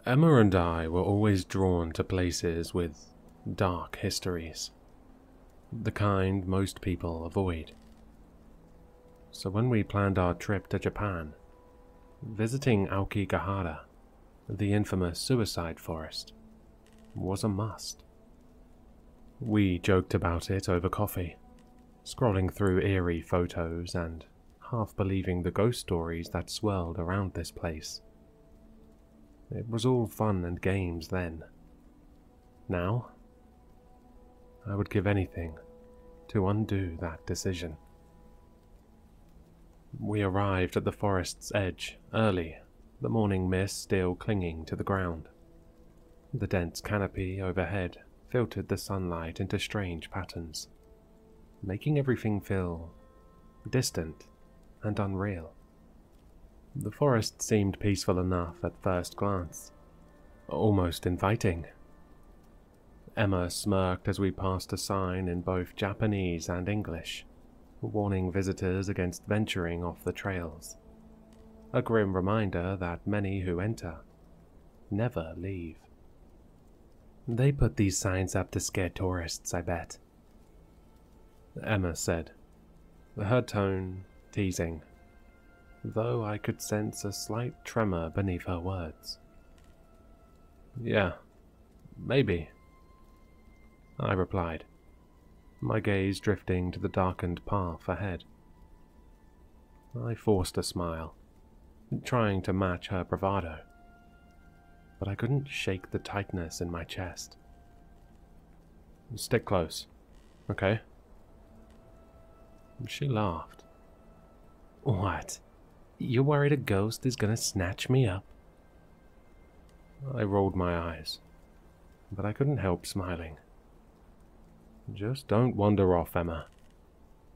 Emma and I were always drawn to places with dark histories, the kind most people avoid. So when we planned our trip to Japan, visiting Aokigahara, the infamous suicide forest, was a must. We joked about it over coffee, scrolling through eerie photos and half believing the ghost stories that swirled around this place. It was all fun and games then. Now, I would give anything to undo that decision. We arrived at the forest's edge early, the morning mist still clinging to the ground. The dense canopy overhead filtered the sunlight into strange patterns, making everything feel distant and unreal. The forest seemed peaceful enough at first glance, almost inviting. Emma smirked as we passed a sign in both Japanese and English, warning visitors against venturing off the trails. A grim reminder that many who enter never leave. "They put these signs up to scare tourists, I bet," Emma said, her tone teasing, though I could sense a slight tremor beneath her words. "Yeah, maybe," I replied, my gaze drifting to the darkened path ahead. I forced a smile, trying to match her bravado, but I couldn't shake the tightness in my chest. "Stick close, okay?" She laughed. "What? You're worried a ghost is gonna snatch me up?" I rolled my eyes, but I couldn't help smiling. "Just don't wander off, Emma.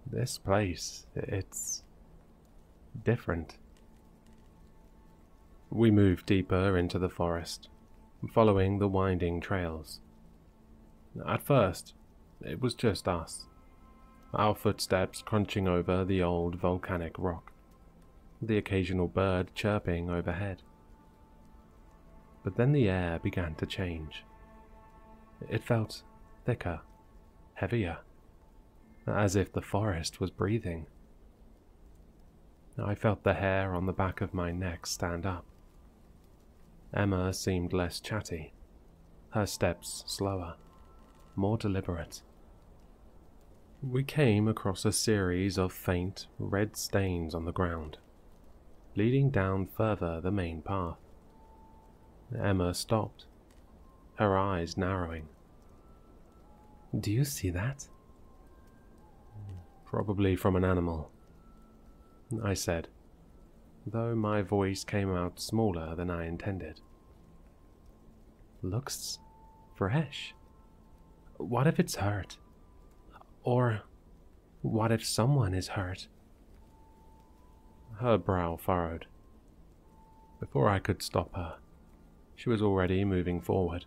This place, it's different." We moved deeper into the forest, following the winding trails. At first, it was just us, our footsteps crunching over the old volcanic rock, the occasional bird chirping overhead. But then the air began to change. It felt thicker, heavier, as if the forest was breathing. I felt the hair on the back of my neck stand up. Emma seemed less chatty, her steps slower, more deliberate. We came across a series of faint, red stains on the ground, leading down further the main path. Emma stopped, her eyes narrowing. "Do you see that?" "Probably from an animal," I said, though my voice came out smaller than I intended. "Looks fresh. What if it's hurt? Or what if someone is hurt?" Her brow furrowed. Before I could stop her, she was already moving forward,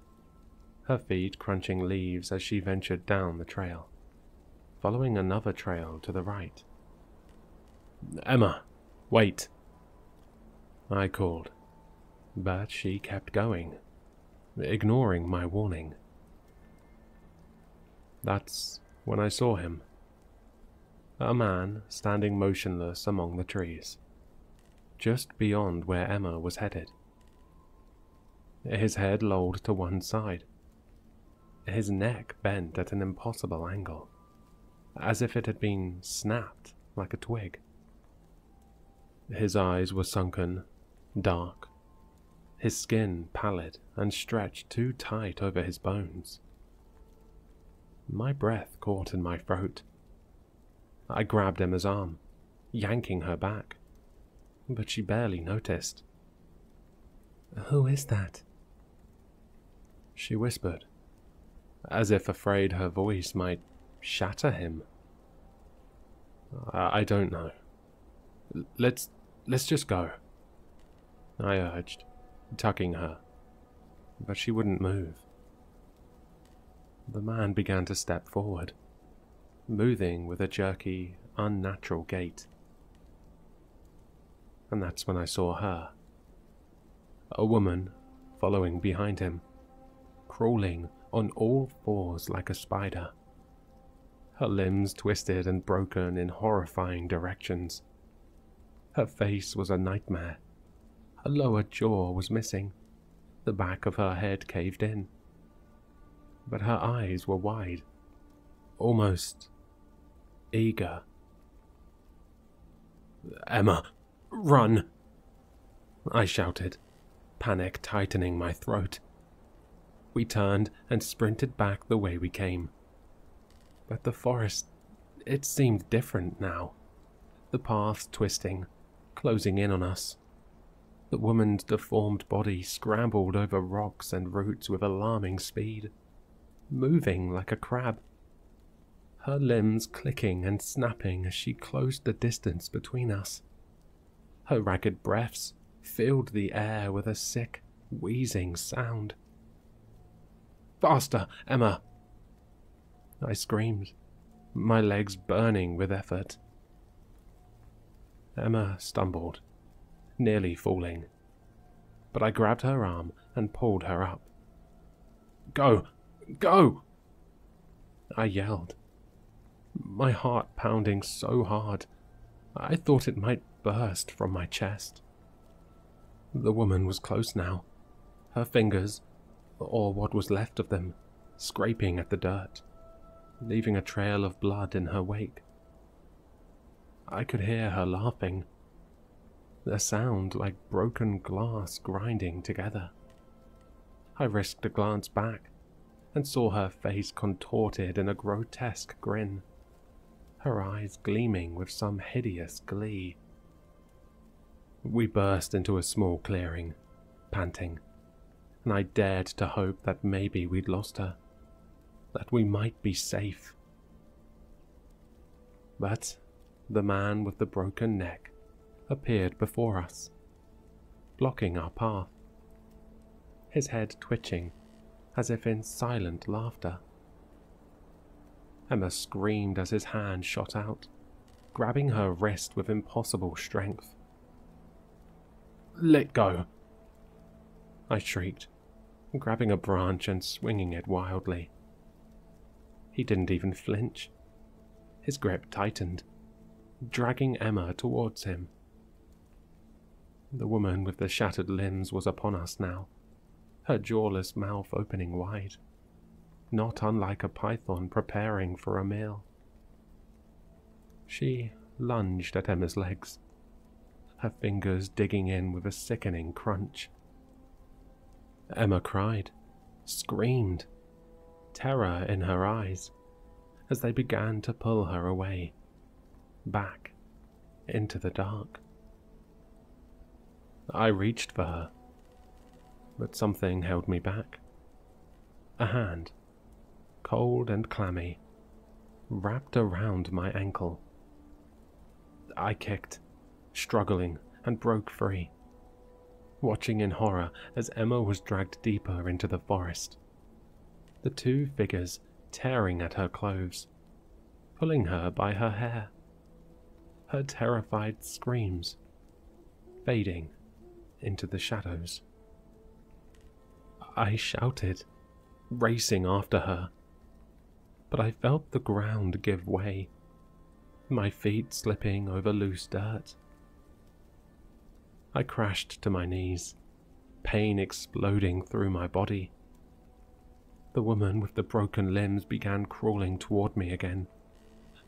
her feet crunching leaves as she ventured down the trail, following another trail to the right. "Emma, wait!" I called, but she kept going, ignoring my warning. That's when I saw him. A man standing motionless among the trees, just beyond where Emma was headed. His head lolled to one side, his neck bent at an impossible angle, as if it had been snapped like a twig. His eyes were sunken, dark, his skin pallid and stretched too tight over his bones. My breath caught in my throat. I grabbed Emma's arm, yanking her back, but she barely noticed. "Who is that?" she whispered, as if afraid her voice might shatter him. I don't know. Let's just go," I urged, tugging her, but she wouldn't move. The man began to step forward, moving with a jerky, unnatural gait. And that's when I saw her. A woman, following behind him, crawling on all fours like a spider. Her limbs twisted and broken in horrifying directions. Her face was a nightmare. Her lower jaw was missing. The back of her head caved in. But her eyes were wide, almost eager. "Emma, run!" I shouted, panic tightening my throat. We turned and sprinted back the way we came. But the forest, it seemed different now. The paths twisting, closing in on us. The woman's deformed body scrambled over rocks and roots with alarming speed, moving like a crab. Her limbs clicking and snapping as she closed the distance between us. Her ragged breaths filled the air with a sick, wheezing sound. "Faster, Emma!" I screamed, my legs burning with effort. Emma stumbled, nearly falling, but I grabbed her arm and pulled her up. "Go! Go!" I yelled, my heart pounding so hard I thought it might burst from my chest. The woman was close now, her fingers, or what was left of them, scraping at the dirt, leaving a trail of blood in her wake. I could hear her laughing, a sound like broken glass grinding together. I risked a glance back and saw her face contorted in a grotesque grin, her eyes gleaming with some hideous glee. We burst into a small clearing, panting, and I dared to hope that maybe we'd lost her, that we might be safe. But the man with the broken neck appeared before us, blocking our path, his head twitching as if in silent laughter. Emma screamed as his hand shot out, grabbing her wrist with impossible strength. "Let go!" I shrieked, grabbing a branch and swinging it wildly. He didn't even flinch. His grip tightened, dragging Emma towards him. The woman with the shattered limbs was upon us now, her jawless mouth opening wide, not unlike a python preparing for a meal. She lunged at Emma's legs, her fingers digging in with a sickening crunch. Emma cried, screamed, terror in her eyes, as they began to pull her away, back into the dark. I reached for her, but something held me back. A hand, cold and clammy, wrapped around my ankle. I kicked, struggling, and broke free, watching in horror as Emma was dragged deeper into the forest, the two figures tearing at her clothes, pulling her by her hair, her terrified screams fading into the shadows. I shouted, racing after her, but I felt the ground give way, my feet slipping over loose dirt. I crashed to my knees, pain exploding through my body. The woman with the broken limbs began crawling toward me again,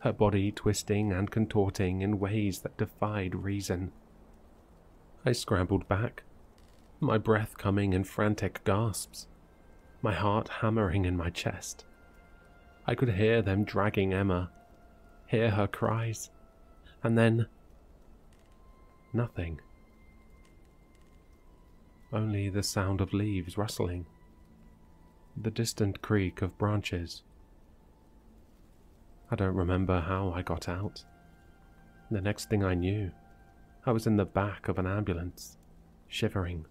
her body twisting and contorting in ways that defied reason. I scrambled back, my breath coming in frantic gasps, my heart hammering in my chest. I could hear them dragging Emma, hear her cries, and then nothing. Only the sound of leaves rustling, the distant creak of branches. I don't remember how I got out. The next thing I knew, I was in the back of an ambulance, shivering,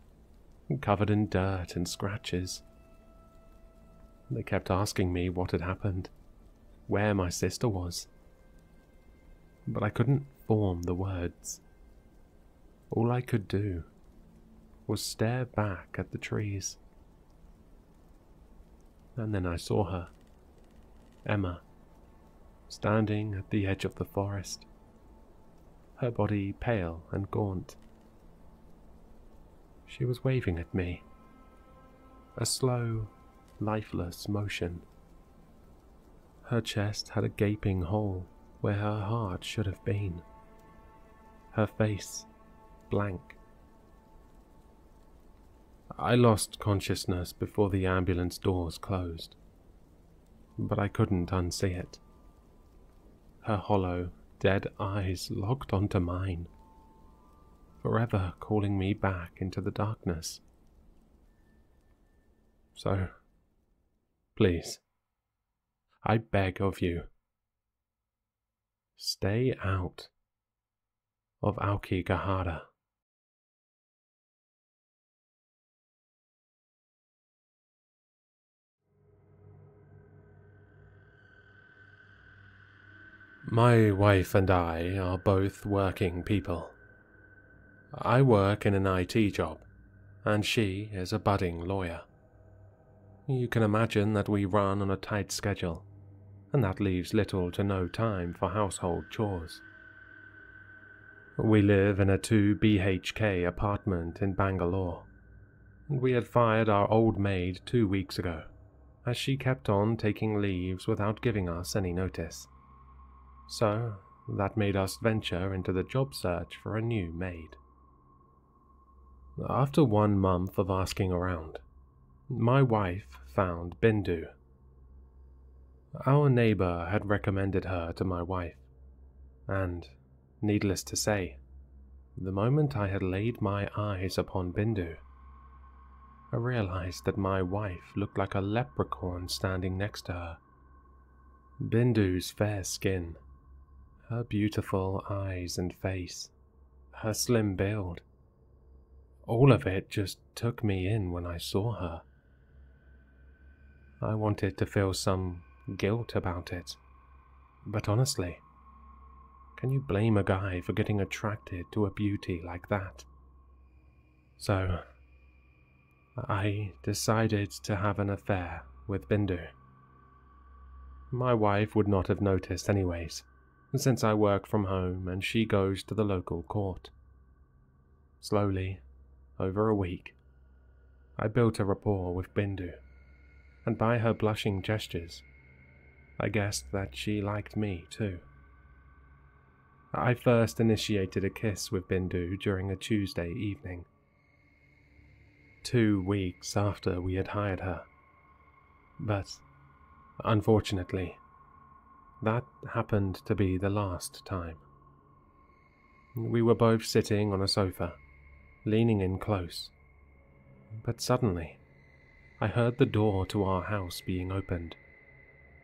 covered in dirt and scratches. They kept asking me what had happened, where my sister was, but I couldn't form the words. All I could do was stare back at the trees. And then I saw her, Emma, standing at the edge of the forest, her body pale and gaunt. She was waving at me, a slow, lifeless motion. Her chest had a gaping hole where her heart should have been, her face blank. I lost consciousness before the ambulance doors closed, but I couldn't unsee it. Her hollow, dead eyes locked onto mine, forever calling me back into the darkness. So, please, I beg of you, stay out of Aokigahara. My wife and I are both working people. I work in an IT job, and she is a budding lawyer. You can imagine that we run on a tight schedule, and that leaves little to no time for household chores. We live in a 2 BHK apartment in Bangalore, and we had fired our old maid 2 weeks ago, as she kept on taking leaves without giving us any notice. So, that made us venture into the job search for a new maid. After 1 month of asking around, my wife found Bindu. Our neighbor had recommended her to my wife, and, needless to say, the moment I had laid my eyes upon Bindu, I realized that my wife looked like a leprechaun standing next to her. Bindu's fair skin, her beautiful eyes and face, her slim build, all of it just took me in when I saw her. I wanted to feel some guilt about it, but honestly, can you blame a guy for getting attracted to a beauty like that? So, I decided to have an affair with Bindu. My wife would not have noticed anyways, since I work from home and she goes to the local court. Slowly, over a week, I built a rapport with Bindu, and by her blushing gestures, I guessed that she liked me too. I first initiated a kiss with Bindu during a Tuesday evening, 2 weeks after we had hired her, but unfortunately, that happened to be the last time. We were both sitting on a sofa, leaning in close, but suddenly, I heard the door to our house being opened,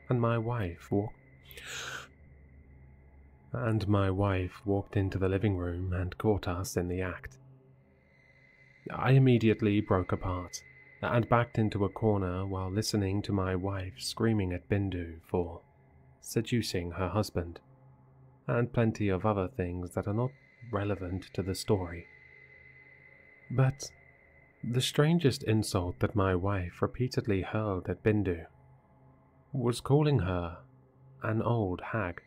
and my wife walked into the living room and caught us in the act. I immediately broke apart and backed into a corner while listening to my wife screaming at Bindu for seducing her husband, and plenty of other things that are not relevant to the story. But the strangest insult that my wife repeatedly hurled at Bindu was calling her an old hag.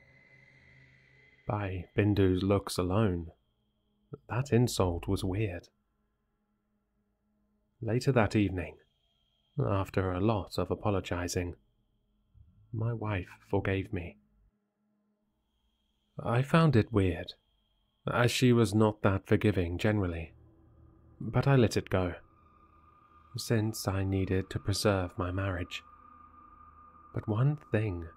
By Bindu's looks alone, that insult was weird. Later that evening, after a lot of apologizing, my wife forgave me. I found it weird, as she was not that forgiving generally, but I let it go, since I needed to preserve my marriage. But one thing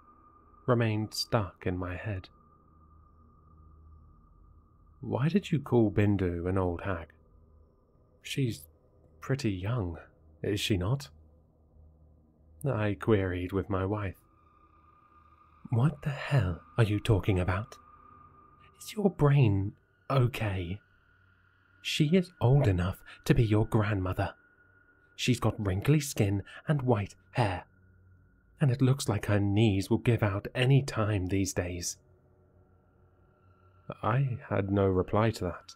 remained stuck in my head. Why did you call Bindu an old hag? She's pretty young, is she not? I queried with my wife. What the hell are you talking about? Is your brain okay? She is old enough to be your grandmother. She's got wrinkly skin and white hair, and it looks like her knees will give out any time these days. I had no reply to that.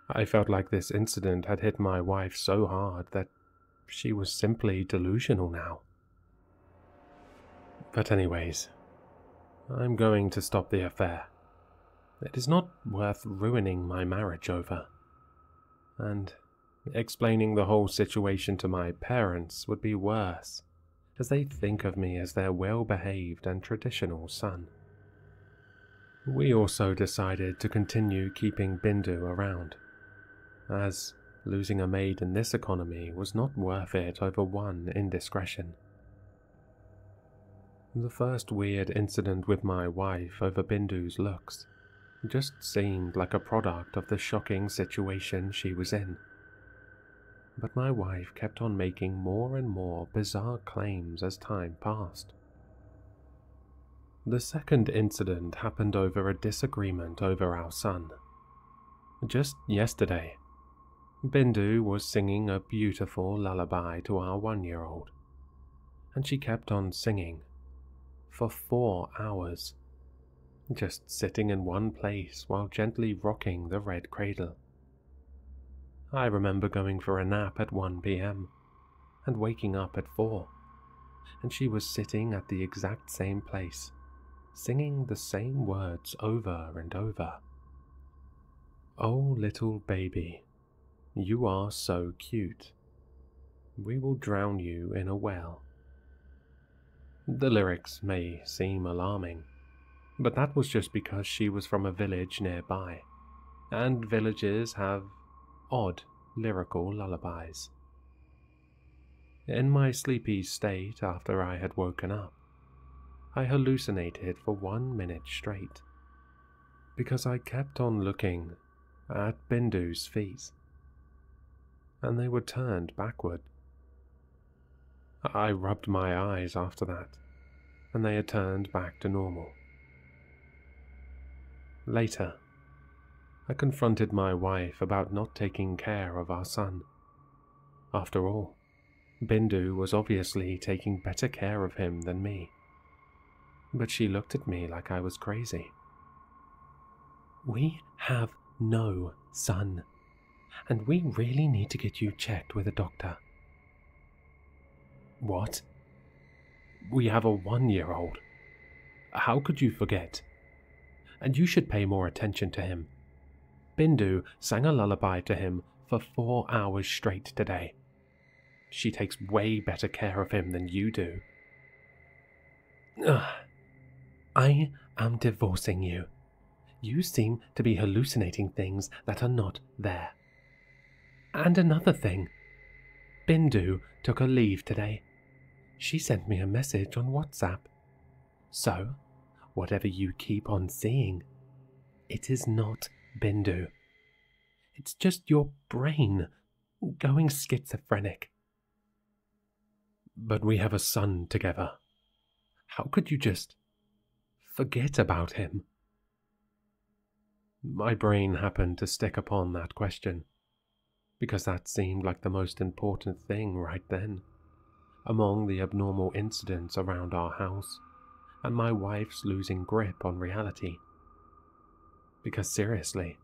I felt like this incident had hit my wife so hard that she was simply delusional now. But anyways, I'm going to stop the affair. It is not worth ruining my marriage over. And explaining the whole situation to my parents would be worse, as they think of me as their well-behaved and traditional son. We also decided to continue keeping Bindu around, as losing a maid in this economy was not worth it over one indiscretion. The first weird incident with my wife over Bindu's looks just seemed like a product of the shocking situation she was in. But my wife kept on making more and more bizarre claims as time passed. The second incident happened over a disagreement over our son. Just yesterday, Bindu was singing a beautiful lullaby to our 1-year-old, and she kept on singing for 4 hours, just sitting in one place while gently rocking the red cradle. I remember going for a nap at 1 p.m. and waking up at 4, and she was sitting at the exact same place, singing the same words over and over. "Oh, little baby, you are so cute. We will drown you in a well." The lyrics may seem alarming, but that was just because she was from a village nearby, and villages have odd lyrical lullabies. In my sleepy state after I had woken up, I hallucinated for 1 minute straight, because I kept on looking at Bindu's feet, and they were turned backward. I rubbed my eyes after that, and they had turned back to normal. Later, I confronted my wife about not taking care of our son. After all, Bindu was obviously taking better care of him than me. But she looked at me like I was crazy. "We have no son, and we really need to get you checked with a doctor." "What? We have a 1-year-old. How could you forget? And you should pay more attention to him. Bindu sang a lullaby to him for 4 hours straight today. She takes way better care of him than you do." "Ugh. I am divorcing you. You seem to be hallucinating things that are not there. And another thing, Bindu took a leave today. She sent me a message on WhatsApp. So, whatever you keep on seeing, it is not Bindu. It's just your brain going schizophrenic." "But we have a son together. How could you just forget about him?" My brain happened to stick upon that question, because that seemed like the most important thing right then, among the abnormal incidents around our house, and my wife's losing grip on reality. Because seriously,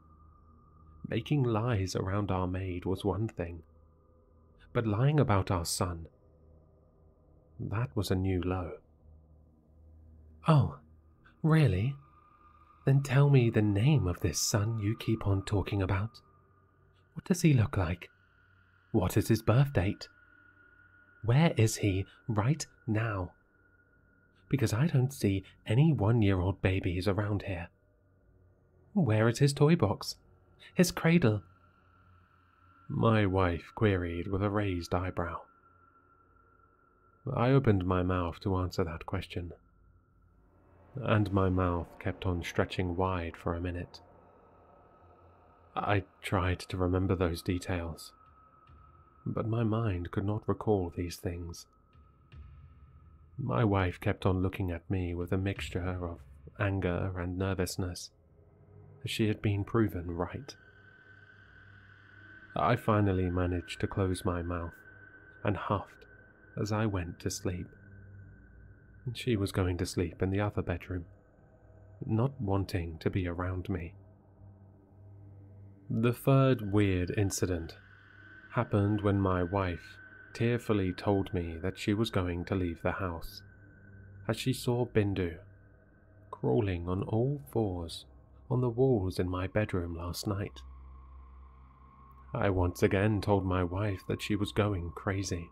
making lies around our maid was one thing, but lying about our son, that was a new low. "Oh, really? Then tell me the name of this son you keep on talking about. What does he look like? What is his birth date? Where is he right now? Because I don't see any 1-year-old babies around here. Where is his toy box? His cradle?" My wife queried with a raised eyebrow. I opened my mouth to answer that question, and my mouth kept on stretching wide for a minute. I tried to remember those details, but my mind could not recall these things. My wife kept on looking at me with a mixture of anger and nervousness, as she had been proven right. I finally managed to close my mouth and huffed as I went to sleep. She was going to sleep in the other bedroom, not wanting to be around me. The third weird incident happened when my wife tearfully told me that she was going to leave the house, as she saw Bindu crawling on all fours on the walls in my bedroom last night. I once again told my wife that she was going crazy.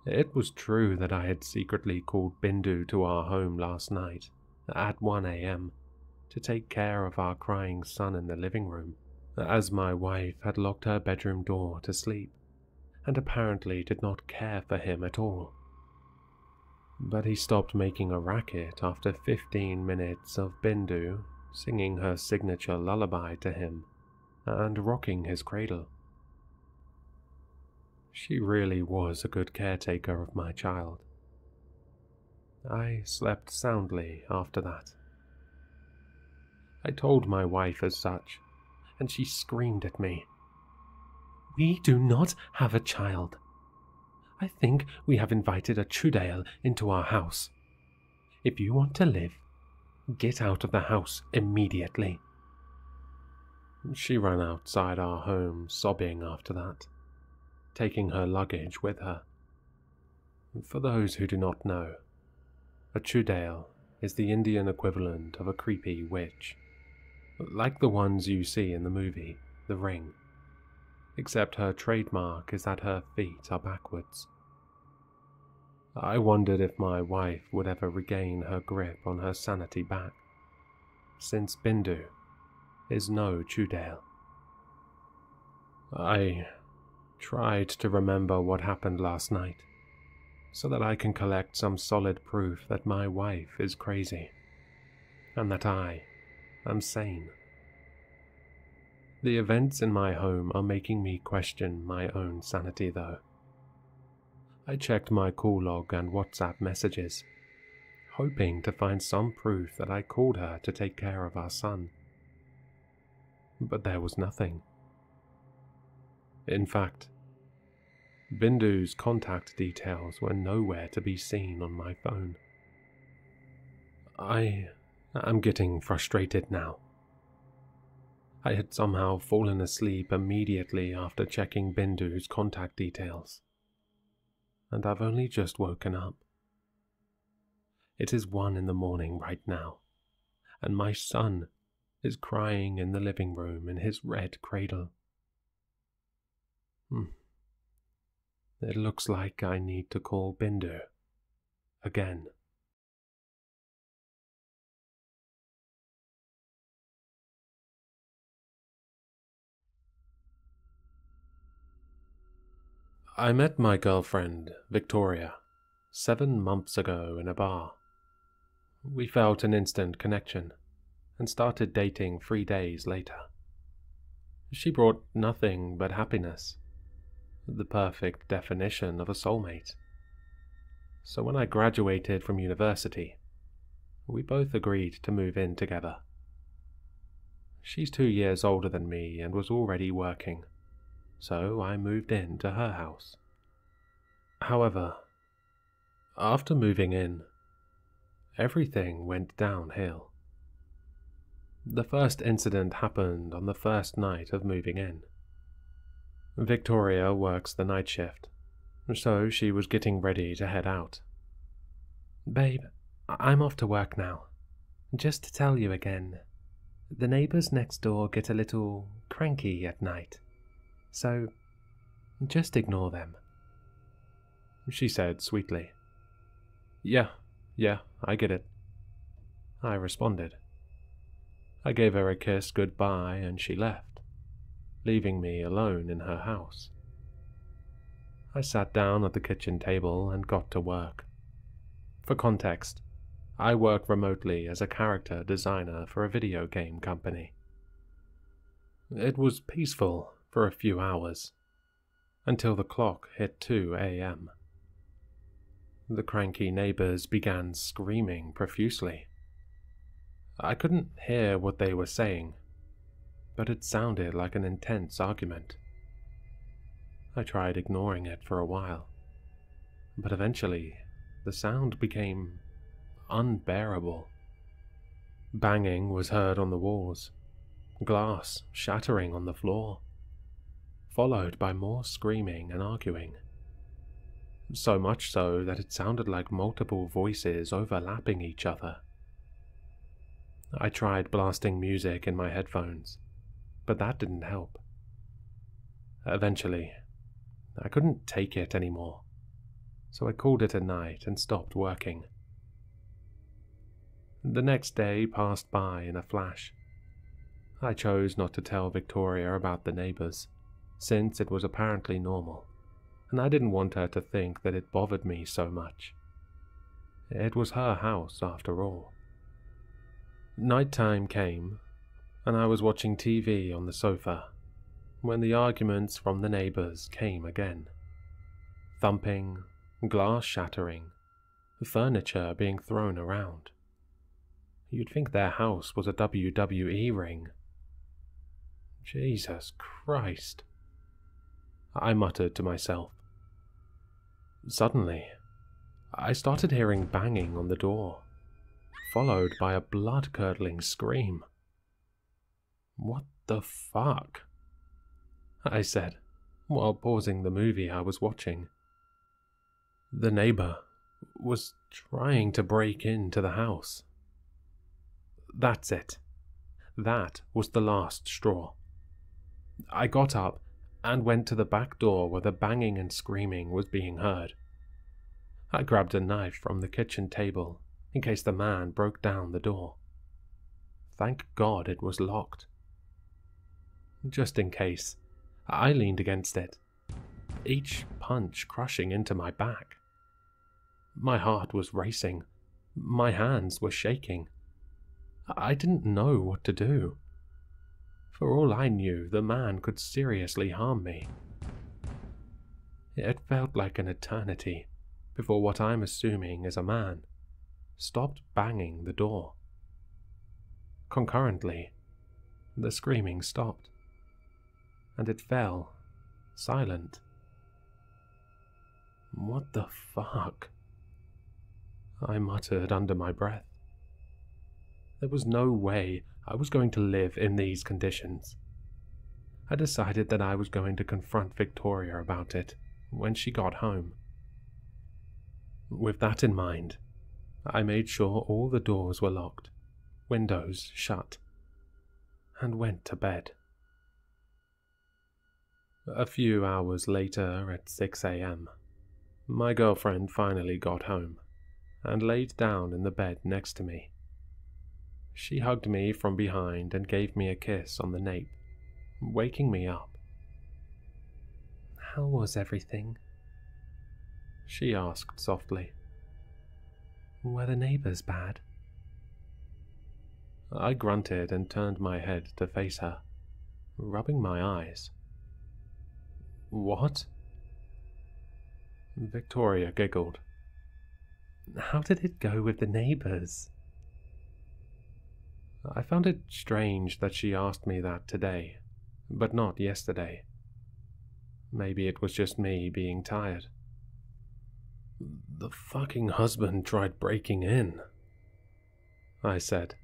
It was true that I had secretly called Bindu to our home last night at 1 a.m. to take care of our crying son in the living room, as my wife had locked her bedroom door to sleep and apparently did not care for him at all. But he stopped making a racket after 15 minutes of Bindu singing her signature lullaby to him and rocking his cradle. She really was a good caretaker of my child. I slept soundly after that. I told my wife as such, and she screamed at me. "We do not have a child. I think we have invited a Chudale into our house. If you want to live, get out of the house immediately." She ran outside our home sobbing after that, taking her luggage with her. For those who do not know, a Chudale is the Indian equivalent of a creepy witch, like the ones you see in the movie The Ring, except her trademark is that her feet are backwards. I wondered if my wife would ever regain her grip on her sanity back, since Bindu is no Chudale. I tried to remember what happened last night, so that I can collect some solid proof that my wife is crazy, and that I am sane. The events in my home are making me question my own sanity, though. I checked my call log and WhatsApp messages, hoping to find some proof that I called her to take care of our son. But there was nothing. In fact, Bindu's contact details were nowhere to be seen on my phone. I am getting frustrated now. I had somehow fallen asleep immediately after checking Bindu's contact details, and I've only just woken up. It is 1 in the morning right now, and my son is crying in the living room in his red cradle. It looks like I need to call Bindu again. I met my girlfriend, Victoria, 7 months ago in a bar. We felt an instant connection and started dating 3 days later. She brought nothing but happiness, the perfect definition of a soulmate. So when I graduated from university, we both agreed to move in together. She's 2 years older than me and was already working, so I moved in to her house. However, after moving in, everything went downhill. The first incident happened on the first night of moving in. Victoria works the night shift, so she was getting ready to head out. "Babe, I'm off to work now. Just to tell you again, the neighbors next door get a little cranky at night, so just ignore them," she said sweetly. Yeah, I get it," I responded. I gave her a kiss goodbye and she left, leaving me alone in her house. I sat down at the kitchen table and got to work. For context, I work remotely as a character designer for a video game company. It was peaceful for a few hours, until the clock hit 2 a.m. The cranky neighbors began screaming profusely. I couldn't hear what they were saying, but it sounded like an intense argument. I tried ignoring it for a while, but eventually the sound became unbearable. Banging was heard on the walls, glass shattering on the floor, followed by more screaming and arguing. So much so that it sounded like multiple voices overlapping each other. I tried blasting music in my headphones, but that didn't help. Eventually, I couldn't take it anymore, so I called it a night and stopped working. The next day passed by in a flash. I chose not to tell Victoria about the neighbors, since it was apparently normal, and I didn't want her to think that it bothered me so much. It was her house, after all. Nighttime came, and I was watching TV on the sofa when the arguments from the neighbors came again. Thumping, glass shattering, furniture being thrown around. You'd think their house was a WWE ring. Jesus Christ, I muttered to myself. Suddenly, I started hearing banging on the door, followed by a blood-curdling scream. "What the fuck?" I said, while pausing the movie I was watching. The neighbor was trying to break into the house. That's it. That was the last straw. I got up and went to the back door where the banging and screaming was being heard. I grabbed a knife from the kitchen table in case the man broke down the door. Thank God it was locked. Just in case, I leaned against it, each punch crushing into my back. My heart was racing. My hands were shaking. I didn't know what to do. For all I knew, the man could seriously harm me. It felt like an eternity before what I'm assuming is a man stopped banging the door. Concurrently, the screaming stopped, and it fell silent. What the fuck? I muttered under my breath. There was no way I was going to live in these conditions. I decided that I was going to confront Victoria about it when she got home. With that in mind, I made sure all the doors were locked, windows shut, and went to bed. A few hours later, at 6 a.m., my girlfriend finally got home and laid down in the bed next to me. She hugged me from behind and gave me a kiss on the nape, waking me up. "How was everything?" she asked softly. "Were the neighbors bad?" I grunted and turned my head to face her, rubbing my eyes. "What?" Victoria giggled. "How did it go with the neighbors?" I found it strange that she asked me that today, but not yesterday. Maybe it was just me being tired. "The fucking husband tried breaking in," I said.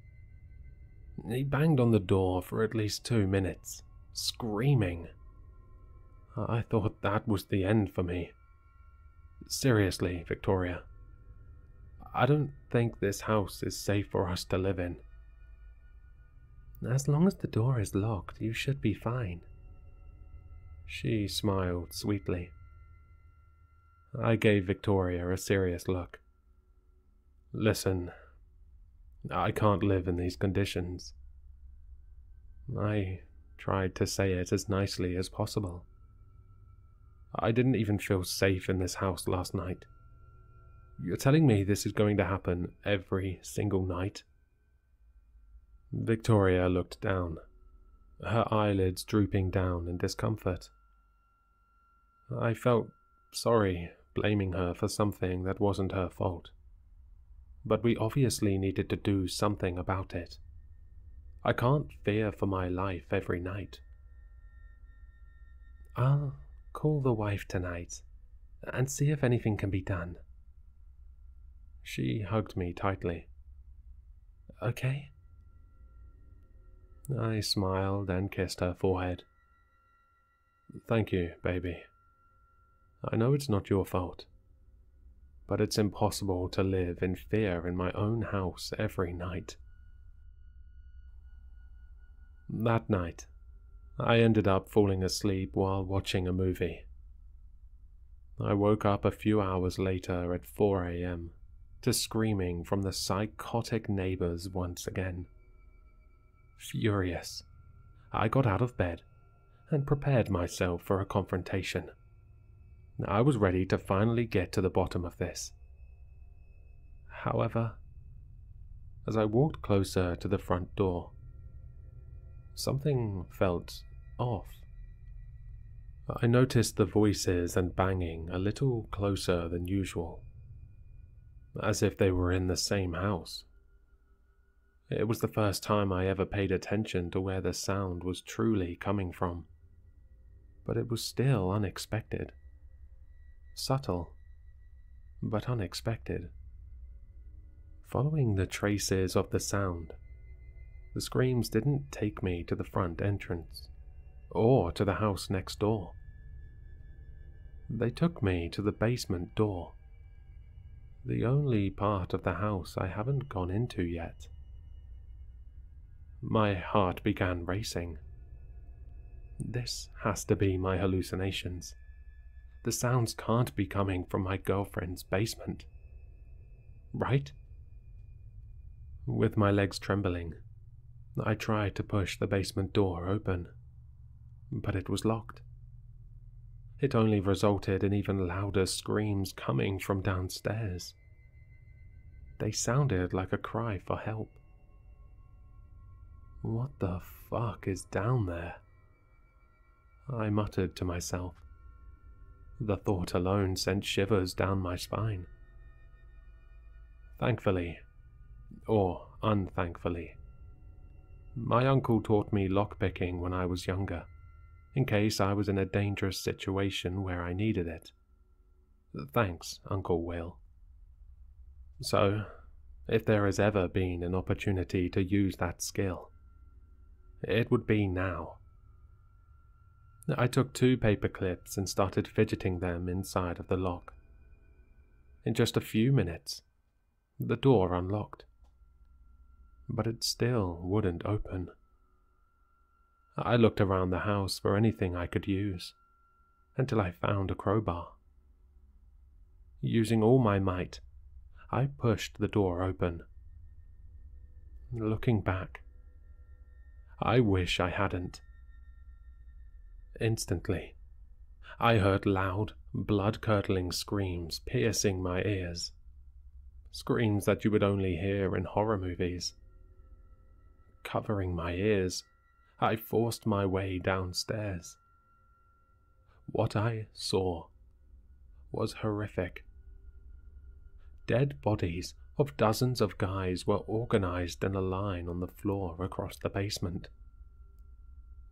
"He banged on the door for at least 2 minutes, screaming. I thought that was the end for me. Seriously, Victoria, I don't think this house is safe for us to live in." "As long as the door is locked, you should be fine." She smiled sweetly. I gave Victoria a serious look. "Listen, I can't live in these conditions." I tried to say it as nicely as possible. I didn't even feel safe in this house last night. You're telling me this is going to happen every single night? Victoria looked down, her eyelids drooping down in discomfort. I felt sorry blaming her for something that wasn't her fault, but we obviously needed to do something about it. I can't fear for my life every night. "I'll call the wife tonight and see if anything can be done." She hugged me tightly. "Okay?" I smiled and kissed her forehead. Thank you, baby. I know it's not your fault, but it's impossible to live in fear in my own house every night. That night, I ended up falling asleep while watching a movie. I woke up a few hours later at 4 a.m. to screaming from the psychotic neighbors once again. Furious, I got out of bed and prepared myself for a confrontation. I was ready to finally get to the bottom of this. However, as I walked closer to the front door, something felt off. I noticed the voices and banging a little closer than usual, as if they were in the same house. It was the first time I ever paid attention to where the sound was truly coming from, but it was still unexpected. Subtle, but unexpected. Following the traces of the sound, the screams didn't take me to the front entrance, or to the house next door. They took me to the basement door, the only part of the house I haven't gone into yet. My heart began racing. This has to be my hallucinations. The sounds can't be coming from my girlfriend's basement. Right? With my legs trembling, I tried to push the basement door open, but it was locked. It only resulted in even louder screams coming from downstairs. They sounded like a cry for help. What the fuck is down there? I muttered to myself. The thought alone sent shivers down my spine. Thankfully, or unthankfully, my uncle taught me lockpicking when I was younger, in case I was in a dangerous situation where I needed it. Thanks, Uncle Will. So, if there has ever been an opportunity to use that skill, it would be now. I took 2 paper clips and started fidgeting them inside of the lock. In just a few minutes, the door unlocked, but it still wouldn't open. I looked around the house for anything I could use, until I found a crowbar. Using all my might, I pushed the door open. Looking back, I wish I hadn't. Instantly, I heard loud, blood-curdling screams piercing my ears. Screams that you would only hear in horror movies. Covering my ears, I forced my way downstairs. What I saw was horrific. Dead bodies of dozens of guys were organized in a line on the floor across the basement.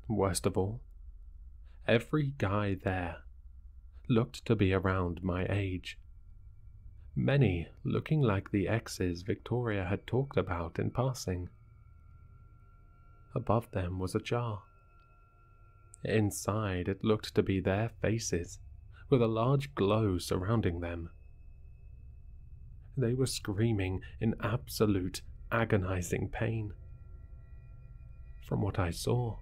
Worst of all, every guy there looked to be around my age. Many looking like the exes Victoria had talked about in passing. Above them was a jar. Inside it looked to be their faces, with a large glow surrounding them. They were screaming in absolute, agonizing pain. From what I saw,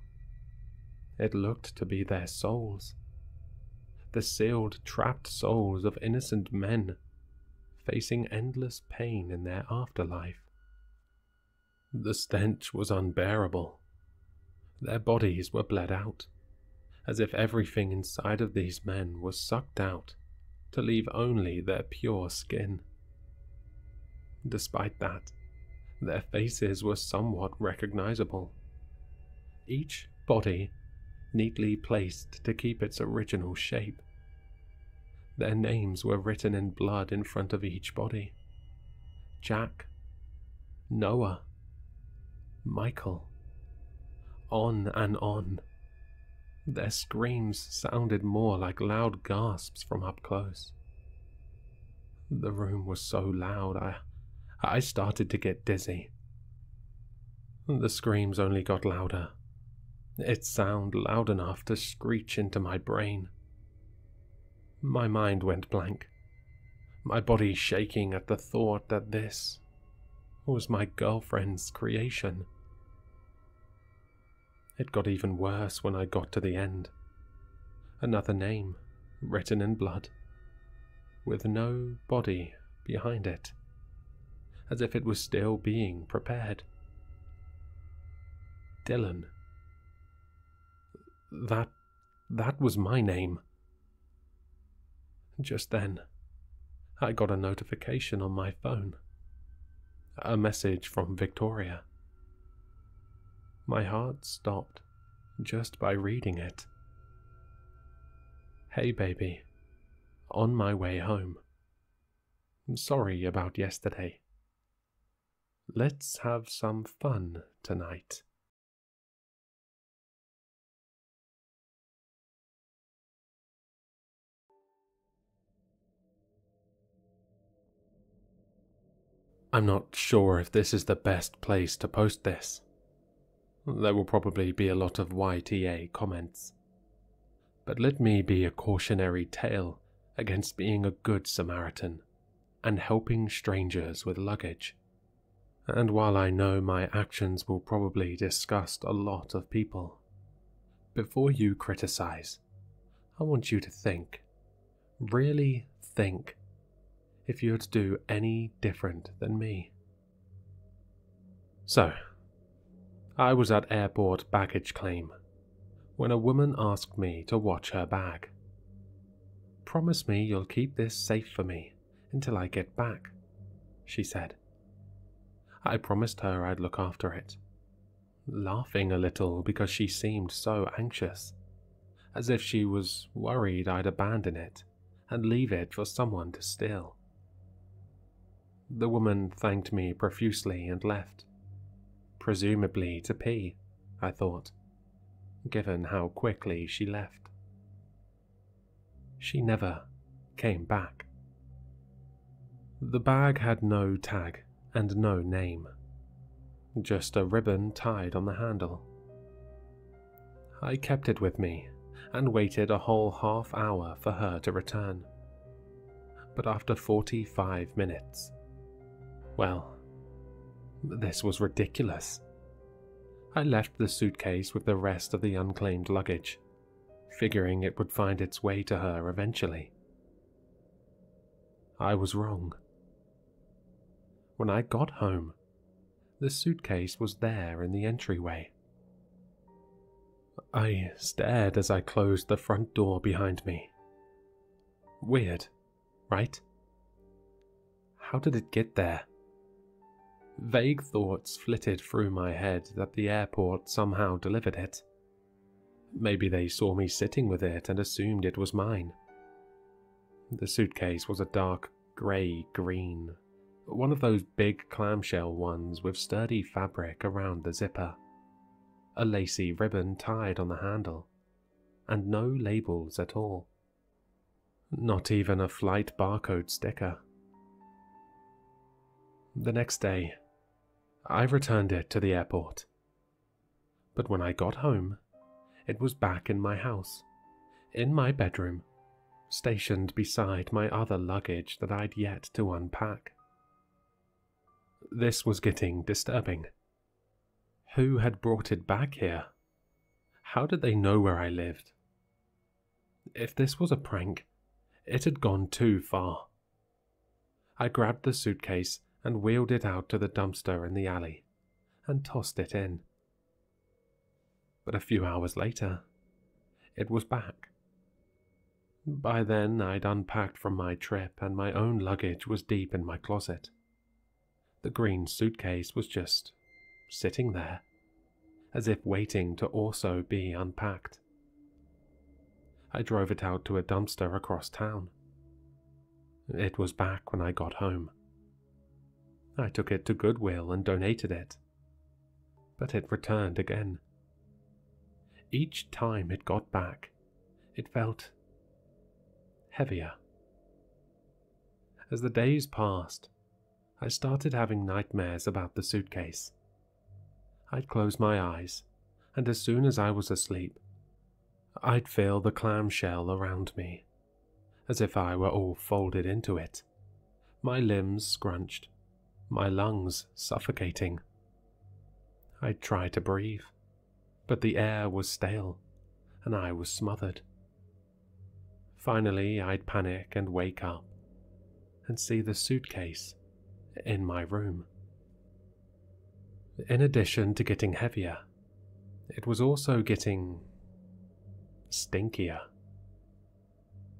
it looked to be their souls. The sealed, trapped souls of innocent men, facing endless pain in their afterlife. The stench was unbearable. Their bodies were bled out, as if everything inside of these men was sucked out to leave only their pure skin. Despite that, their faces were somewhat recognizable. Each body neatly placed to keep its original shape. Their names were written in blood in front of each body. Jack, Noah, Michael. On and on. Their screams sounded more like loud gasps from up close. The room was so loud, I started to get dizzy. The screams only got louder. It sounded loud enough to screech into my brain. My mind went blank, my body shaking at the thought that this was my girlfriend's creation. It got even worse when I got to the end. Another name, written in blood, with no body behind it, as if it was still being prepared. Dylan. That was my name. Just then, I got a notification on my phone. A message from Victoria. My heart stopped just by reading it. Hey baby, on my way home. Sorry about yesterday. Let's have some fun tonight. I'm not sure if this is the best place to post this. There will probably be a lot of YTA comments. But let me be a cautionary tale against being a good Samaritan and helping strangers with luggage. And while I know my actions will probably disgust a lot of people, before you criticize, I want you to think, really think, if you'd do any different than me. So, I was at airport baggage claim when a woman asked me to watch her bag. Promise me you'll keep this safe for me until I get back, she said. I promised her I'd look after it, laughing a little because she seemed so anxious, as if she was worried I'd abandon it and leave it for someone to steal. The woman thanked me profusely and left, presumably to pee, I thought, given how quickly she left. She never came back. The bag had no tag and no name, just a ribbon tied on the handle. I kept it with me and waited a whole half hour for her to return. But after 45 minutes, well, this was ridiculous. I left the suitcase with the rest of the unclaimed luggage, figuring it would find its way to her eventually. I was wrong. When I got home, the suitcase was there in the entryway. I stared as I closed the front door behind me. Weird, right? How did it get there? Vague thoughts flitted through my head that the airport somehow delivered it. Maybe they saw me sitting with it and assumed it was mine. The suitcase was a dark grey-green, one of those big clamshell ones with sturdy fabric around the zipper, a lacy ribbon tied on the handle, and no labels at all. Not even a flight barcode sticker. The next day, I returned it to the airport. But when I got home, it was back in my house, in my bedroom, stationed beside my other luggage that I'd yet to unpack. This was getting disturbing. Who had brought it back here? How did they know where I lived? If this was a prank, it had gone too far. I grabbed the suitcase and wheeled it out to the dumpster in the alley and tossed it in. But a few hours later, it was back. By then, I'd unpacked from my trip and my own luggage was deep in my closet. The green suitcase was just sitting there, as if waiting to also be unpacked. I drove it out to a dumpster across town. It was back when I got home. I took it to Goodwill and donated it, but it returned again. Each time it got back, it felt heavier. As the days passed, I started having nightmares about the suitcase. I'd close my eyes, and as soon as I was asleep, I'd feel the clamshell around me, as if I were all folded into it, my limbs scrunched, my lungs suffocating. I'd try to breathe, but the air was stale, and I was smothered. Finally, I'd panic and wake up, and see the suitcase in my room. In addition to getting heavier, it was also getting stinkier.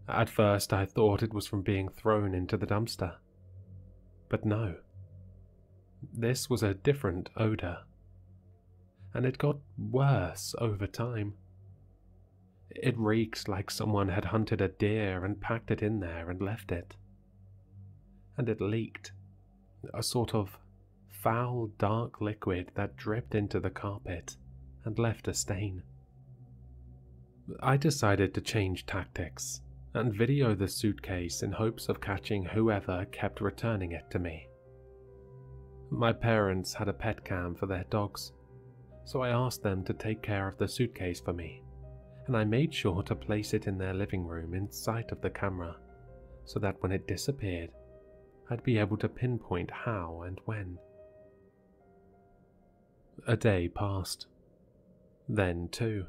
At first I thought it was from being thrown into the dumpster, but no. This was a different odor, and it got worse over time. It reeked like someone had hunted a deer and packed it in there and left it. And it leaked, a sort of foul dark liquid that dripped into the carpet and left a stain. I decided to change tactics and video the suitcase in hopes of catching whoever kept returning it to me. My parents had a pet cam for their dogs, so I asked them to take care of the suitcase for me, and I made sure to place it in their living room in sight of the camera, so that when it disappeared, I'd be able to pinpoint how and when. A day passed. Then two.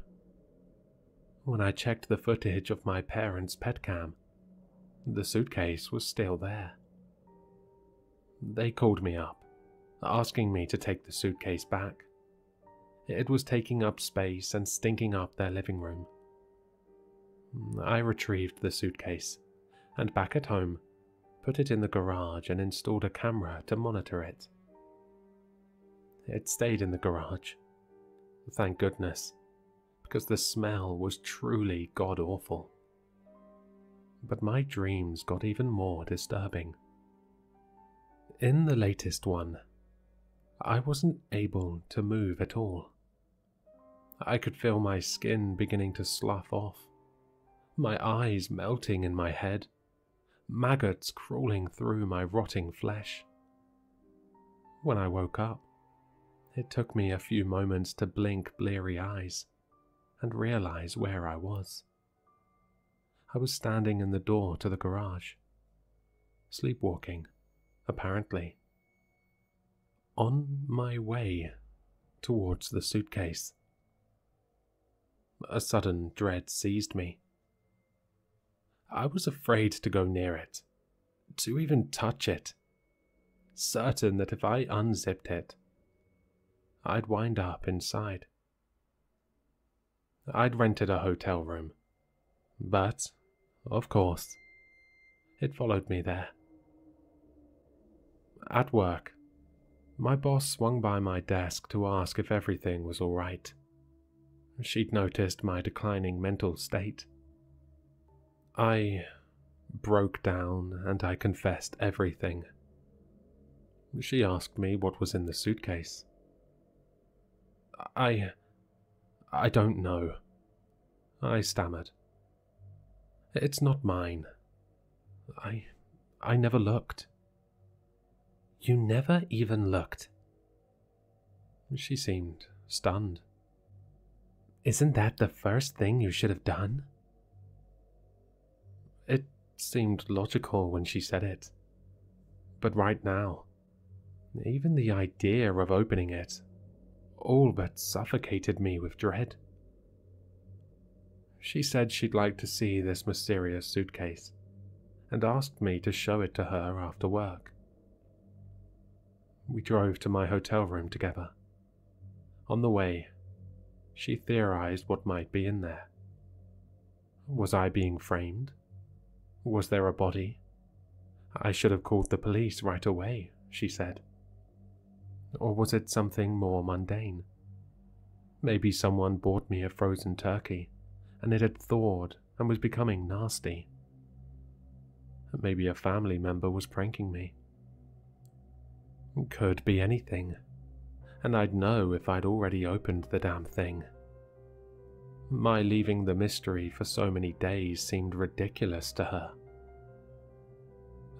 When I checked the footage of my parents' pet cam, the suitcase was still there. They called me up, asking me to take the suitcase back. It was taking up space and stinking up their living room. I retrieved the suitcase, and back at home, put it in the garage and installed a camera to monitor it. It stayed in the garage, thank goodness, because the smell was truly god-awful. But my dreams got even more disturbing. In the latest one, I wasn't able to move at all. I could feel my skin beginning to slough off, my eyes melting in my head, maggots crawling through my rotting flesh. When I woke up, it took me a few moments to blink bleary eyes and realize where I was. I was standing in the door to the garage, sleepwalking, apparently, on my way towards the suitcase. A sudden dread seized me. I was afraid to go near it, to even touch it, certain that if I unzipped it, I'd wind up inside. I'd rented a hotel room, but, of course, it followed me there. At work, my boss swung by my desk to ask if everything was all right. She'd noticed my declining mental state. I broke down and I confessed everything. She asked me what was in the suitcase. I don't know, I stammered. It's not mine. I never looked. You never even looked? She seemed stunned. Isn't that the first thing you should have done? It seemed logical when she said it. But right now, even the idea of opening it all but suffocated me with dread. She said she'd like to see this mysterious suitcase, and asked me to show it to her after work. We drove to my hotel room together. On the way, she theorized what might be in there. Was I being framed? Was there a body? I should have called the police right away, she said. Or was it something more mundane? Maybe someone bought me a frozen turkey, and it had thawed and was becoming nasty. Maybe a family member was pranking me. Could be anything, and I'd know if I'd already opened the damn thing. My leaving the mystery for so many days seemed ridiculous to her.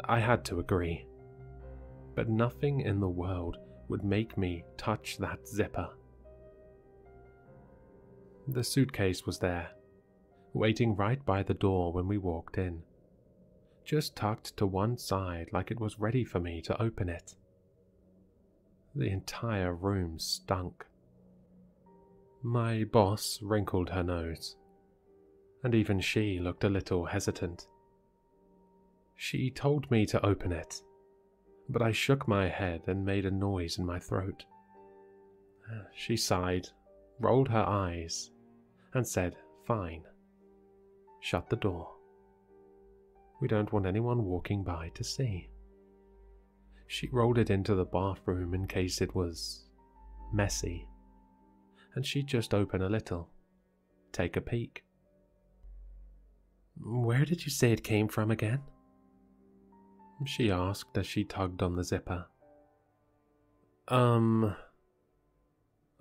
I had to agree, but nothing in the world would make me touch that zipper The suitcase was there, waiting right by the door when we walked in, just tucked to one side like it was ready for me to open it. The entire room stunk. My boss wrinkled her nose, and even she looked a little hesitant. She told me to open it, but I shook my head and made a noise in my throat. She sighed, rolled her eyes, and said, "Fine. Shut the door. We don't want anyone walking by to see." She rolled it into the bathroom in case it was messy, and she'd just open a little, take a peek. "Where did you say it came from again?" she asked as she tugged on the zipper.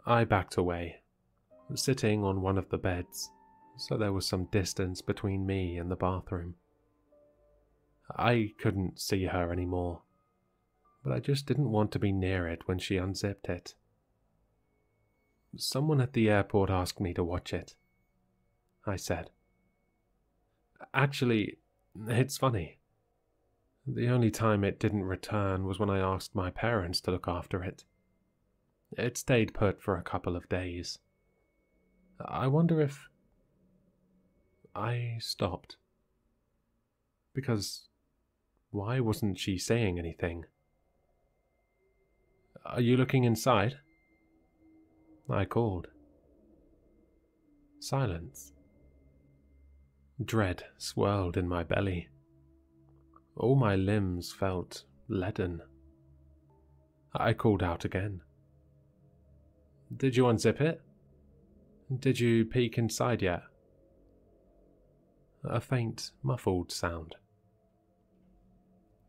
I backed away, sitting on one of the beds, so there was some distance between me and the bathroom. I couldn't see her anymore, but I just didn't want to be near it when she unzipped it. "Someone at the airport asked me to watch it," I said. "Actually, it's funny. The only time it didn't return was when I asked my parents to look after it. It stayed put for a couple of days. I wonder if..." I stopped. Because why wasn't she saying anything? "Are you looking inside?" I called. Silence. Dread swirled in my belly. All my limbs felt leaden. I called out again. "Did you unzip it? Did you peek inside yet?" A faint, muffled sound.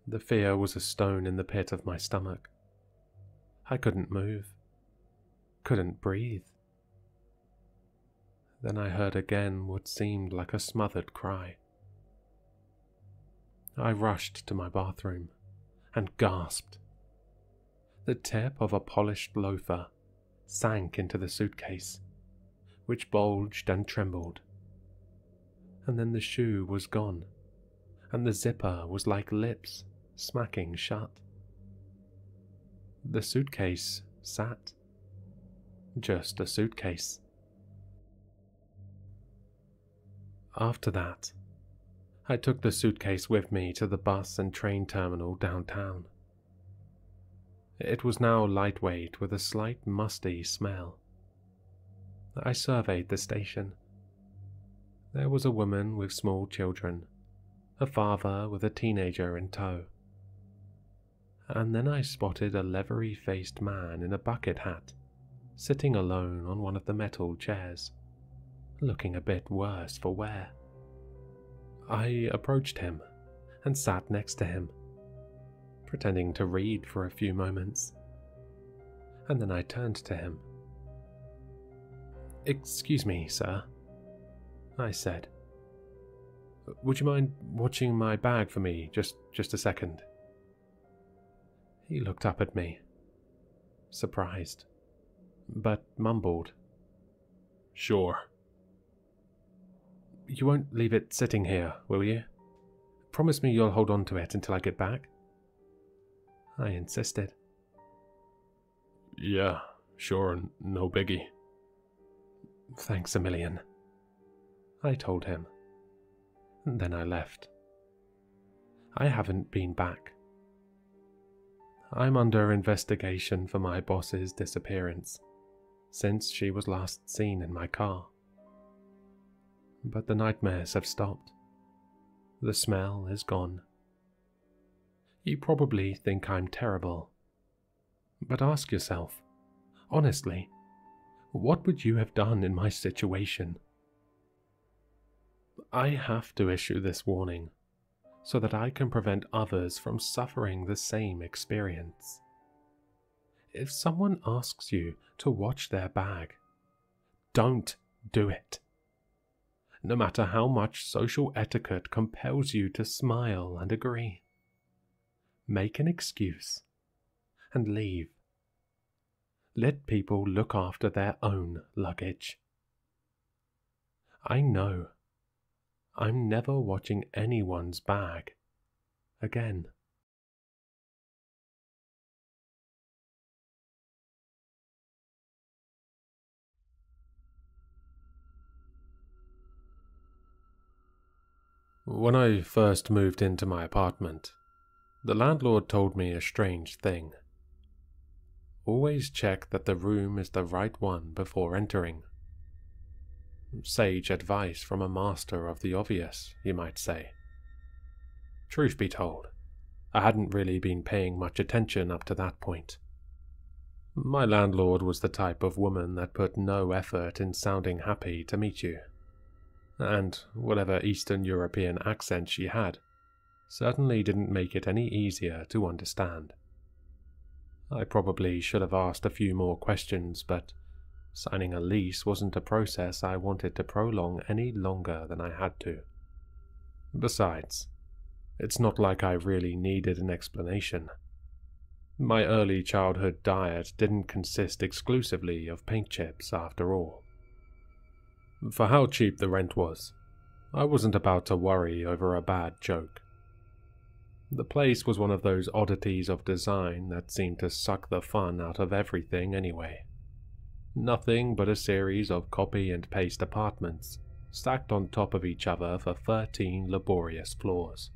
The fear was a stone in the pit of my stomach. I couldn't move. Couldn't breathe. Then I heard again what seemed like a smothered cry. I rushed to my bathroom and gasped. The tip of a polished loafer sank into the suitcase, which bulged and trembled. And then the shoe was gone, and the zipper was like lips smacking shut. The suitcase sat. Just a suitcase. After that, I took the suitcase with me to the bus and train terminal downtown. It was now lightweight with a slight musty smell. I surveyed the station. There was a woman with small children, a father with a teenager in tow. And then I spotted a leathery-faced man in a bucket hat, sitting alone on one of the metal chairs, looking a bit worse for wear. I approached him and sat next to him, pretending to read for a few moments, and then I turned to him. "Excuse me, sir," I said. "Would you mind watching my bag for me just a second?" He looked up at me, surprised, but mumbled, "Sure." "You won't leave it sitting here, will you? Promise me you'll hold on to it until I get back." I insisted. "Yeah, sure, no biggie." "Thanks a million," I told him. Then I left. I haven't been back. I'm under investigation for my boss's disappearance, since she was last seen in my car. But the nightmares have stopped. The smell is gone. You probably think I'm terrible. But ask yourself, honestly, what would you have done in my situation? I have to issue this warning so that I can prevent others from suffering the same experience. If someone asks you to watch their bag, don't do it. No matter how much social etiquette compels you to smile and agree. Make an excuse and leave. Let people look after their own luggage. I know. I'm never watching anyone's bag again. When I first moved into my apartment, the landlord told me a strange thing. Always check that the room is the right one before entering. Sage advice from a master of the obvious, you might say. Truth be told, I hadn't really been paying much attention up to that point. My landlord was the type of woman that put no effort in sounding happy to meet you, and whatever Eastern European accent she had certainly didn't make it any easier to understand. I probably should have asked a few more questions, but signing a lease wasn't a process I wanted to prolong any longer than I had to. Besides, it's not like I really needed an explanation. My early childhood diet didn't consist exclusively of paint chips after all. For how cheap the rent was, I wasn't about to worry over a bad joke. The place was one of those oddities of design that seemed to suck the fun out of everything anyway. Nothing but a series of copy and paste apartments stacked on top of each other for 13 laborious floors.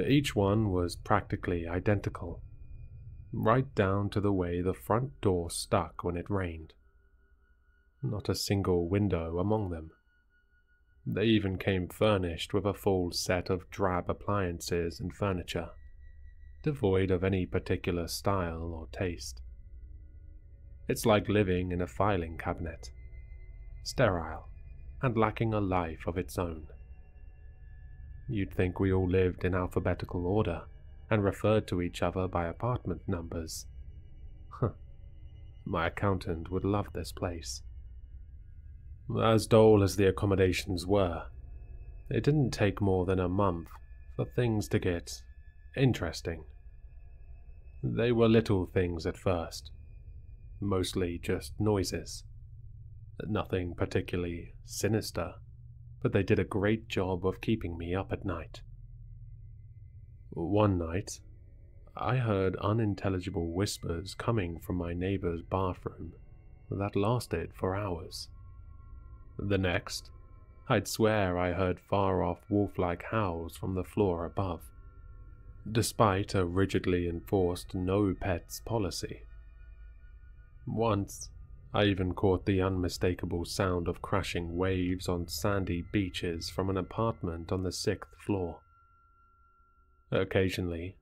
Each one was practically identical, right down to the way the front door stuck when it rained. Not a single window among them. They even came furnished with a full set of drab appliances and furniture, devoid of any particular style or taste. It's like living in a filing cabinet, sterile and lacking a life of its own. You'd think we all lived in alphabetical order and referred to each other by apartment numbers. My accountant would love this place. As dull as the accommodations were, it didn't take more than a month for things to get interesting. They were little things at first, mostly just noises. Nothing particularly sinister, but they did a great job of keeping me up at night. One night, I heard unintelligible whispers coming from my neighbor's bathroom that lasted for hours. The next, I'd swear I heard far-off wolf-like howls from the floor above, despite a rigidly enforced no-pets policy. Once, I even caught the unmistakable sound of crashing waves on sandy beaches from an apartment on the 6th floor. Occasionally,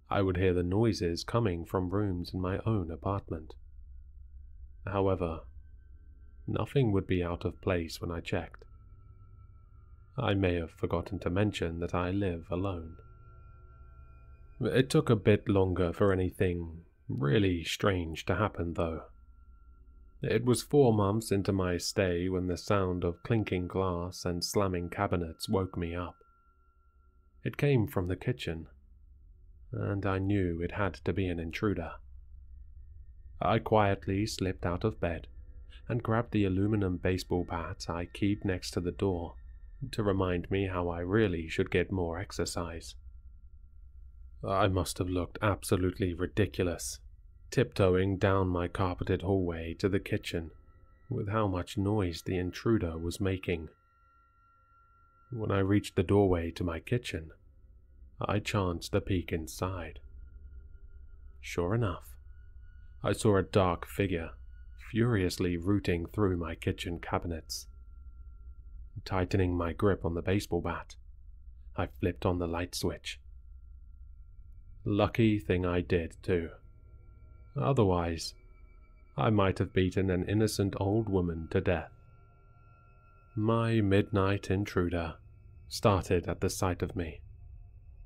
I would hear the noises coming from rooms in my own apartment. However, nothing would be out of place when I checked. I may have forgotten to mention that I live alone. It took a bit longer for anything really strange to happen, though. It was 4 months into my stay when the sound of clinking glass and slamming cabinets woke me up. It came from the kitchen, and I knew it had to be an intruder. I quietly slipped out of bed and grabbed the aluminum baseball bat I keyed next to the door to remind me how I really should get more exercise. I must have looked absolutely ridiculous, tiptoeing down my carpeted hallway to the kitchen with how much noise the intruder was making. When I reached the doorway to my kitchen, I chanced a peek inside. Sure enough, I saw a dark figure furiously rooting through my kitchen cabinets. Tightening my grip on the baseball bat, I flipped on the light switch. Lucky thing I did, too. Otherwise, I might have beaten an innocent old woman to death. My midnight intruder started at the sight of me,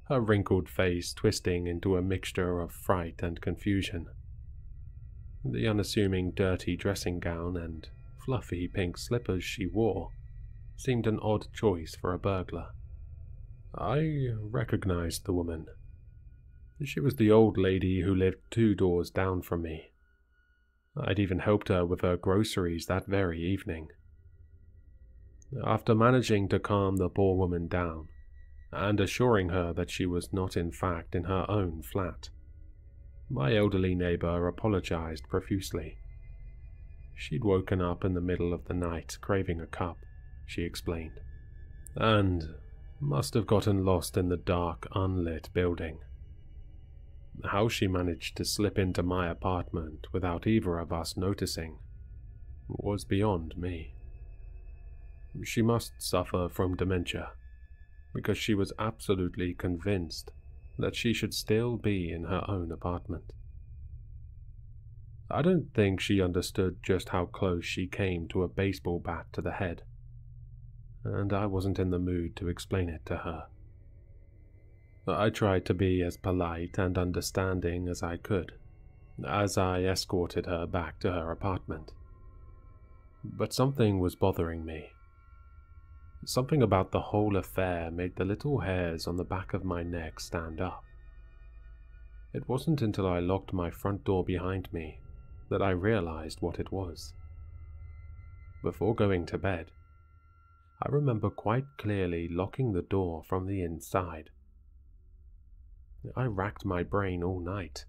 her wrinkled face twisting into a mixture of fright and confusion. The unassuming dirty dressing gown and fluffy pink slippers she wore seemed an odd choice for a burglar. I recognized the woman. She was the old lady who lived 2 doors down from me. I'd even helped her with her groceries that very evening. After managing to calm the poor woman down, and assuring her that she was not in fact in her own flat, my elderly neighbor apologized profusely. She'd woken up in the middle of the night craving a cup, she explained, and must have gotten lost in the dark, unlit building. How she managed to slip into my apartment without either of us noticing was beyond me. She must suffer from dementia, because she was absolutely convinced that she should still be in her own apartment. I don't think she understood just how close she came to a baseball bat to the head, and I wasn't in the mood to explain it to her. I tried to be as polite and understanding as I could, as I escorted her back to her apartment. But something was bothering me. Something about the whole affair made the little hairs on the back of my neck stand up. It wasn't until I locked my front door behind me that I realized what it was. Before going to bed, I remember quite clearly locking the door from the inside. I racked my brain all night,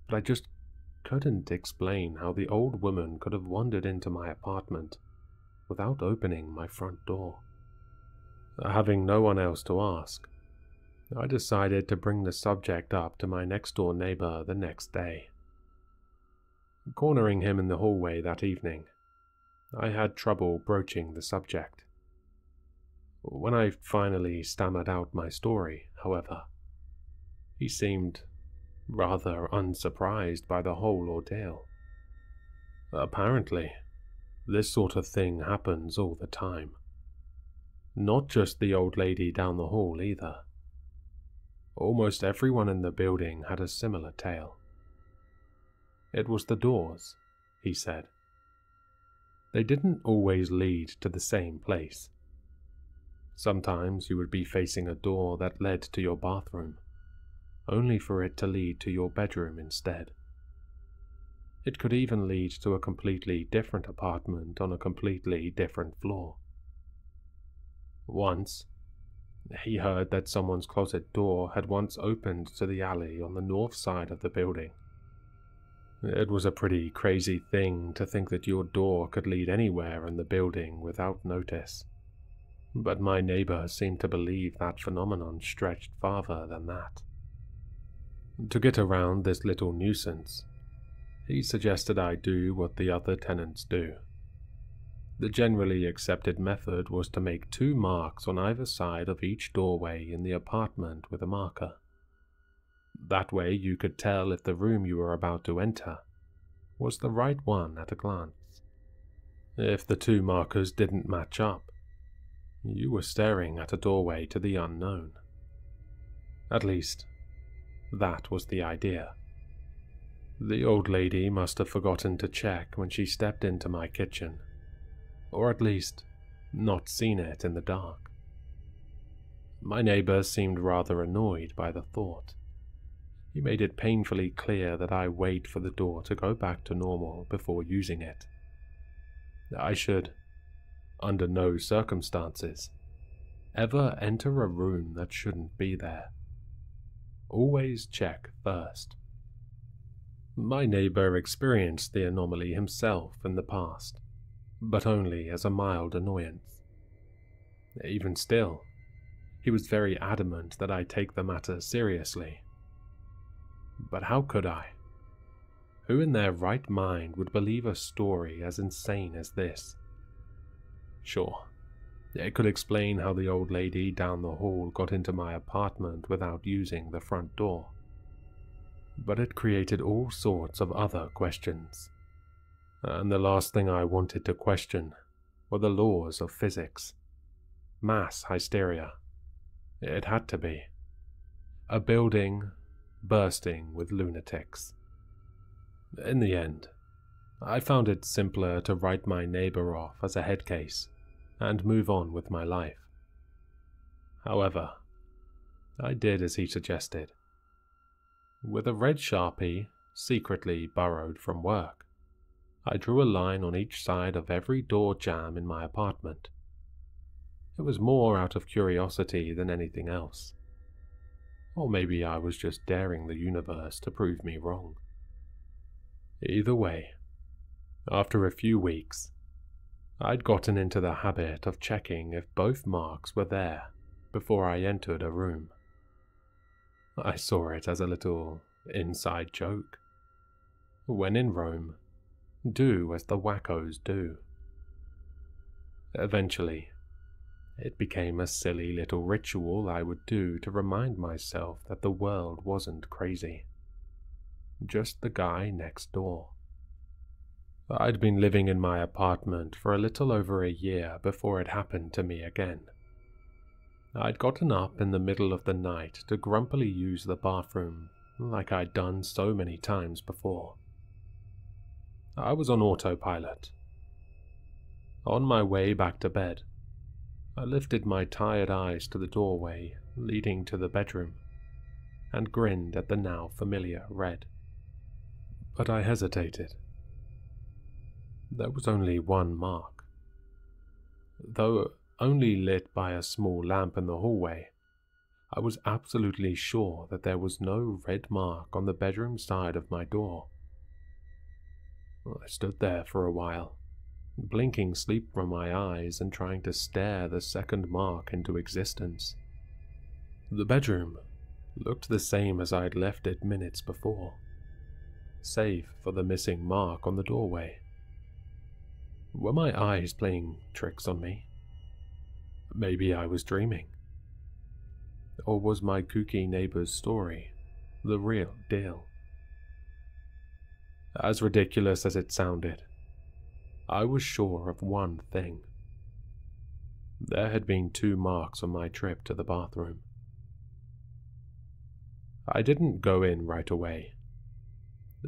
but I just couldn't explain how the old woman could have wandered into my apartment without opening my front door. Having no one else to ask, I decided to bring the subject up to my next-door neighbor the next day. Cornering him in the hallway that evening, I had trouble broaching the subject. When I finally stammered out my story, however, he seemed rather unsurprised by the whole ordeal. Apparently, this sort of thing happens all the time. Not just the old lady down the hall either. Almost everyone in the building had a similar tale. It was the doors, he said. They didn't always lead to the same place. Sometimes you would be facing a door that led to your bathroom, only for it to lead to your bedroom instead. It could even lead to a completely different apartment on a completely different floor. Once, he heard that someone's closet door had once opened to the alley on the north side of the building. It was a pretty crazy thing to think that your door could lead anywhere in the building without notice, but my neighbor seemed to believe that phenomenon stretched farther than that. To get around this little nuisance, he suggested I do what the other tenants do. The generally accepted method was to make 2 marks on either side of each doorway in the apartment with a marker. That way you could tell if the room you were about to enter was the right one at a glance. If the 2 markers didn't match up, you were staring at a doorway to the unknown. At least, that was the idea. The old lady must have forgotten to check when she stepped into my kitchen, or at least not seen it in the dark. My neighbor seemed rather annoyed by the thought. He made it painfully clear that I wait for the door to go back to normal before using it. I should, under no circumstances, ever enter a room that shouldn't be there. Always check first. My neighbor experienced the anomaly himself in the past, but only as a mild annoyance. Even still, he was very adamant that I take the matter seriously. But how could I? Who in their right mind would believe a story as insane as this? Sure, it could explain how the old lady down the hall got into my apartment without using the front door. But it created all sorts of other questions. And the last thing I wanted to question were the laws of physics. Mass hysteria. It had to be. A building bursting with lunatics. In the end, I found it simpler to write my neighbor off as a head case and move on with my life. However, I did as he suggested. With a red Sharpie, secretly borrowed from work, I drew a line on each side of every door jamb in my apartment, It was more out of curiosity than anything else. Or maybe I was just daring the universe to prove me wrong. Either way, after a few weeks, I'd gotten into the habit of checking if both marks were there before I entered a room. I saw it as a little inside joke. When in Rome, do as the wackos do. Eventually, it became a silly little ritual I would do to remind myself that the world wasn't crazy. Just the guy next door. I'd been living in my apartment for a little over a year before it happened to me again. I'd gotten up in the middle of the night to grumpily use the bathroom like I'd done so many times before. I was on autopilot. On my way back to bed, I lifted my tired eyes to the doorway leading to the bedroom and grinned at the now familiar red. But I hesitated. There was only one mark. Though only lit by a small lamp in the hallway, I was absolutely sure that there was no red mark on the bedroom side of my door. I stood there for a while, blinking sleep from my eyes and trying to stare the second mark into existence. The bedroom looked the same as I'd left it minutes before, save for the missing mark on the doorway. Were my eyes playing tricks on me? Maybe I was dreaming. Or was my kooky neighbor's story the real deal? As ridiculous as it sounded, I was sure of one thing. There had been 2 marks on my trip to the bathroom. I didn't go in right away.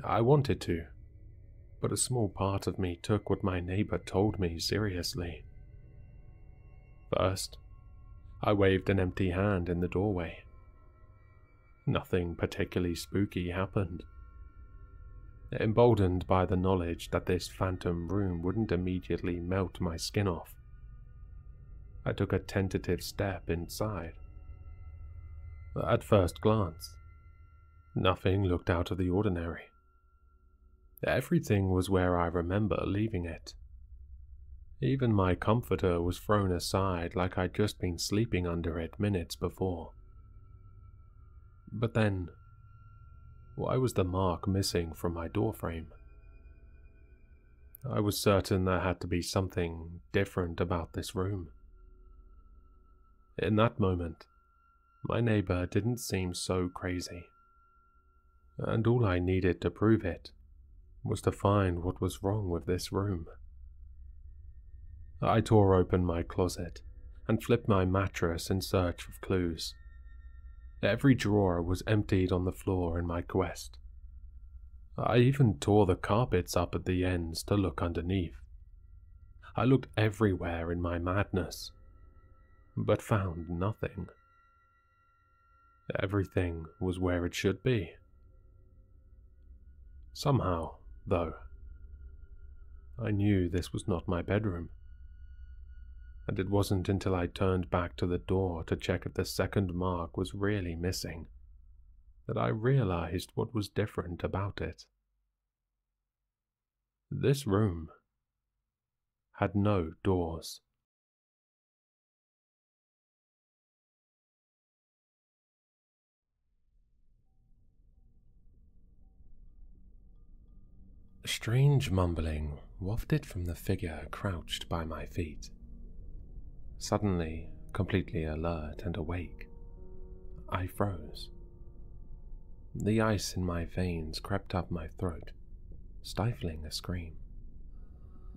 I wanted to, but a small part of me took what my neighbor told me seriously. First, I waved an empty hand in the doorway. Nothing particularly spooky happened. Emboldened by the knowledge that this phantom room wouldn't immediately melt my skin off, I took a tentative step inside. At first glance, nothing looked out of the ordinary. Everything was where I remember leaving it. Even my comforter was thrown aside like I'd just been sleeping under it minutes before. But then, why was the mark missing from my doorframe? I was certain there had to be something different about this room. In that moment, my neighbor didn't seem so crazy, and all I needed to prove it was to find what was wrong with this room. I tore open my closet and flipped my mattress in search of clues. Every drawer was emptied on the floor in my quest. I even tore the carpets up at the ends to look underneath. I looked everywhere in my madness, but found nothing. Everything was where it should be. Somehow, though, I knew this was not my bedroom. And it wasn't until I turned back to the door to check if the second mark was really missing that I realized what was different about it. This room had no doors. Strange mumbling wafted from the figure crouched by my feet. Suddenly, completely alert and awake, I froze. The ice in my veins crept up my throat, stifling a scream.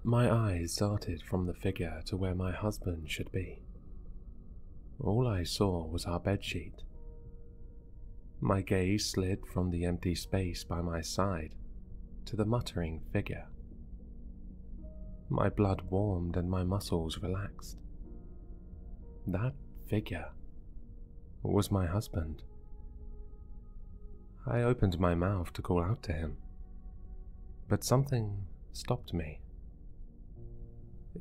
My eyes darted from the figure to where my husband should be. All I saw was our bedsheet. My gaze slid from the empty space by my side to the muttering figure. My blood warmed and my muscles relaxed. That figure was my husband. I opened my mouth to call out to him, but something stopped me.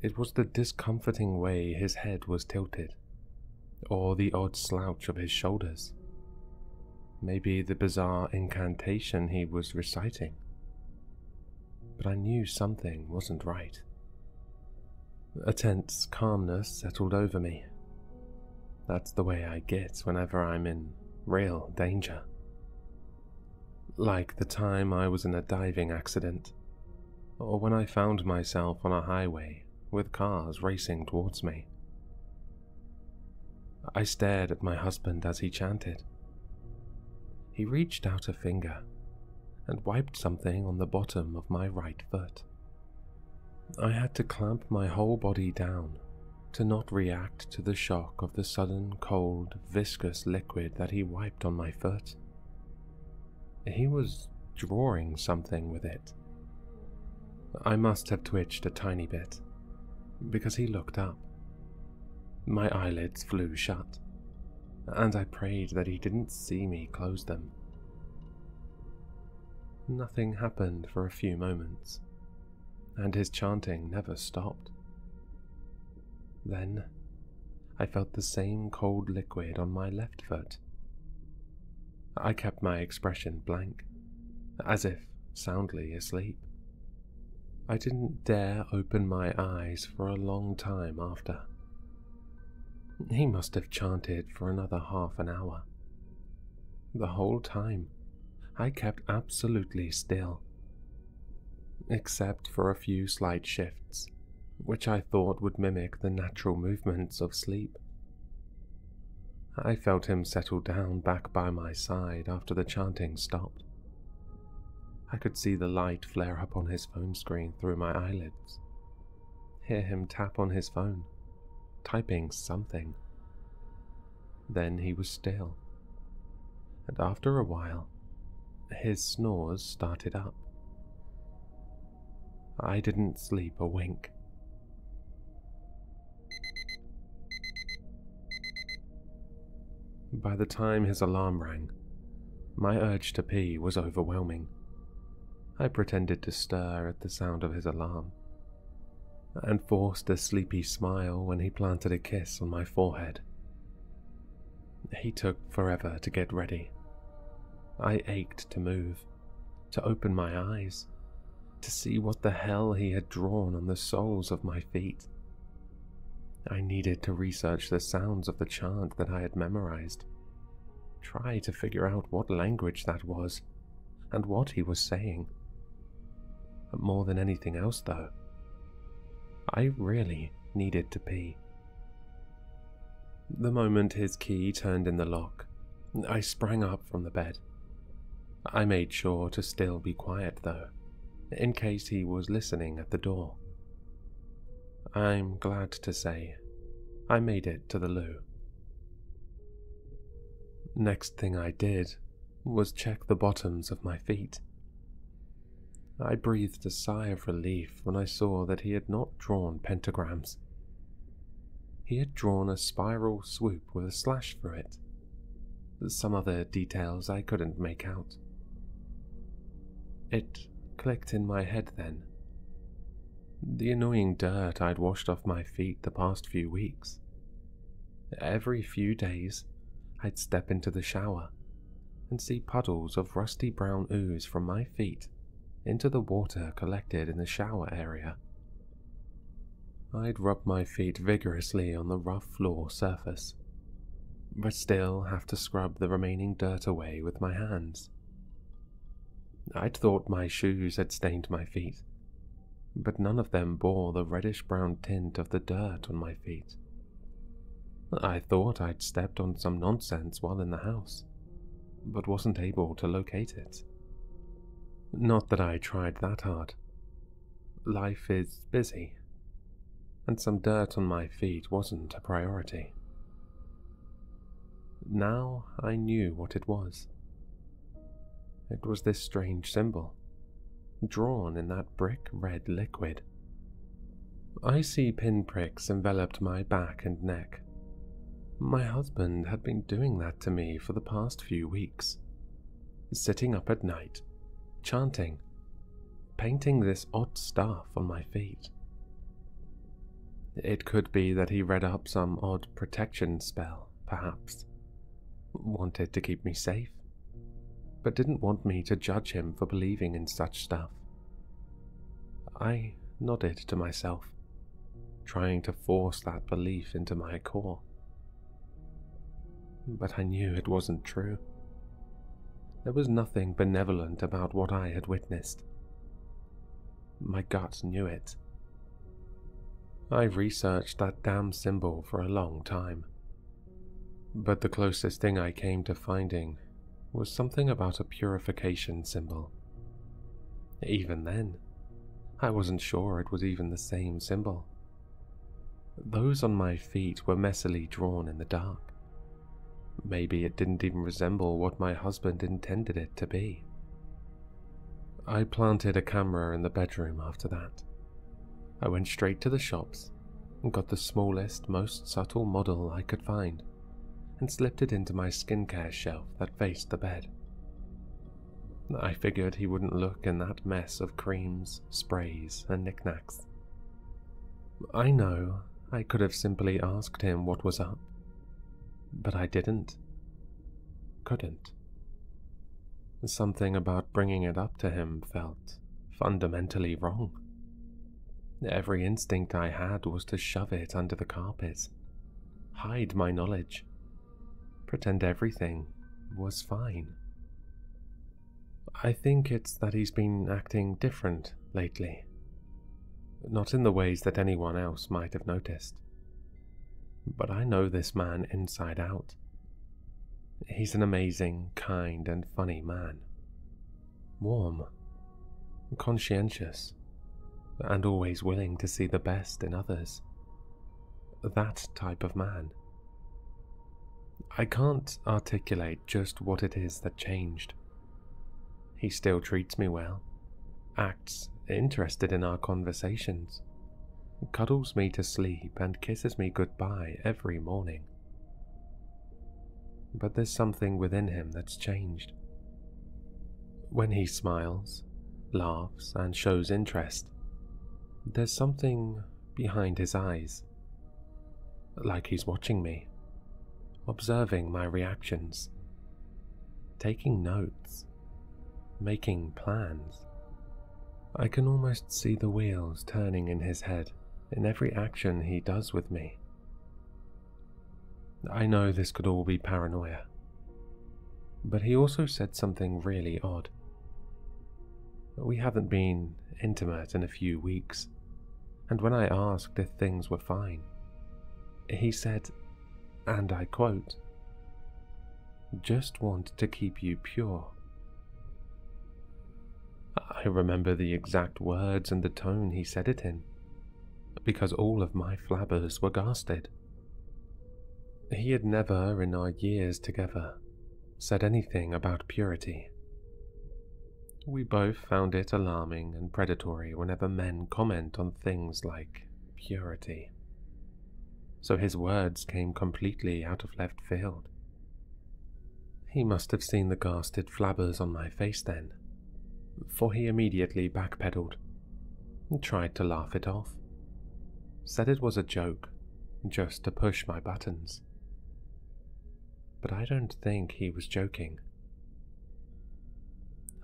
It was the discomforting way his head was tilted, or the odd slouch of his shoulders. Maybe the bizarre incantation he was reciting. But I knew something wasn't right. A tense calmness settled over me. That's the way I get whenever I'm in real danger. Like the time I was in a diving accident, or when I found myself on a highway with cars racing towards me. I stared at my husband as he chanted. He reached out a finger and wiped something on the bottom of my right foot. I had to clamp my whole body down to not react to the shock of the sudden cold, viscous liquid that he wiped on my foot. He was drawing something with it. I must have twitched a tiny bit, because he looked up. My eyelids flew shut, and I prayed that he didn't see me close them. Nothing happened for a few moments, and his chanting never stopped. Then, I felt the same cold liquid on my left foot. I kept my expression blank, as if soundly asleep. I didn't dare open my eyes for a long time after. He must have chanted for another half an hour. The whole time, I kept absolutely still, except for a few slight shifts, which I thought would mimic the natural movements of sleep. I felt him settle down back by my side after the chanting stopped. I could see the light flare up on his phone screen through my eyelids, hear him tap on his phone, typing something. Then he was still, and after a while, his snores started up. I didn't sleep a wink. By the time his alarm rang, my urge to pee was overwhelming. I pretended to stir at the sound of his alarm, and forced a sleepy smile when he planted a kiss on my forehead. He took forever to get ready. I ached to move, to open my eyes, to see what the hell he had drawn on the soles of my feet. I needed to research the sounds of the chant that I had memorized, try to figure out what language that was, and what he was saying. But more than anything else, though, I really needed to pee. The moment his key turned in the lock, I sprang up from the bed. I made sure to still be quiet, though, in case he was listening at the door. I'm glad to say I made it to the loo. Next thing I did was check the bottoms of my feet. I breathed a sigh of relief when I saw that he had not drawn pentagrams. He had drawn a spiral swoop with a slash through it. Some other details I couldn't make out. It clicked in my head then. The annoying dirt I'd washed off my feet the past few weeks. Every few days, I'd step into the shower and see puddles of rusty brown ooze from my feet into the water collected in the shower area. I'd rub my feet vigorously on the rough floor surface, but still have to scrub the remaining dirt away with my hands. I'd thought my shoes had stained my feet, but none of them bore the reddish-brown tint of the dirt on my feet. I thought I'd stepped on some nonsense while in the house, but wasn't able to locate it. Not that I tried that hard. Life is busy, and some dirt on my feet wasn't a priority. Now I knew what it was. It was this strange symbol, drawn in that brick red liquid. Icy pinpricks enveloped my back and neck. My husband had been doing that to me for the past few weeks, sitting up at night, chanting, painting this odd stuff on my feet. It could be that he read up some odd protection spell, perhaps. Wanted to keep me safe, but didn't want me to judge him for believing in such stuff. I nodded to myself, trying to force that belief into my core. But I knew it wasn't true. There was nothing benevolent about what I had witnessed. My gut knew it. I researched that damn symbol for a long time, but the closest thing I came to finding was something about a purification symbol. Even then, I wasn't sure it was even the same symbol. Those on my feet were messily drawn in the dark. Maybe it didn't even resemble what my husband intended it to be. I planted a camera in the bedroom after that. I went straight to the shops and got the smallest, most subtle model I could find and slipped it into my skincare shelf that faced the bed. I figured he wouldn't look in that mess of creams, sprays, and knickknacks. I know I could have simply asked him what was up, but I didn't. Couldn't. Something about bringing it up to him felt fundamentally wrong. Every instinct I had was to shove it under the carpet, hide my knowledge, pretend everything was fine. I think it's that he's been acting different lately. Not in the ways that anyone else might have noticed. But I know this man inside out. He's an amazing, kind, and funny man. Warm, conscientious, and always willing to see the best in others. That type of man. I can't articulate just what it is that changed. He still treats me well, acts interested in our conversations, cuddles me to sleep and kisses me goodbye every morning. But there's something within him that's changed. When he smiles, laughs, and shows interest, there's something behind his eyes, like he's watching me, observing my reactions, taking notes, making plans. I can almost see the wheels turning in his head in every action he does with me. I know this could all be paranoia, but he also said something really odd. We haven't been intimate in a few weeks, and when I asked if things were fine, he said, and I quote, "Just want to keep you pure." I remember the exact words and the tone he said it in, because all of my flabbers were ghasted. He had never, in our years together, said anything about purity. We both found it alarming and predatory whenever men comment on things like purity. So his words came completely out of left field. He must have seen the ghasted flabbers on my face then, for he immediately backpedaled and tried to laugh it off. Said it was a joke, just to push my buttons. But I don't think he was joking.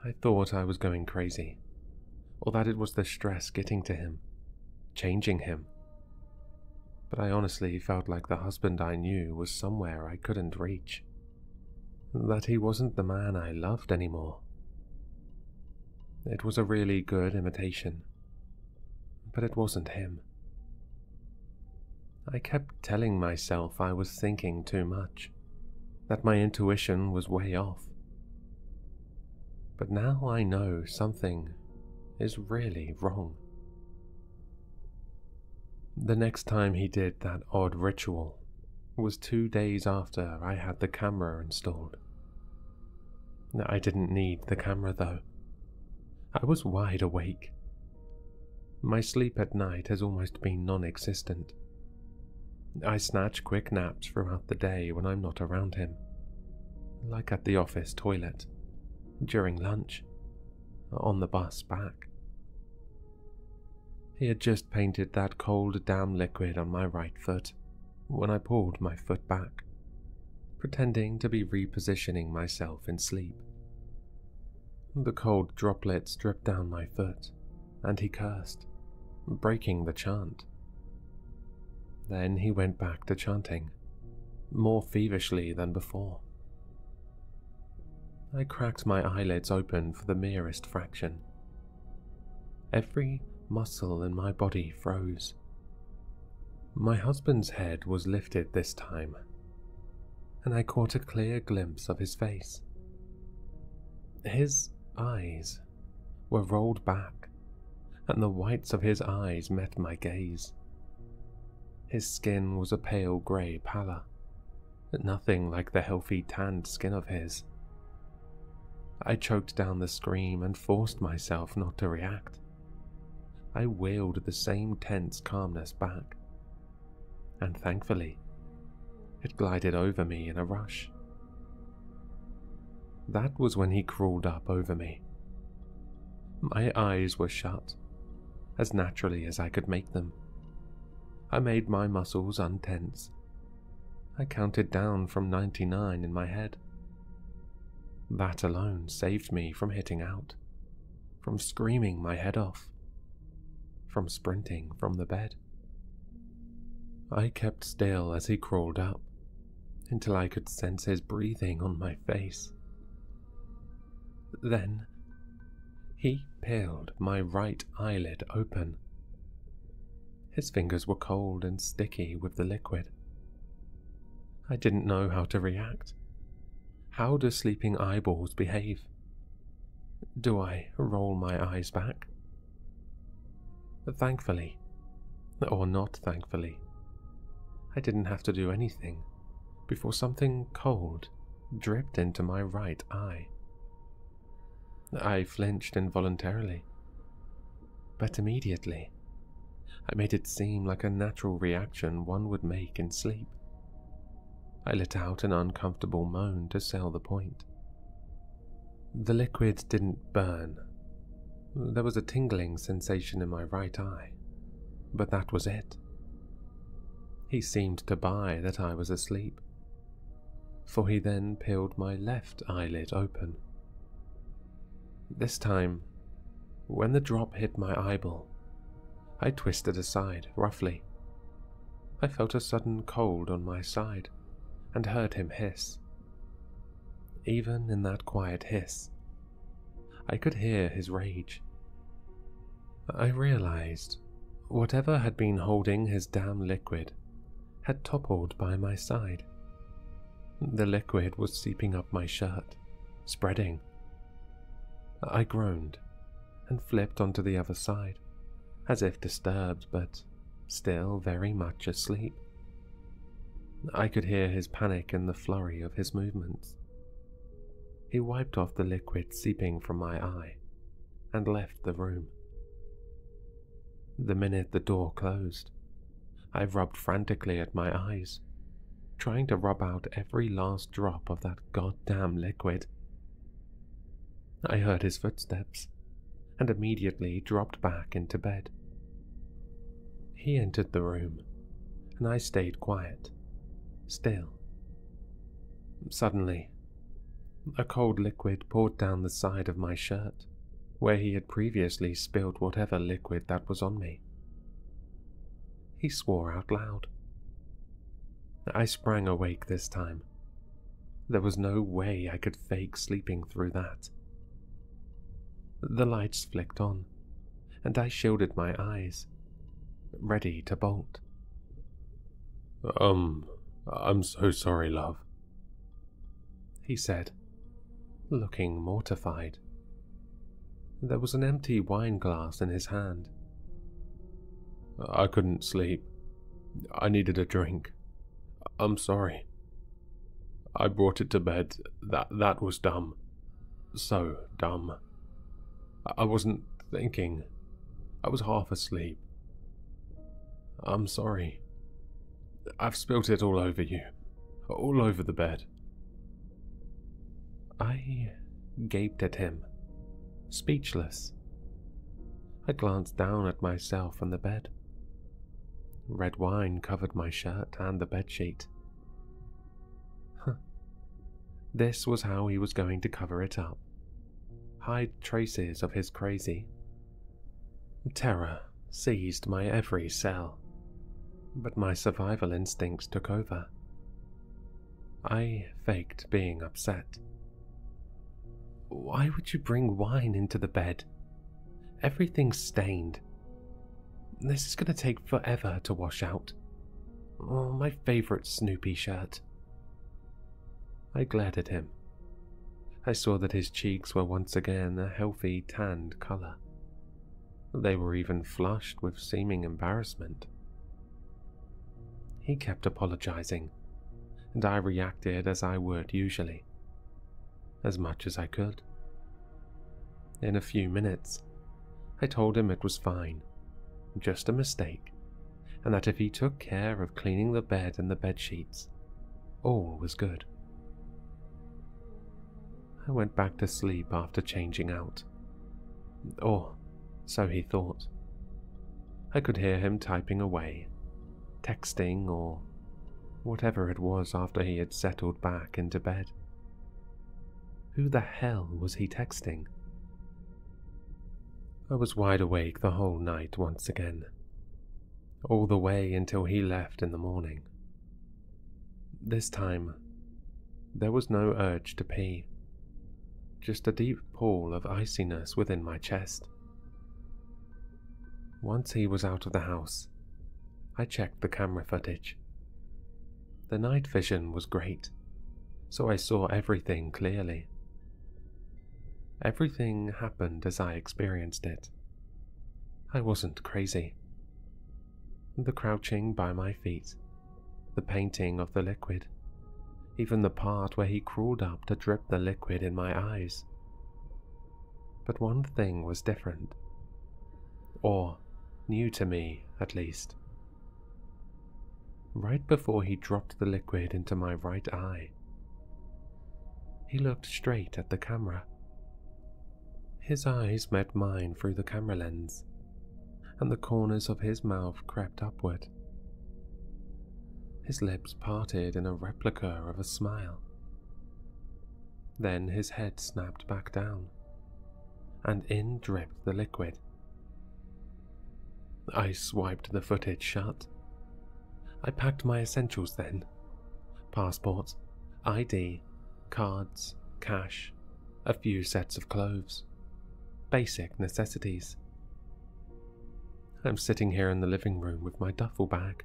I thought I was going crazy, or that it was the stress getting to him, changing him. But I honestly felt like the husband I knew was somewhere I couldn't reach, that he wasn't the man I loved anymore. It was a really good imitation, but it wasn't him. I kept telling myself I was thinking too much, that my intuition was way off. But now I know something is really wrong. The next time he did that odd ritual was 2 days after I had the camera installed. I didn't need the camera though. I was wide awake. My sleep at night has almost been non-existent. I snatch quick naps throughout the day when I'm not around him, like at the office toilet, during lunch, on the bus back. He had just painted that cold damn liquid on my right foot when I pulled my foot back, pretending to be repositioning myself in sleep. The cold droplets dripped down my foot, and he cursed, breaking the chant. Then he went back to chanting, more feverishly than before. I cracked my eyelids open for the merest fraction. Every muscle in my body froze. My husband's head was lifted this time, and I caught a clear glimpse of his face. His eyes were rolled back, and the whites of his eyes met my gaze. His skin was a pale grey pallor, nothing like the healthy tanned skin of his. I choked down the scream and forced myself not to react. I willed the same tense calmness back, and thankfully, it glided over me in a rush. That was when he crawled up over me. My eyes were shut, as naturally as I could make them. I made my muscles untense. I counted down from 99 in my head. That alone saved me from hitting out, from screaming my head off, from sprinting from the bed. I kept still as he crawled up, until I could sense his breathing on my face. Then, he peeled my right eyelid open. His fingers were cold and sticky with the liquid. I didn't know how to react. How do sleeping eyeballs behave? Do I roll my eyes back? Thankfully, or not thankfully, I didn't have to do anything before something cold dripped into my right eye. I flinched involuntarily, but immediately I made it seem like a natural reaction one would make in sleep. I let out an uncomfortable moan to sell the point. The liquid didn't burn. There was a tingling sensation in my right eye, but that was it. He seemed to buy that I was asleep, for he then peeled my left eyelid open. This time, when the drop hit my eyeball, I twisted aside roughly. I felt a sudden cold on my side and heard him hiss. Even in that quiet hiss, I could hear his rage. I realized whatever had been holding his damn liquid had toppled by my side. The liquid was seeping up my shirt, spreading. I groaned and flipped onto the other side, as if disturbed but still very much asleep. I could hear his panic in the flurry of his movements. He wiped off the liquid seeping from my eye and left the room. The minute the door closed, I rubbed frantically at my eyes, trying to rub out every last drop of that goddamn liquid. I heard his footsteps and immediately dropped back into bed. He entered the room, and I stayed quiet, still. Suddenly, a cold liquid poured down the side of my shirt, where he had previously spilled whatever liquid that was on me. He swore out loud. I sprang awake this time. There was no way I could fake sleeping through that. The lights flicked on, and I shielded my eyes, ready to bolt. I'm so sorry, love," he said, looking mortified. There was an empty wine glass in his hand. "I couldn't sleep. I needed a drink. I'm sorry. I brought it to bed. That was dumb. So dumb. I wasn't thinking. I was half asleep. I'm sorry. I've spilt it all over you. All over the bed." I gaped at him, speechless. I glanced down at myself on the bed. Red wine covered my shirt and the bedsheet. This was how he was going to cover it up. Hide traces of his crazy. Terror seized my every cell, but my survival instincts took over. I faked being upset. Why would you bring wine into the bed? Everything's stained. This is going to take forever to wash out. Oh, my favorite Snoopy shirt. I glared at him. I saw that his cheeks were once again a healthy tanned color. They were even flushed with seeming embarrassment. He kept apologizing, and I reacted as I would usually, as much as I could. In a few minutes, I told him it was fine, just a mistake, and that if he took care of cleaning the bed and the bedsheets, all was good. I went back to sleep after changing out. Or so he thought. I could hear him typing away, texting or whatever it was after he had settled back into bed. Who the hell was he texting? I was wide awake the whole night once again, all the way until he left in the morning. This time, there was no urge to pee, just a deep pool of iciness within my chest. Once he was out of the house, I checked the camera footage. The night vision was great, so I saw everything clearly. Everything happened as I experienced it. I wasn't crazy. The crouching by my feet, the painting of the liquid, even the part where he crawled up to drip the liquid in my eyes. But one thing was different. Or new to me, at least. Right before he dropped the liquid into my right eye, he looked straight at the camera. His eyes met mine through the camera lens, and the corners of his mouth crept upward. His lips parted in a replica of a smile. Then his head snapped back down, and in dripped the liquid. I swiped the footage shut. I packed my essentials then. Passport, ID, cards, cash, a few sets of clothes. Basic necessities. I'm sitting here in the living room with my duffel bag.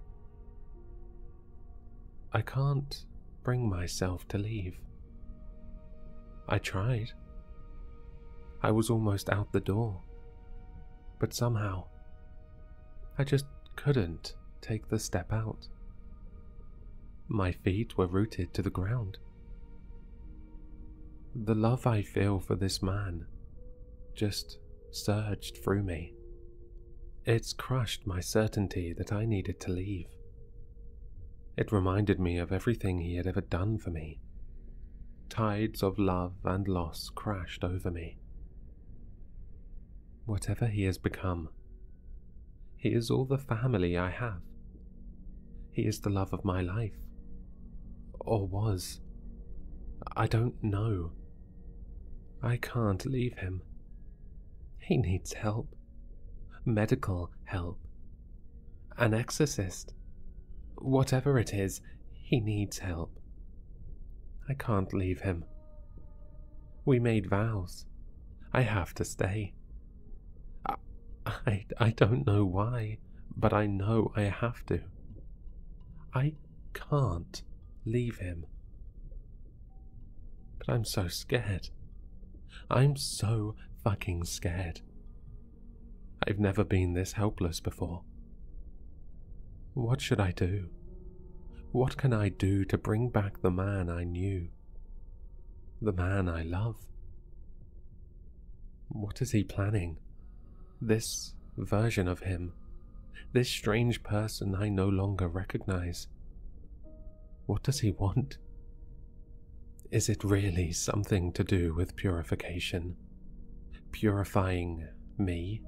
I can't bring myself to leave. I tried. I was almost out the door, but somehow I just couldn't take the step out. My feet were rooted to the ground. The love I feel for this man just surged through me. It's crushed my certainty that I needed to leave. It reminded me of everything he had ever done for me. Tides of love and loss crashed over me. Whatever he has become, he is all the family I have. He is the love of my life. Or was. I don't know. I can't leave him. He needs help. Medical help. An exorcist. Whatever it is, he needs help. I can't leave him. We made vows. I have to stay. I don't know why, but I know I have to. I can't leave him. But I'm so scared. I'm so fucking scared. I've never been this helpless before. What should I do? What can I do to bring back the man I knew? The man I love? What is he planning? This version of him? This strange person I no longer recognize? What does he want? Is it really something to do with purification? Purifying me?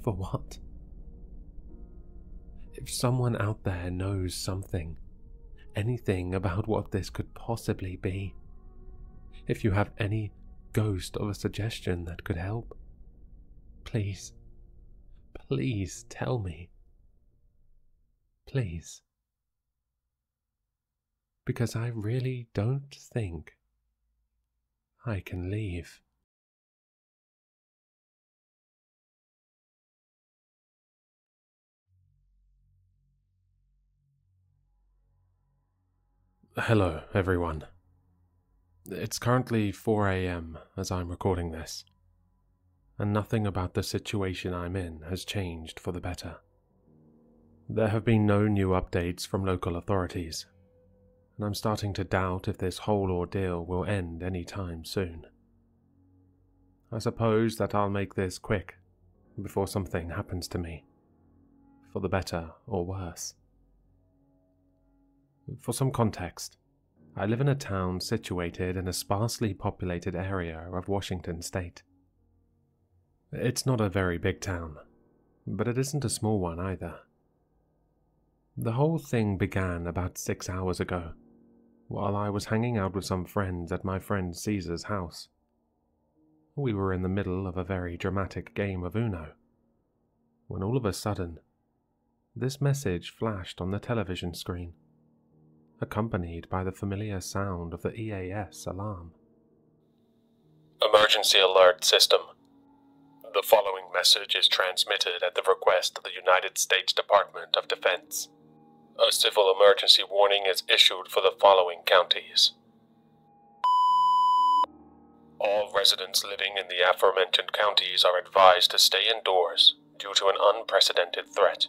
For what? If someone out there knows something, anything about what this could possibly be, if you have any ghost of a suggestion that could help, please, please tell me. Please. Because I really don't think I can leave. Hello, everyone. It's currently 4 AM as I'm recording this, and nothing about the situation I'm in has changed for the better. There have been no new updates from local authorities, and I'm starting to doubt if this whole ordeal will end any time soon. I suppose that I'll make this quick, before something happens to me, for the better or worse. For some context, I live in a town situated in a sparsely populated area of Washington state. It's not a very big town, but it isn't a small one either. The whole thing began about 6 hours ago, while I was hanging out with some friends at my friend Caesar's house. We were in the middle of a very dramatic game of Uno, when all of a sudden, this message flashed on the television screen, accompanied by the familiar sound of the EAS alarm. Emergency alert system. The following message is transmitted at the request of the United States Department of Defense. A civil emergency warning is issued for the following counties. All residents living in the aforementioned counties are advised to stay indoors due to an unprecedented threat.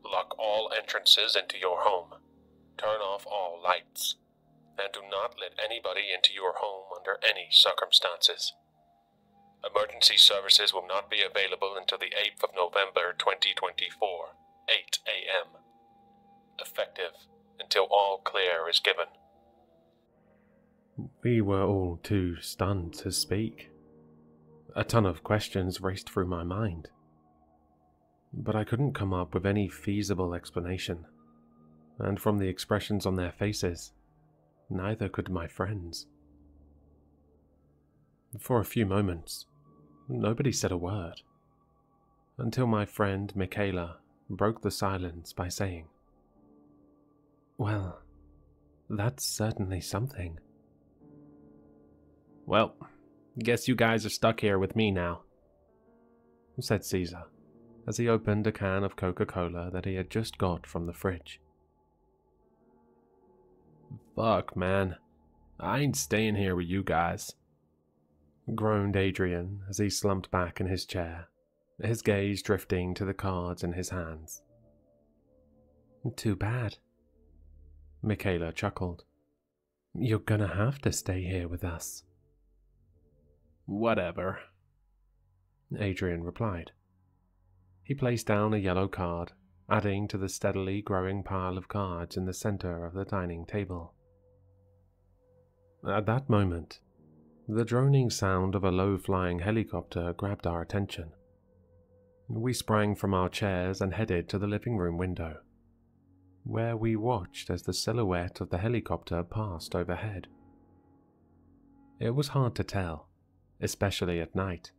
Lock all entrances into your home. Turn off all lights, and do not let anybody into your home under any circumstances. Emergency services will not be available until the 8th of November 2024, 8 a.m. Effective until all clear is given. We were all too stunned to speak. A ton of questions raced through my mind, but I couldn't come up with any feasible explanation. And from the expressions on their faces, neither could my friends. For a few moments, nobody said a word, until my friend Michaela broke the silence by saying, "Well, that's certainly something." "Well, guess you guys are stuck here with me now," said Caesar, as he opened a can of Coca-Cola that he had just got from the fridge. "Fuck, man. I ain't staying here with you guys," groaned Adrian as he slumped back in his chair, his gaze drifting to the cards in his hands. "Too bad." Michaela chuckled. "You're gonna have to stay here with us." "Whatever," Adrian replied. He placed down a yellow card, adding to the steadily growing pile of cards in the center of the dining table. At that moment, the droning sound of a low-flying helicopter grabbed our attention. We sprang from our chairs and headed to the living room window, where we watched as the silhouette of the helicopter passed overhead. It was hard to tell, especially at night,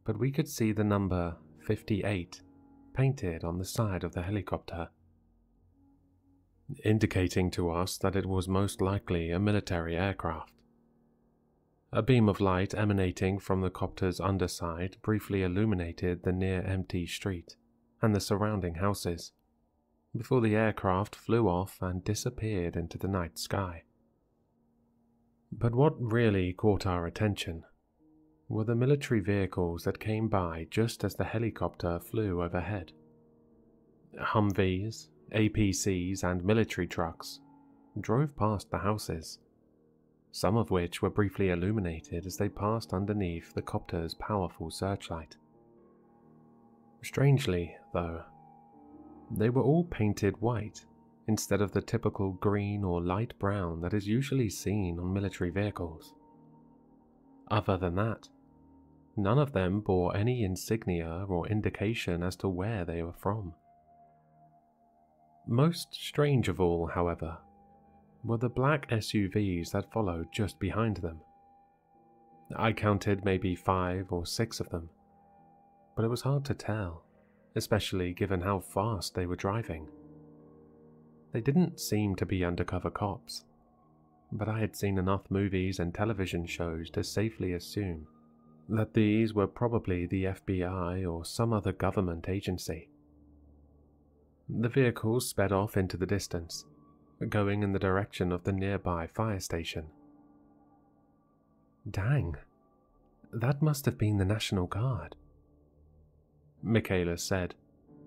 but we could see the number 58 painted on the side of the helicopter, indicating to us that it was most likely a military aircraft. A beam of light emanating from the copter's underside briefly illuminated the near-empty street and the surrounding houses, before the aircraft flew off and disappeared into the night sky. But what really caught our attention were the military vehicles that came by just as the helicopter flew overhead. Humvees, APCs, and military trucks drove past the houses, some of which were briefly illuminated as they passed underneath the copter's powerful searchlight. Strangely, though, they were all painted white instead of the typical green or light brown that is usually seen on military vehicles. Other than that, none of them bore any insignia or indication as to where they were from. Most strange of all, however, were the black SUVs that followed just behind them. I counted maybe 5 or 6 of them, but it was hard to tell, especially given how fast they were driving. They didn't seem to be undercover cops, but I had seen enough movies and television shows to safely assume that these were probably the FBI or some other government agency. The vehicles sped off into the distance, going in the direction of the nearby fire station. Dang, that must have been the National Guard, Michaela said,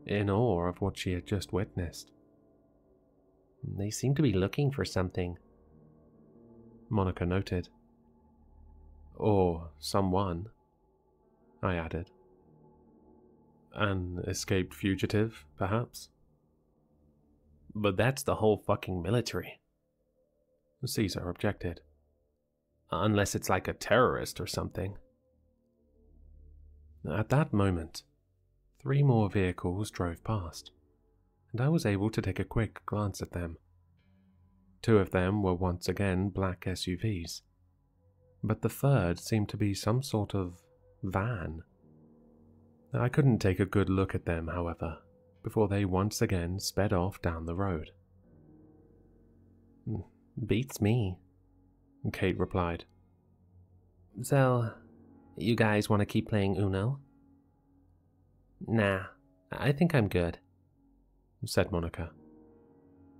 in awe of what she had just witnessed. They seem to be looking for something, Monica noted. Or someone, I added. An escaped fugitive, perhaps? But that's the whole fucking military, Caesar objected. Unless it's like a terrorist or something. At that moment, 3 more vehicles drove past, and I was able to take a quick glance at them. 2 of them were once again black SUVs, but the third seemed to be some sort of van. I couldn't take a good look at them, however, before they once again sped off down the road. Beats me, Kate replied. So, you guys want to keep playing Uno? Nah, I think I'm good, said Monica.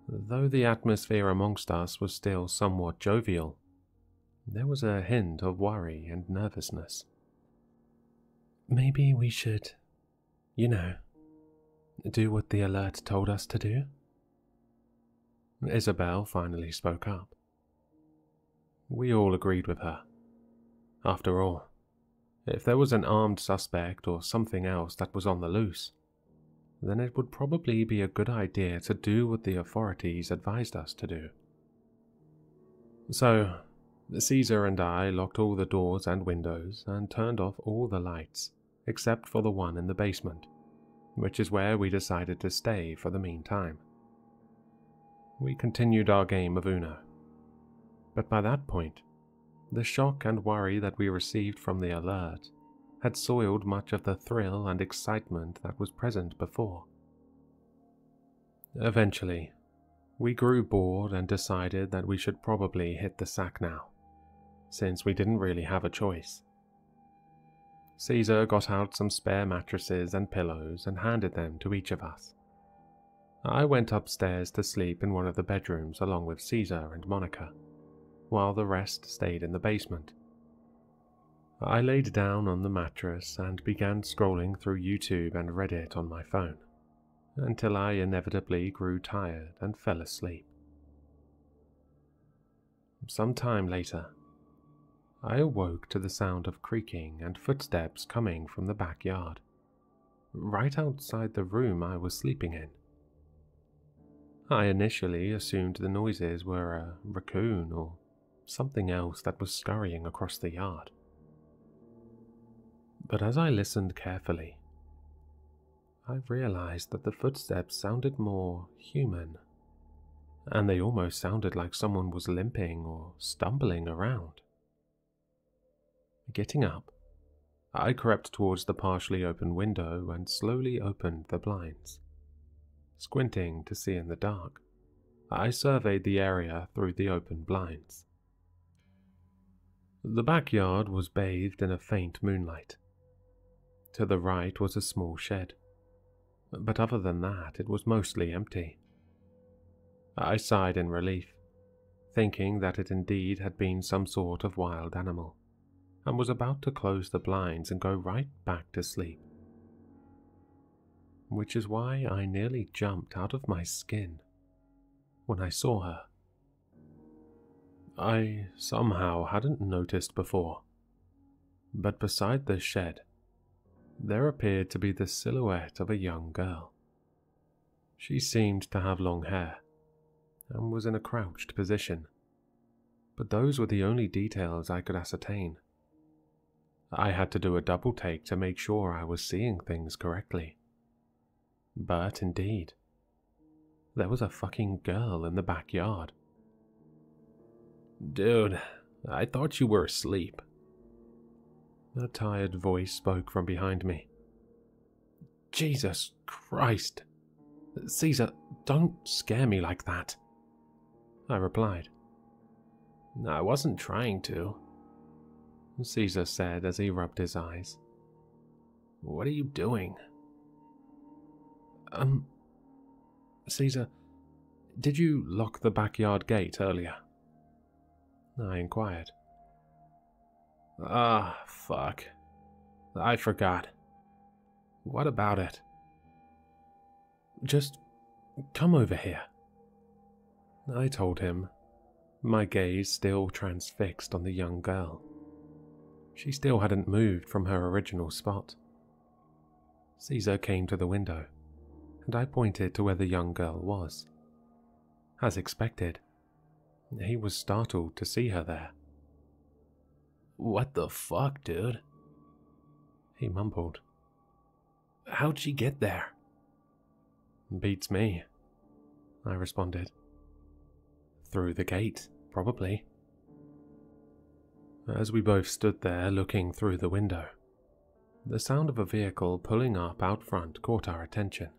Though the atmosphere amongst us was still somewhat jovial, there was a hint of worry and nervousness. Maybe we should, do what the alert told us to do? Isabel finally spoke up. We all agreed with her. After all, if there was an armed suspect or something else that was on the loose, then it would probably be a good idea to do what the authorities advised us to do. So, Caesar and I locked all the doors and windows and turned off all the lights, except for the one in the basement, which is where we decided to stay for the meantime. We continued our game of Uno, but by that point, the shock and worry that we received from the alert had soiled much of the thrill and excitement that was present before. Eventually, we grew bored and decided that we should probably hit the sack now, since we didn't really have a choice. Caesar got out some spare mattresses and pillows and handed them to each of us. I went upstairs to sleep in one of the bedrooms along with Caesar and Monica, while the rest stayed in the basement. I laid down on the mattress and began scrolling through YouTube and Reddit on my phone, until I inevitably grew tired and fell asleep. Some time later, I awoke to the sound of creaking and footsteps coming from the backyard, right outside the room I was sleeping in. I initially assumed the noises were a raccoon or something else that was scurrying across the yard. But as I listened carefully, I realized that the footsteps sounded more human, and they almost sounded like someone was limping or stumbling around. Getting up, I crept towards the partially open window and slowly opened the blinds. Squinting to see in the dark, I surveyed the area through the open blinds. The backyard was bathed in a faint moonlight. To the right was a small shed, but other than that it was mostly empty. I sighed in relief, thinking that it indeed had been some sort of wild animal, and was about to close the blinds and go right back to sleep. Which is why I nearly jumped out of my skin when I saw her. I somehow hadn't noticed before, but beside the shed, there appeared to be the silhouette of a young girl. She seemed to have long hair, and was in a crouched position, but those were the only details I could ascertain. I had to do a double take to make sure I was seeing things correctly. But indeed, there was a fucking girl in the backyard. Dude, I thought you were asleep. A tired voice spoke from behind me. Jesus Christ! Caesar, don't scare me like that, I replied. I wasn't trying to, Caesar said as he rubbed his eyes. What are you doing? Caesar, did you lock the backyard gate earlier? I inquired. Ah, fuck. I forgot. What about it? Just come over here, I told him, my gaze still transfixed on the young girl. She still hadn't moved from her original spot. Caesar came to the window, and I pointed to where the young girl was. As expected, he was startled to see her there. What the fuck, dude? He mumbled. How'd she get there? Beats me, I responded. Through the gate, probably. As we both stood there looking through the window, the sound of a vehicle pulling up out front caught our attention.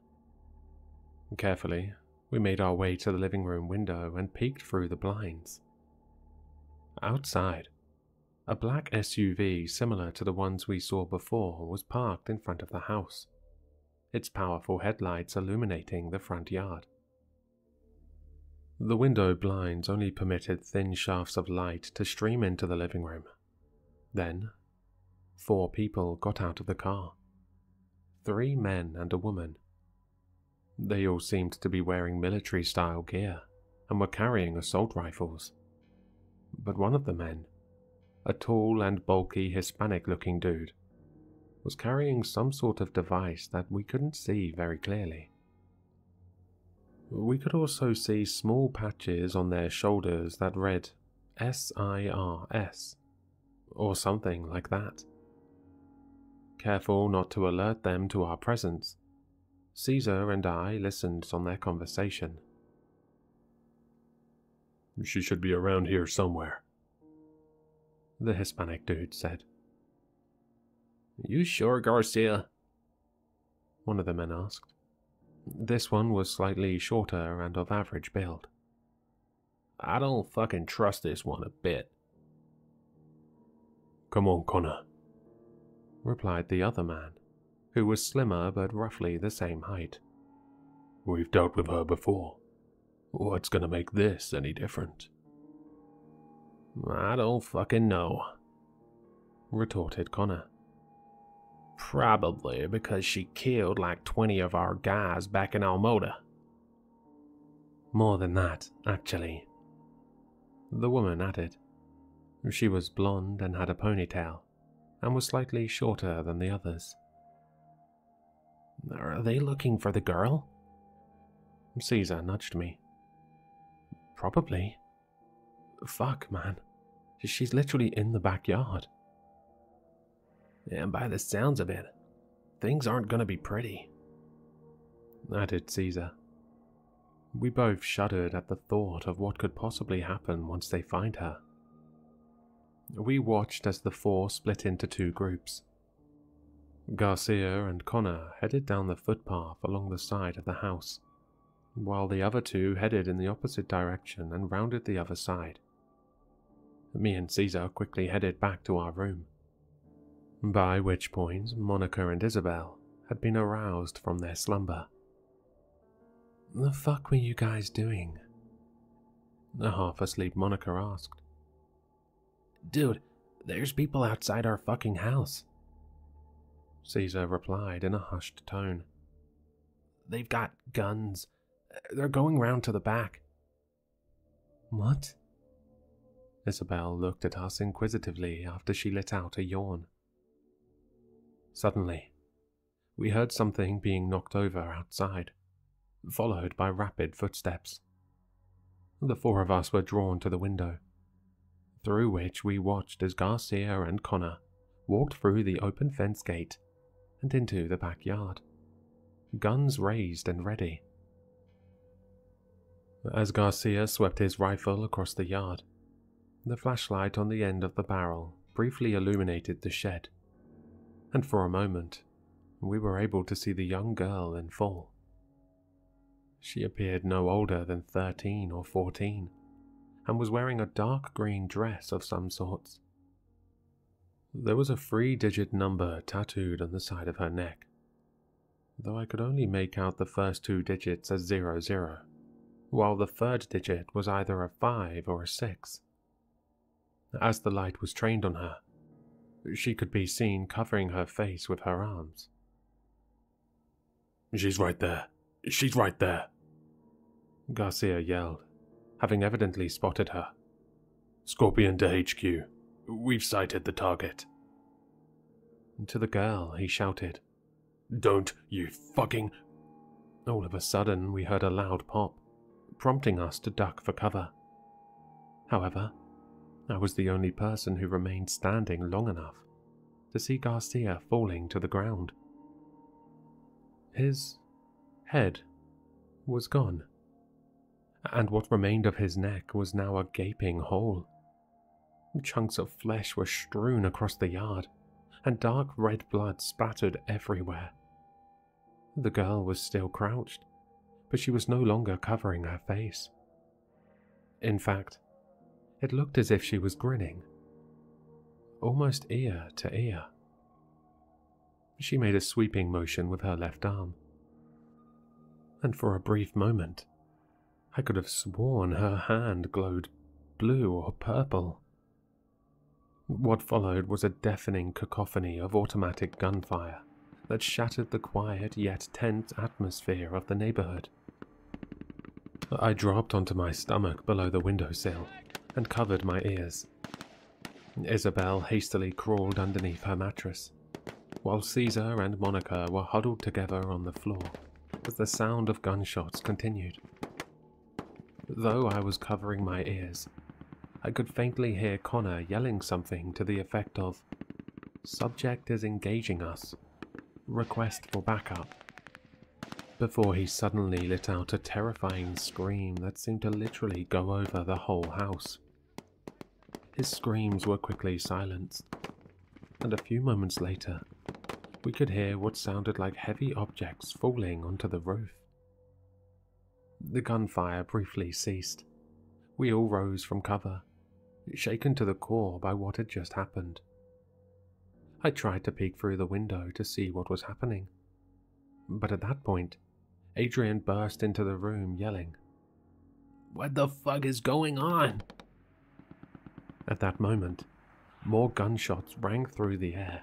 Carefully, we made our way to the living room window and peeked through the blinds. Outside, a black SUV similar to the ones we saw before was parked in front of the house, its powerful headlights illuminating the front yard. The window blinds only permitted thin shafts of light to stream into the living room. Then, 4 people got out of the car. 3 men and a woman. They all seemed to be wearing military-style gear and were carrying assault rifles. But one of the men, a tall and bulky Hispanic-looking dude, was carrying some sort of device that we couldn't see very clearly. We could also see small patches on their shoulders that read SIRS, or something like that. Careful not to alert them to our presence, Caesar and I listened on their conversation. She should be around here somewhere, the Hispanic dude said. You sure, Garcia? One of the men asked. This one was slightly shorter and of average build. I don't fucking trust this one a bit. Come on, Connor, replied the other man, who was slimmer but roughly the same height. We've dealt with her before. What's gonna make this any different? I don't fucking know, retorted Connor. Probably because she killed like 20 of our guys back in Almoda. More than that, actually, the woman added. She was blonde and had a ponytail, and was slightly shorter than the others. Are they looking for the girl? Caesar nudged me. Probably. Fuck, man. She's literally in the backyard. And by the sounds of it, things aren't gonna be pretty, added Caesar. We both shuddered at the thought of what could possibly happen once they find her. We watched as the 4 split into 2 groups. Garcia and Connor headed down the footpath along the side of the house, while the other 2 headed in the opposite direction and rounded the other side. Me and Caesar quickly headed back to our room, by which point Monica and Isabel had been aroused from their slumber. "The fuck were you guys doing?" a half-asleep Monica asked. Dude, there's people outside our fucking house, Caesar replied in a hushed tone. They've got guns. They're going round to the back. What? Isabel looked at us inquisitively after she let out a yawn. Suddenly, we heard something being knocked over outside, followed by rapid footsteps. The 4 of us were drawn to the window, through which we watched as Garcia and Connor walked through the open fence gate and into the backyard, guns raised and ready. As Garcia swept his rifle across the yard, the flashlight on the end of the barrel briefly illuminated the shed, and for a moment we were able to see the young girl in full. She appeared no older than 13 or 14, and was wearing a dark green dress of some sorts. There was a 3-digit number tattooed on the side of her neck, though I could only make out the first 2 digits as 00, while the third digit was either a 5 or a 6. As the light was trained on her, she could be seen covering her face with her arms. "She's right there. She's right there," Garcia yelled, having evidently spotted her. "Scorpion to HQ. We've sighted the target." To the girl, he shouted, "Don't you fucking—" All of a sudden, we heard a loud pop, prompting us to duck for cover. However, I was the only person who remained standing long enough to see Garcia falling to the ground. His head was gone, and what remained of his neck was now a gaping hole. Chunks of flesh were strewn across the yard, and dark red blood splattered everywhere. The girl was still crouched, but she was no longer covering her face. In fact, it looked as if she was grinning, almost ear to ear. She made a sweeping motion with her left arm, and for a brief moment, I could have sworn her hand glowed blue or purple. What followed was a deafening cacophony of automatic gunfire that shattered the quiet yet tense atmosphere of the neighborhood. I dropped onto my stomach below the windowsill and covered my ears. Isabel hastily crawled underneath her mattress, while Caesar and Monica were huddled together on the floor as the sound of gunshots continued. Though I was covering my ears, I could faintly hear Connor yelling something to the effect of, "Subject is engaging us. Request for backup," before he suddenly let out a terrifying scream that seemed to literally go over the whole house. His screams were quickly silenced, and a few moments later, we could hear what sounded like heavy objects falling onto the roof. The gunfire briefly ceased. We all rose from cover, shaken to the core by what had just happened. I tried to peek through the window to see what was happening, but at that point, Adrian burst into the room yelling, "What the fuck is going on?" At that moment, more gunshots rang through the air.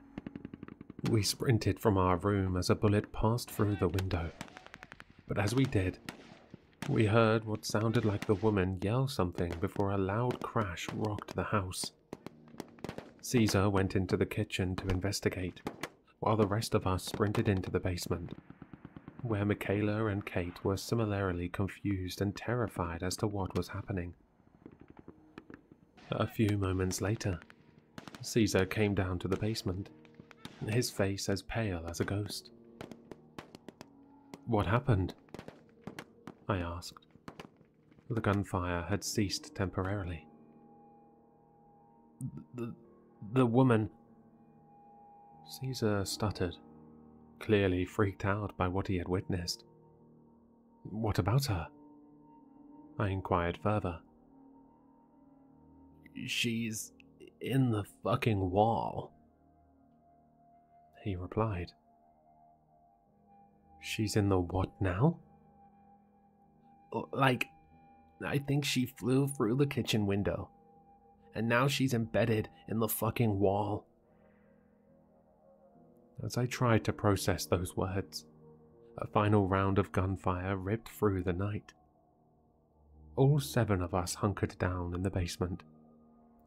We sprinted from our room as a bullet passed through the window, but as we did, we heard what sounded like the woman yell something before a loud crash rocked the house. Caesar went into the kitchen to investigate, while the rest of us sprinted into the basement, where Michaela and Kate were similarly confused and terrified as to what was happening. A few moments later, Caesar came down to the basement, his face as pale as a ghost. "What happened?" I asked. The gunfire had ceased temporarily. The woman," Caesar stuttered, clearly freaked out by what he had witnessed. "What about her?" I inquired further. "She's in the fucking wall," he replied. "She's in the what now?" "Like, I think she flew through the kitchen window, and now she's embedded in the fucking wall." As I tried to process those words, a final round of gunfire ripped through the night. All 7 of us hunkered down in the basement,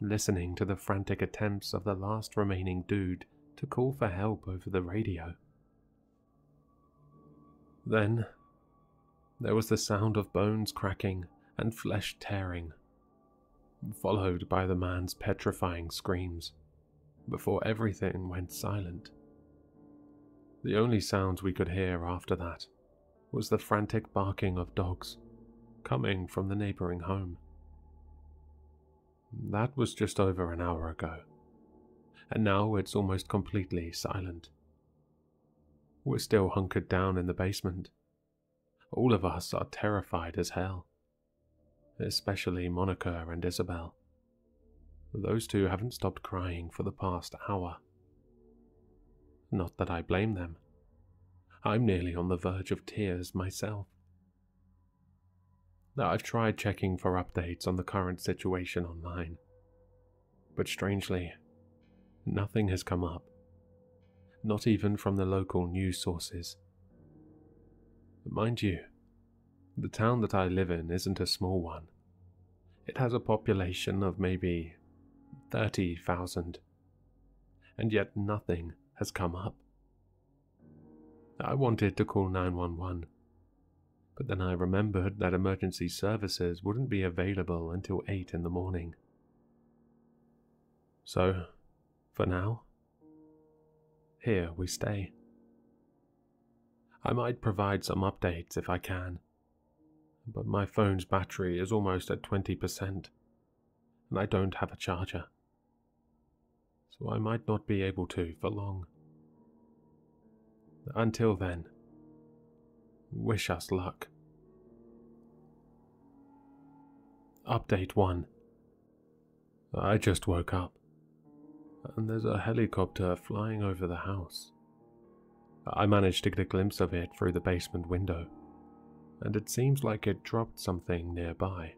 listening to the frantic attempts of the last remaining dude to call for help over the radio. Then, there was the sound of bones cracking and flesh tearing, followed by the man's petrifying screams. before everything went silent. The only sounds we could hear after that was the frantic barking of dogs coming from the neighboring home. That was just over an hour ago, and now it's almost completely silent. We're still hunkered down in the basement. All of us are terrified as hell, especially Monica and Isabel. Those two haven't stopped crying for the past hour. Not that I blame them. I'm nearly on the verge of tears myself. I've tried checking for updates on the current situation online, but strangely, nothing has come up, not even from the local news sources. Mind you, the town that I live in isn't a small one. It has a population of maybe 30,000, and yet nothing has come up. I wanted to call 911, but then I remembered that emergency services wouldn't be available until 8 in the morning. So, for now, here we stay. I might provide some updates if I can, but my phone's battery is almost at 20%, and I don't have a charger, so I might not be able to for long. Until then, wish us luck. Update 1. I just woke up, and there's a helicopter flying over the house. I managed to get a glimpse of it through the basement window, and it seems like it dropped something nearby.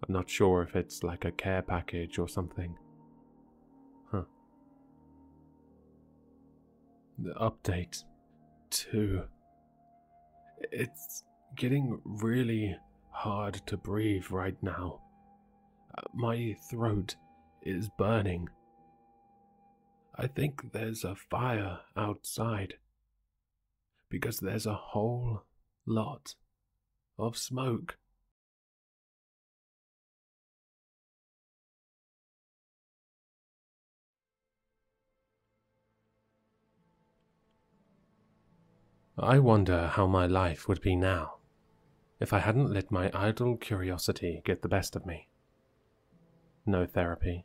I'm not sure if it's like a care package or something. The update 2. It's getting really hard to breathe right now. My throat is burning. I think there's a fire outside, because there's a whole lot of smoke. I wonder how my life would be now if I hadn't let my idle curiosity get the best of me. No therapy,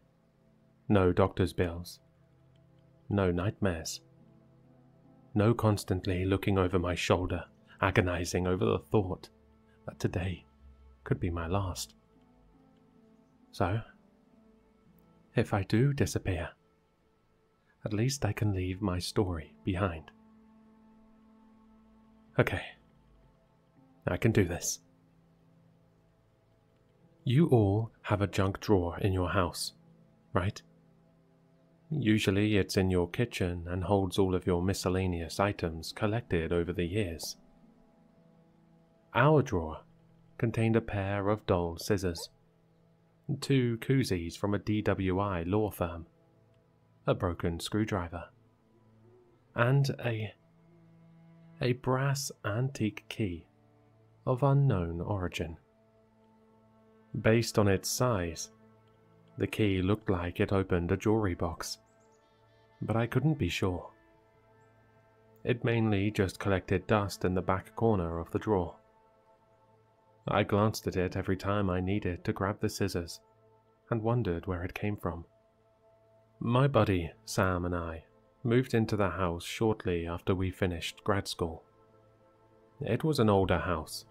no doctor's bills, no nightmares, no constantly looking over my shoulder, agonizing over the thought that today could be my last. So, if I do disappear, at least I can leave my story behind. Okay, I can do this. You all have a junk drawer in your house, right? Usually it's in your kitchen and holds all of your miscellaneous items collected over the years. Our drawer contained a pair of dull scissors, 2 koozies from a DWI law firm, a broken screwdriver, and a brass antique key of unknown origin. Based on its size, the key looked like it opened a jewelry box, but I couldn't be sure. It mainly just collected dust in the back corner of the drawer. I glanced at it every time I needed to grab the scissors and wondered where it came from. My buddy Sam and I moved into the house shortly after we finished grad school. It was an older house,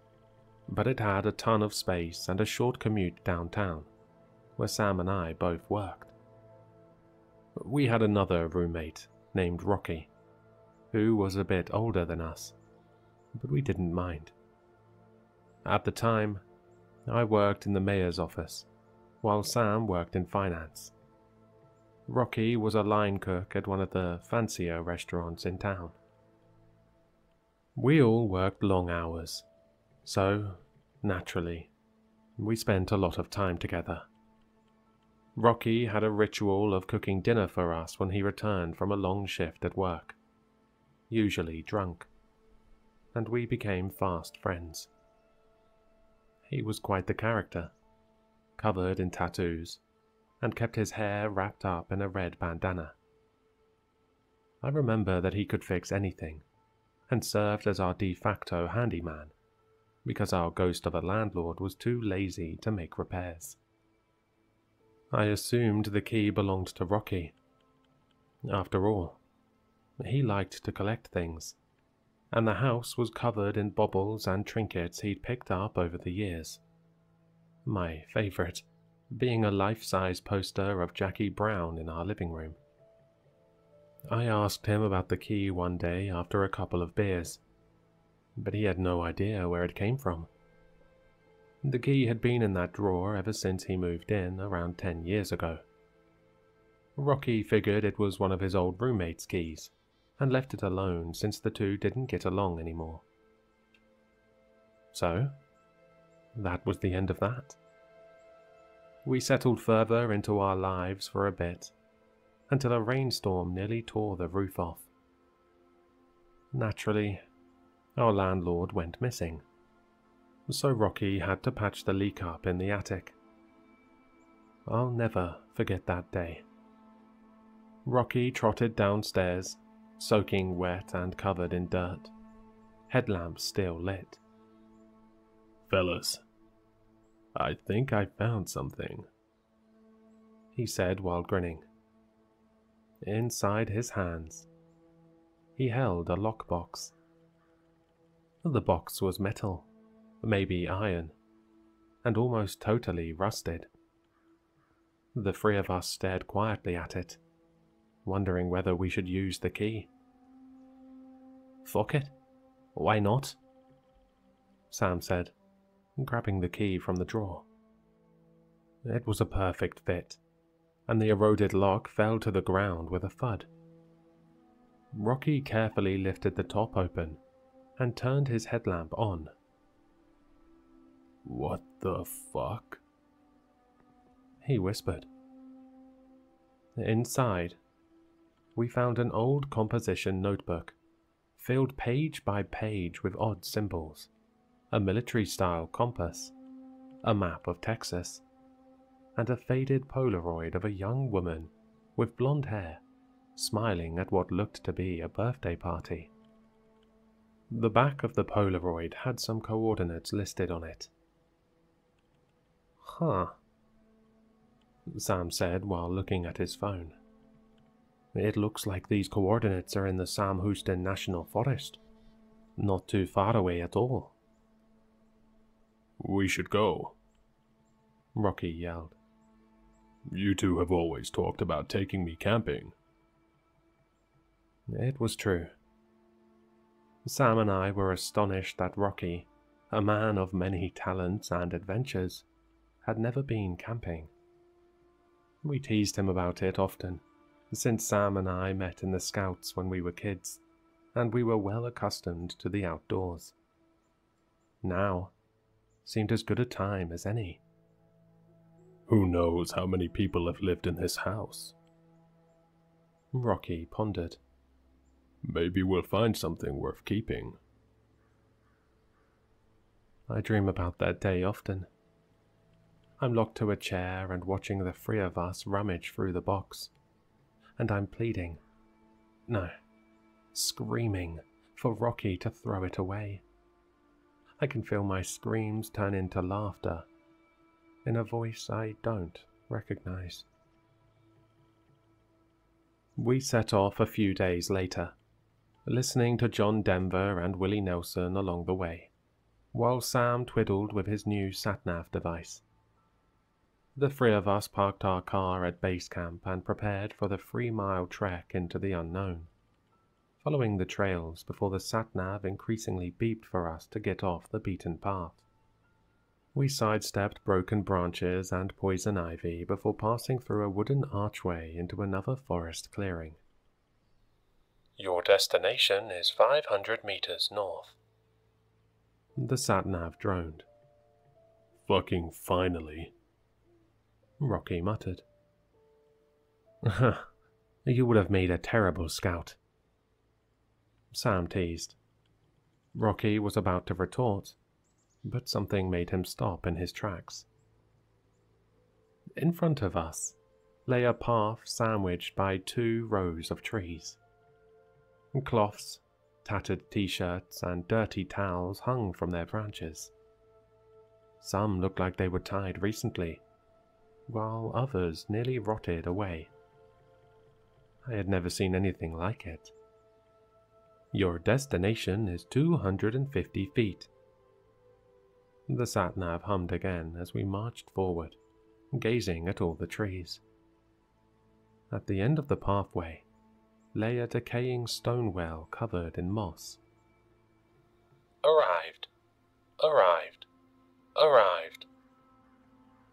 but it had a ton of space and a short commute downtown, where Sam and I both worked. We had another roommate named Rocky, who was a bit older than us, but we didn't mind. At the time, I worked in the mayor's office, while Sam worked in finance. Rocky was a line cook at one of the fancier restaurants in town. We all worked long hours, so, naturally, we spent a lot of time together. Rocky had a ritual of cooking dinner for us when he returned from a long shift at work, usually drunk, and we became fast friends. He was quite the character, covered in tattoos, and kept his hair wrapped up in a red bandana. I remember that he could fix anything, and served as our de facto handyman, because our ghost of a landlord was too lazy to make repairs. I assumed the key belonged to Rocky. After all, he liked to collect things, and the house was covered in baubles and trinkets he'd picked up over the years. My favourite being a life-size poster of Jackie Brown in our living room. I asked him about the key one day after a couple of beers, but he had no idea where it came from. The key had been in that drawer ever since he moved in around 10 years ago. Rocky figured it was one of his old roommate's keys, and left it alone since the two didn't get along anymore. So, that was the end of that. We settled further into our lives for a bit, until a rainstorm nearly tore the roof off. Naturally, our landlord went missing, so Rocky had to patch the leak up in the attic. I'll never forget that day. Rocky trotted downstairs, soaking wet and covered in dirt, headlamps still lit. "Fellas, I think I found something," he said while grinning. Inside his hands, he held a lockbox. The box was metal, maybe iron, and almost totally rusted. The three of us stared quietly at it, wondering whether we should use the key. "Fuck it. Why not?" Sam said, grabbing the key from the drawer. It was a perfect fit, and the eroded lock fell to the ground with a thud. Rocky carefully lifted the top open and turned his headlamp on. "What the fuck?" he whispered. Inside, we found an old composition notebook, filled page by page with odd symbols, a military-style compass, a map of Texas, and a faded Polaroid of a young woman with blonde hair, smiling at what looked to be a birthday party. The back of the Polaroid had some coordinates listed on it. "Huh," Sam said while looking at his phone. "It looks like these coordinates are in the Sam Houston National Forest. Not too far away at all." "We should go," Rocky yelled. "You two have always talked about taking me camping." It was true. Sam and I were astonished that Rocky, a man of many talents and adventures, had never been camping. We teased him about it often, since Sam and I met in the Scouts when we were kids, and we were well accustomed to the outdoors. Now seemed as good a time as any. "Who knows how many people have lived in this house?" Rocky pondered. "Maybe we'll find something worth keeping." I dream about that day often. I'm locked to a chair and watching the three of us rummage through the box, and I'm pleading, no, screaming for Rocky to throw it away. I can feel my screams turn into laughter, in a voice I don't recognize. We set off a few days later, listening to John Denver and Willie Nelson along the way, while Sam twiddled with his new sat-nav device. The three of us parked our car at base camp and prepared for the 3-mile trek into the unknown, following the trails before the sat-nav increasingly beeped for us to get off the beaten path. We sidestepped broken branches and poison ivy before passing through a wooden archway into another forest clearing. "Your destination is 500 meters north," the sat-nav droned. "Fucking finally," Rocky muttered. "You would have made a terrible scout," Sam teased. Rocky was about to retort, but something made him stop in his tracks. In front of us, lay a path sandwiched by 2 rows of trees. Cloths, tattered t-shirts, and dirty towels hung from their branches. Some looked like they were tied recently, while others nearly rotted away. I had never seen anything like it. Your destination is 250 feet. The sat-nav hummed again as we marched forward, gazing at all the trees. At the end of the pathway lay a decaying stone well covered in moss. Arrived. Arrived. Arrived.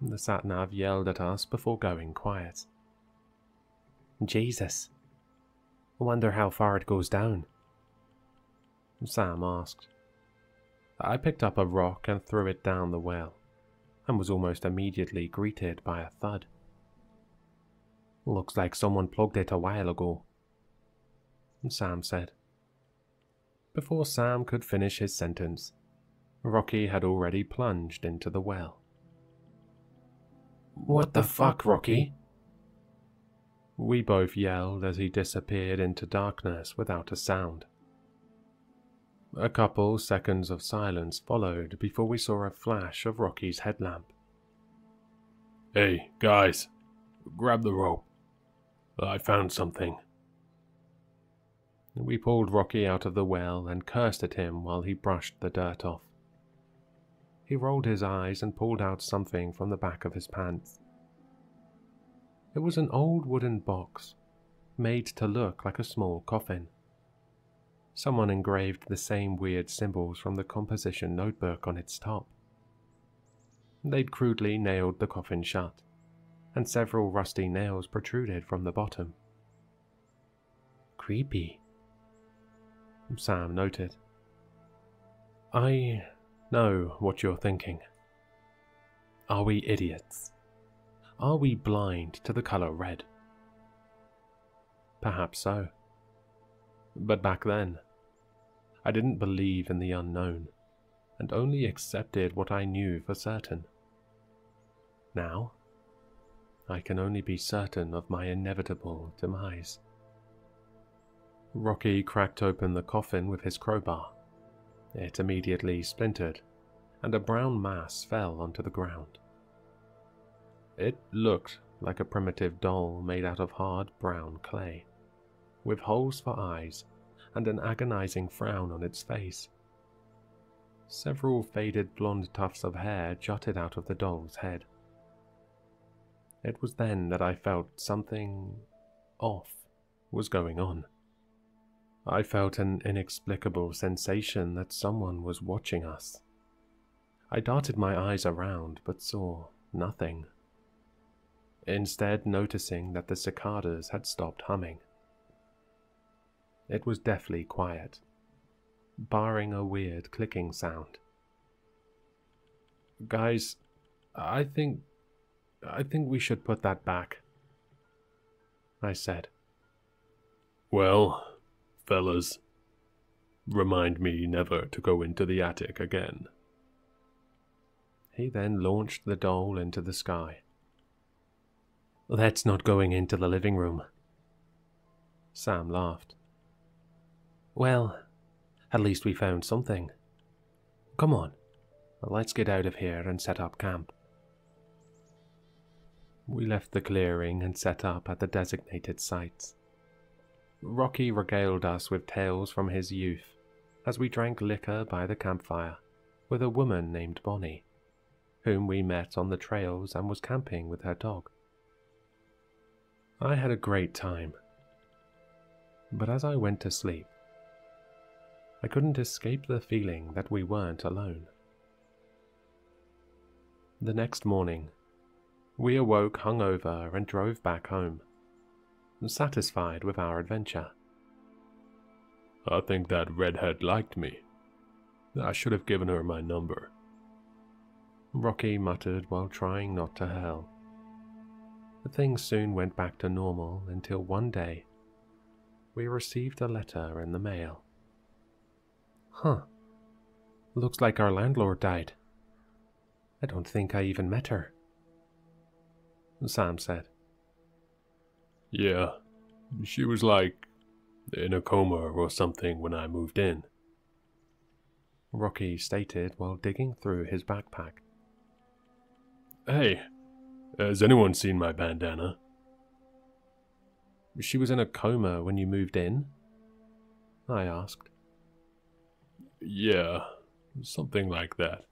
The sat-nav yelled at us before going quiet. Jesus. I wonder how far it goes down. Sam asked. I picked up a rock and threw it down the well, and was almost immediately greeted by a thud. Looks like someone plugged it a while ago, Sam said. Before Sam could finish his sentence, Rocky had already plunged into the well. What the fuck, Rocky? We both yelled as he disappeared into darkness without a sound. A couple seconds of silence followed before we saw a flash of Rocky's headlamp. Hey, guys, grab the rope. I found something. We pulled Rocky out of the well and cursed at him while he brushed the dirt off. He rolled his eyes and pulled out something from the back of his pants. It was an old wooden box, made to look like a small coffin. Someone engraved the same weird symbols from the composition notebook on its top. They'd crudely nailed the coffin shut, and several rusty nails protruded from the bottom. Creepy, Sam noted. I know what you're thinking. Are we idiots? Are we blind to the color red? Perhaps so. But back then, I didn't believe in the unknown, and only accepted what I knew for certain. Now, I can only be certain of my inevitable demise. Rocky cracked open the coffin with his crowbar. It immediately splintered, and a brown mass fell onto the ground. It looked like a primitive doll made out of hard brown clay, with holes for eyes and an agonizing frown on its face. Several faded blonde tufts of hair jutted out of the doll's head. It was then that I felt something off was going on. I felt an inexplicable sensation that someone was watching us. I darted my eyes around but saw nothing, instead noticing that the cicadas had stopped humming. It was deathly quiet, barring a weird clicking sound. Guys, I think we should put that back, I said. Well, fellas, remind me never to go into the attic again. He then launched the doll into the sky. That's not going into the living room. Sam laughed. Well, at least we found something. Come on, let's get out of here and set up camp. We left the clearing and set up at the designated sites. Rocky regaled us with tales from his youth as we drank liquor by the campfire with a woman named Bonnie, whom we met on the trails and was camping with her dog. I had a great time, but as I went to sleep, I couldn't escape the feeling that we weren't alone. The next morning, we awoke hungover and drove back home, satisfied with our adventure. I think that redhead liked me. I should have given her my number, Rocky muttered while trying not to hurl. Things soon went back to normal until one day, we received a letter in the mail. Huh. Looks like our landlord died. I don't think I even met her, Sam said. Yeah, she was like in a coma or something when I moved in, Rocky stated while digging through his backpack. Hey, has anyone seen my bandana? She was in a coma when you moved in? I asked. Yeah, something like that.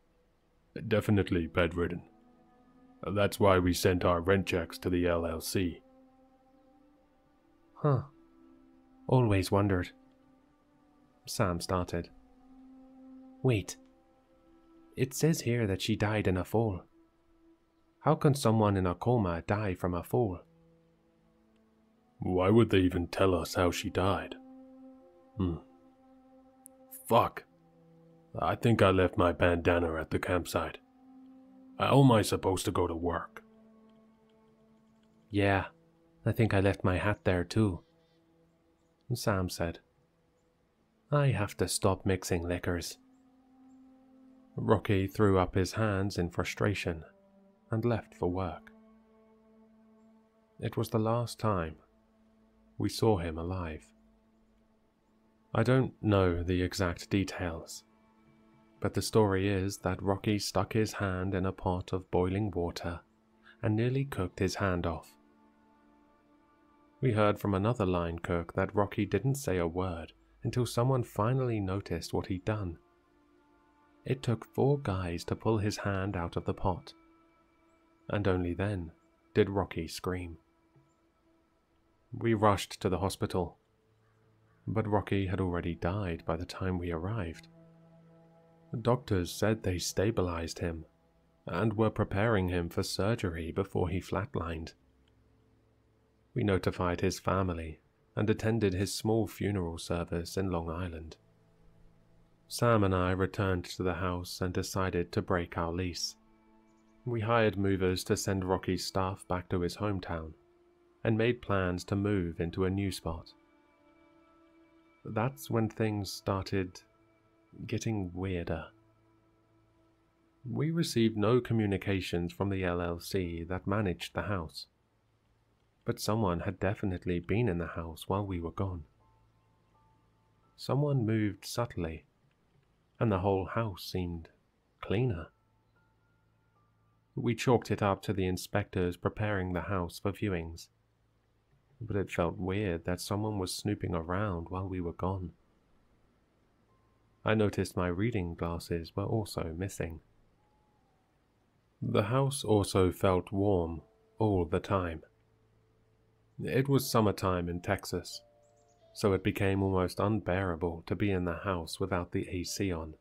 Definitely bedridden. That's why we sent our rent checks to the LLC. Huh. Always wondered. Sam started. Wait. It says here that she died in a fall. How can someone in a coma die from a fall? Why would they even tell us how she died? Fuck. I think I left my bandana at the campsite. How am I supposed to go to work? Yeah, I think I left my hat there too. Sam said. I have to stop mixing liquors. Rocky threw up his hands in frustration and left for work. It was the last time we saw him alive. I don't know the exact details, but the story is that Rocky stuck his hand in a pot of boiling water and nearly cooked his hand off. We heard from another line cook that Rocky didn't say a word until someone finally noticed what he'd done. It took 4 guys to pull his hand out of the pot, and only then did Rocky scream. We rushed to the hospital, but Rocky had already died by the time we arrived. The doctors said they stabilized him and were preparing him for surgery before he flatlined. We notified his family and attended his small funeral service in Long Island. Sam and I returned to the house and decided to break our lease. We hired movers to send Rocky's stuff back to his hometown and made plans to move into a new spot. That's when things started getting weirder. We received no communications from the LLC that managed the house, but someone had definitely been in the house while we were gone. Someone moved subtly, and the whole house seemed cleaner. We chalked it up to the inspectors preparing the house for viewings, but it felt weird that someone was snooping around while we were gone. I noticed my reading glasses were also missing. The house also felt warm all the time. It was summertime in Texas, so it became almost unbearable to be in the house without the AC on.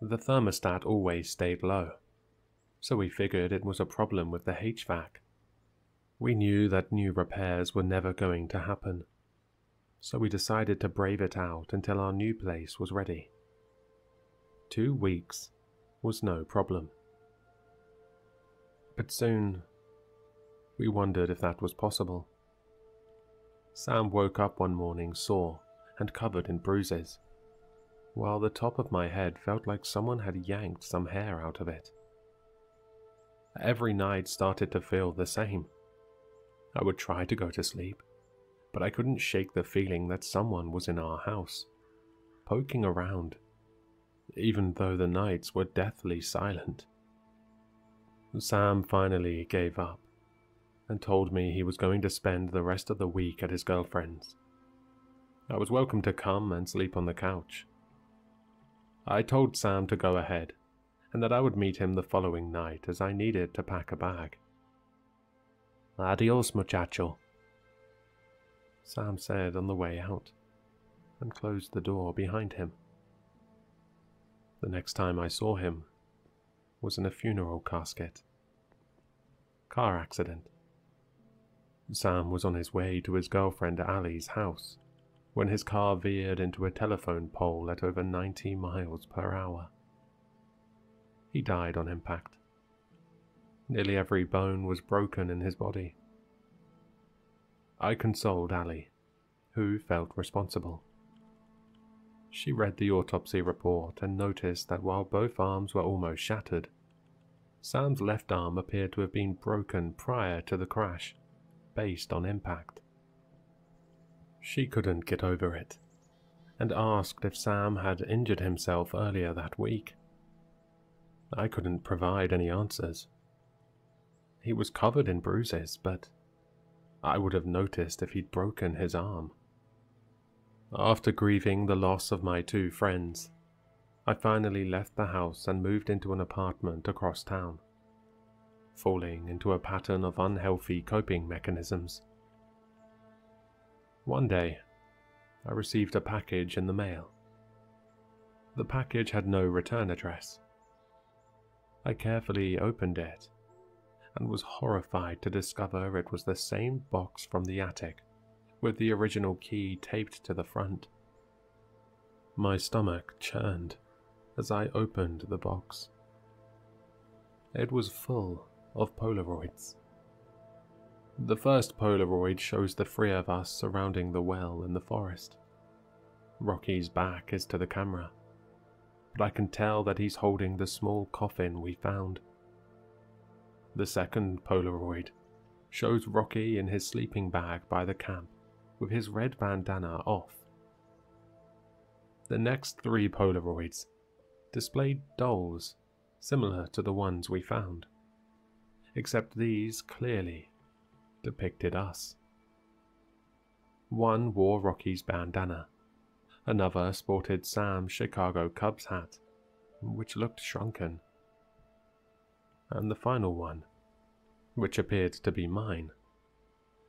The thermostat always stayed low, so we figured it was a problem with the HVAC. We knew that new repairs were never going to happen, so we decided to brave it out until our new place was ready. 2 weeks was no problem. But soon, we wondered if that was possible. Sam woke up one morning sore and covered in bruises, while the top of my head felt like someone had yanked some hair out of it. Every night started to feel the same. I would try to go to sleep, but I couldn't shake the feeling that someone was in our house, poking around, even though the nights were deathly silent. Sam finally gave up and told me he was going to spend the rest of the week at his girlfriend's. I was welcome to come and sleep on the couch. I told Sam to go ahead, and that I would meet him the following night as I needed to pack a bag. Adios, muchacho, Sam said on the way out, and closed the door behind him. The next time I saw him was in a funeral casket. Car accident. Sam was on his way to his girlfriend Ali's house when his car veered into a telephone pole at over 90 miles per hour. He died on impact. Nearly every bone was broken in his body. I consoled Ali, who felt responsible. She read the autopsy report and noticed that while both arms were almost shattered, Sam's left arm appeared to have been broken prior to the crash. based on impact. She couldn't get over it, and asked if Sam had injured himself earlier that week. I couldn't provide any answers. He was covered in bruises, but I would have noticed if he'd broken his arm. After grieving the loss of my 2 friends, I finally left the house and moved into an apartment across town, falling into a pattern of unhealthy coping mechanisms. One day, I received a package in the mail. The package had no return address. I carefully opened it and was horrified to discover it was the same box from the attic, with the original key taped to the front. My stomach churned as I opened the box. It was full of Polaroids. The first Polaroid shows the 3 of us surrounding the well in the forest. Rocky's back is to the camera, but I can tell that he's holding the small coffin we found. The second Polaroid shows Rocky in his sleeping bag by the camp, with his red bandana off. The next 3 Polaroids displayed dolls similar to the ones we found, except these clearly depicted us. One wore Rocky's bandana, another sported Sam's Chicago Cubs hat, which looked shrunken, and the final one, which appeared to be mine,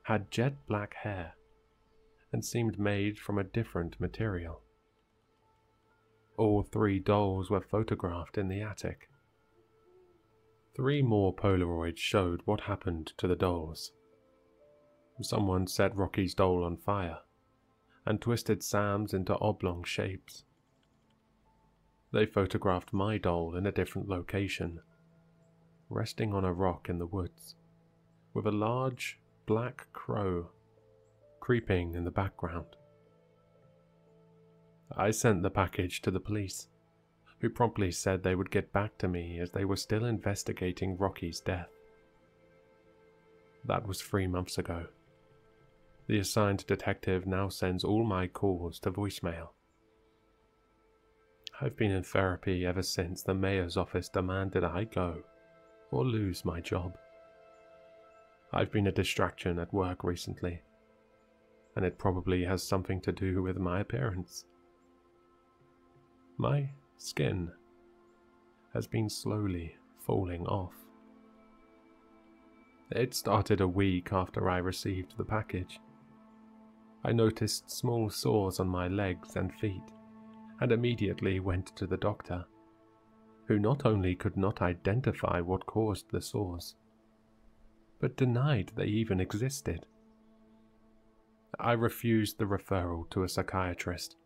had jet black hair and seemed made from a different material. All 3 dolls were photographed in the attic. 3 more Polaroids showed what happened to the dolls. Someone set Rocky's doll on fire and twisted Sam's into oblong shapes. They photographed my doll in a different location, resting on a rock in the woods, with a large black crow creeping in the background. I sent the package to the police, who promptly said they would get back to me as they were still investigating Rocky's death. That was 3 months ago. The assigned detective now sends all my calls to voicemail. I've been in therapy ever since the mayor's office demanded I go or lose my job. I've been a distraction at work recently, and it probably has something to do with my appearance. My skin has been slowly falling off. It started a week after I received the package. I noticed small sores on my legs and feet, and immediately went to the doctor, who not only could not identify what caused the sores, but denied they even existed. I refused the referral to a psychiatrist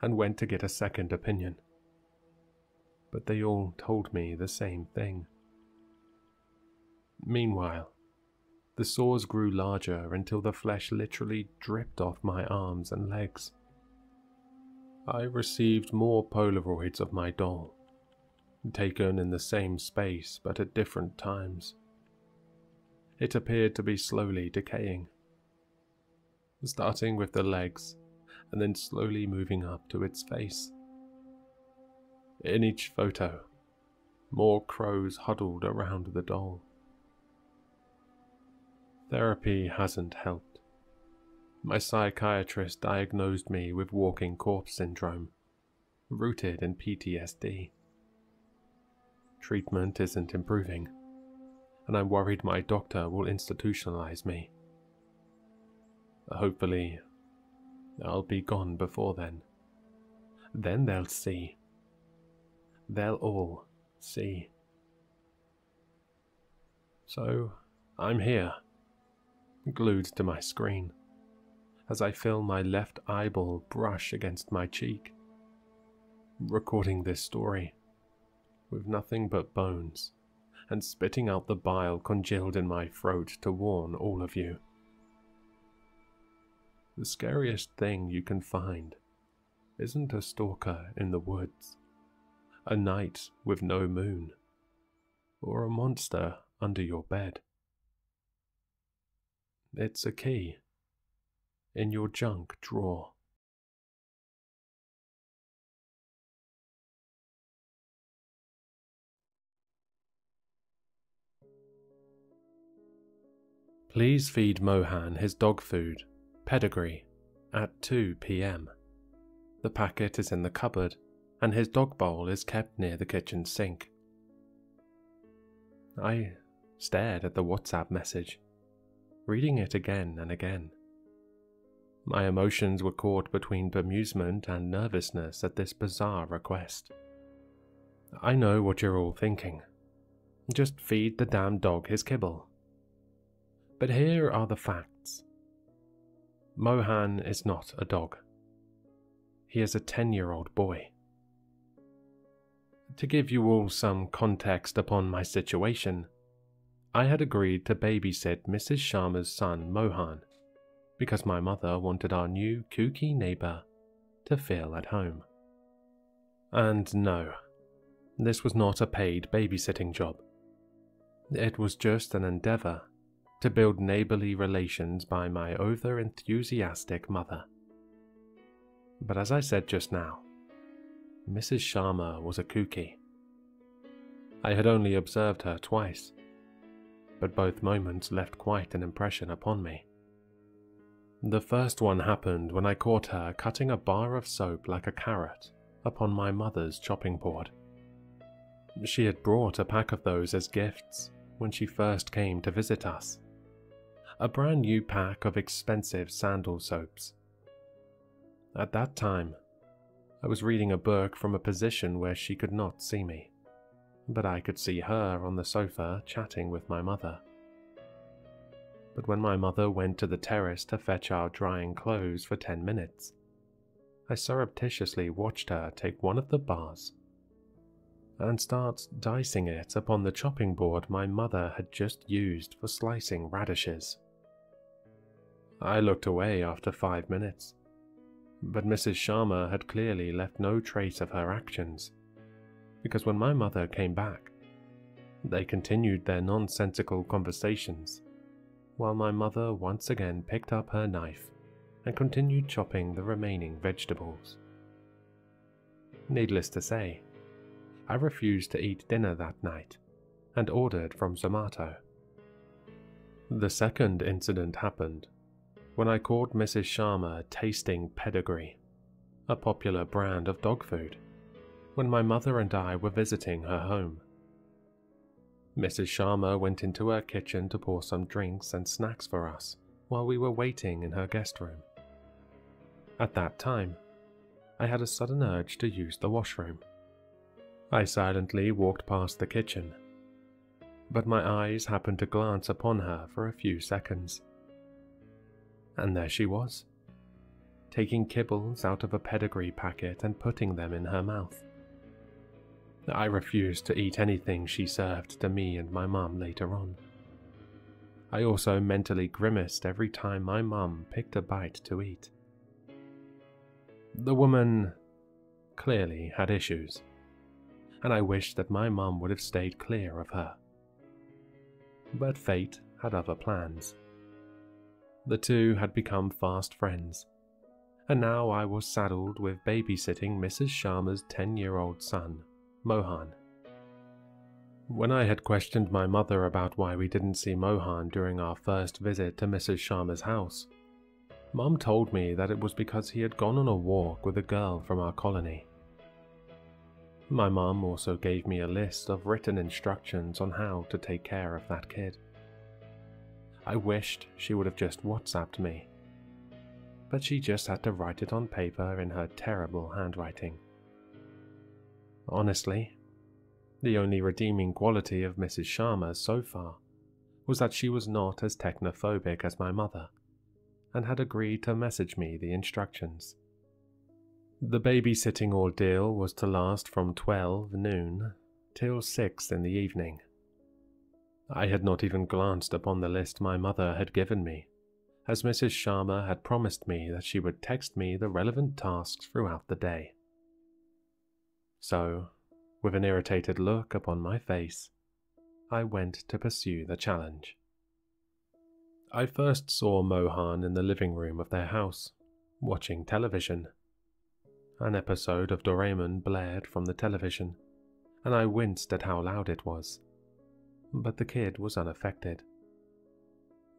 and went to get a second opinion, but they all told me the same thing. Meanwhile, the sores grew larger until the flesh literally dripped off my arms and legs. I received more Polaroids of my doll, taken in the same space but at different times. It appeared to be slowly decaying, starting with the legs and then slowly moving up to its face. In each photo, more crows huddled around the doll. Therapy hasn't helped. My psychiatrist diagnosed me with walking corpse syndrome, rooted in PTSD. Treatment isn't improving, and I'm worried my doctor will institutionalize me. Hopefully, I'll be gone before then. Then they'll see. They'll all see. So, I'm here, glued to my screen, as I feel my left eyeball brush against my cheek, recording this story, with nothing but bones, and spitting out the bile congealed in my throat to warn all of you. The scariest thing you can find isn't a stalker in the woods, a night with no moon, or a monster under your bed. It's a key. In your junk drawer. Please feed Mohan his dog food, Pedigree, at 2 p.m. The packet is in the cupboard, and his dog bowl is kept near the kitchen sink. I stared at the WhatsApp message, reading it again and again. My emotions were caught between bemusement and nervousness at this bizarre request. I know what you're all thinking. Just feed the damn dog his kibble. But here are the facts. Mohan is not a dog. He is a 10-year-old boy. To give you all some context upon my situation, I had agreed to babysit Mrs. Sharma's son Mohan because my mother wanted our new kooky neighbour to feel at home. And no, this was not a paid babysitting job. It was just an endeavour to build neighbourly relations by my over-enthusiastic mother. But as I said just now, Mrs. Sharma was a kooky. I had only observed her twice, but both moments left quite an impression upon me. The first one happened when I caught her cutting a bar of soap like a carrot upon my mother's chopping board. She had brought a pack of those as gifts when she first came to visit us. A brand new pack of expensive sandal soaps. At that time, I was reading a book from a position where she could not see me, but I could see her on the sofa chatting with my mother. But when my mother went to the terrace to fetch our drying clothes for 10 minutes, I surreptitiously watched her take one of the bars and start dicing it upon the chopping board my mother had just used for slicing radishes. I looked away after 5 minutes, but Mrs. Sharma had clearly left no trace of her actions, because when my mother came back, they continued their nonsensical conversations, while my mother once again picked up her knife and continued chopping the remaining vegetables. Needless to say, I refused to eat dinner that night and ordered from Zomato. The second incident happened when I caught Mrs. Sharma tasting Pedigree, a popular brand of dog food, when my mother and I were visiting her home. Mrs. Sharma went into her kitchen to pour some drinks and snacks for us while we were waiting in her guest room. At that time, I had a sudden urge to use the washroom. I silently walked past the kitchen, but my eyes happened to glance upon her for a few seconds. And there she was, taking kibbles out of a Pedigree packet and putting them in her mouth. I refused to eat anything she served to me and my mum later on. I also mentally grimaced every time my mum picked a bite to eat. The woman clearly had issues, and I wished that my mum would have stayed clear of her. But fate had other plans. The two had become fast friends, and now I was saddled with babysitting Mrs. Sharma's 10-year-old son, Mohan. When I had questioned my mother about why we didn't see Mohan during our first visit to Mrs. Sharma's house, Mum told me that it was because he had gone on a walk with a girl from our colony. My mum also gave me a list of written instructions on how to take care of that kid. I wished she would have just WhatsApped me, but she just had to write it on paper in her terrible handwriting. Honestly, the only redeeming quality of Mrs. Sharma so far was that she was not as technophobic as my mother, and had agreed to message me the instructions. The babysitting ordeal was to last from 12 noon till 6 in the evening. I had not even glanced upon the list my mother had given me, as Mrs. Sharma had promised me that she would text me the relevant tasks throughout the day. So, with an irritated look upon my face, I went to pursue the challenge. I first saw Mohan in the living room of their house, watching television. An episode of Doraemon blared from the television, and I winced at how loud it was. But the kid was unaffected.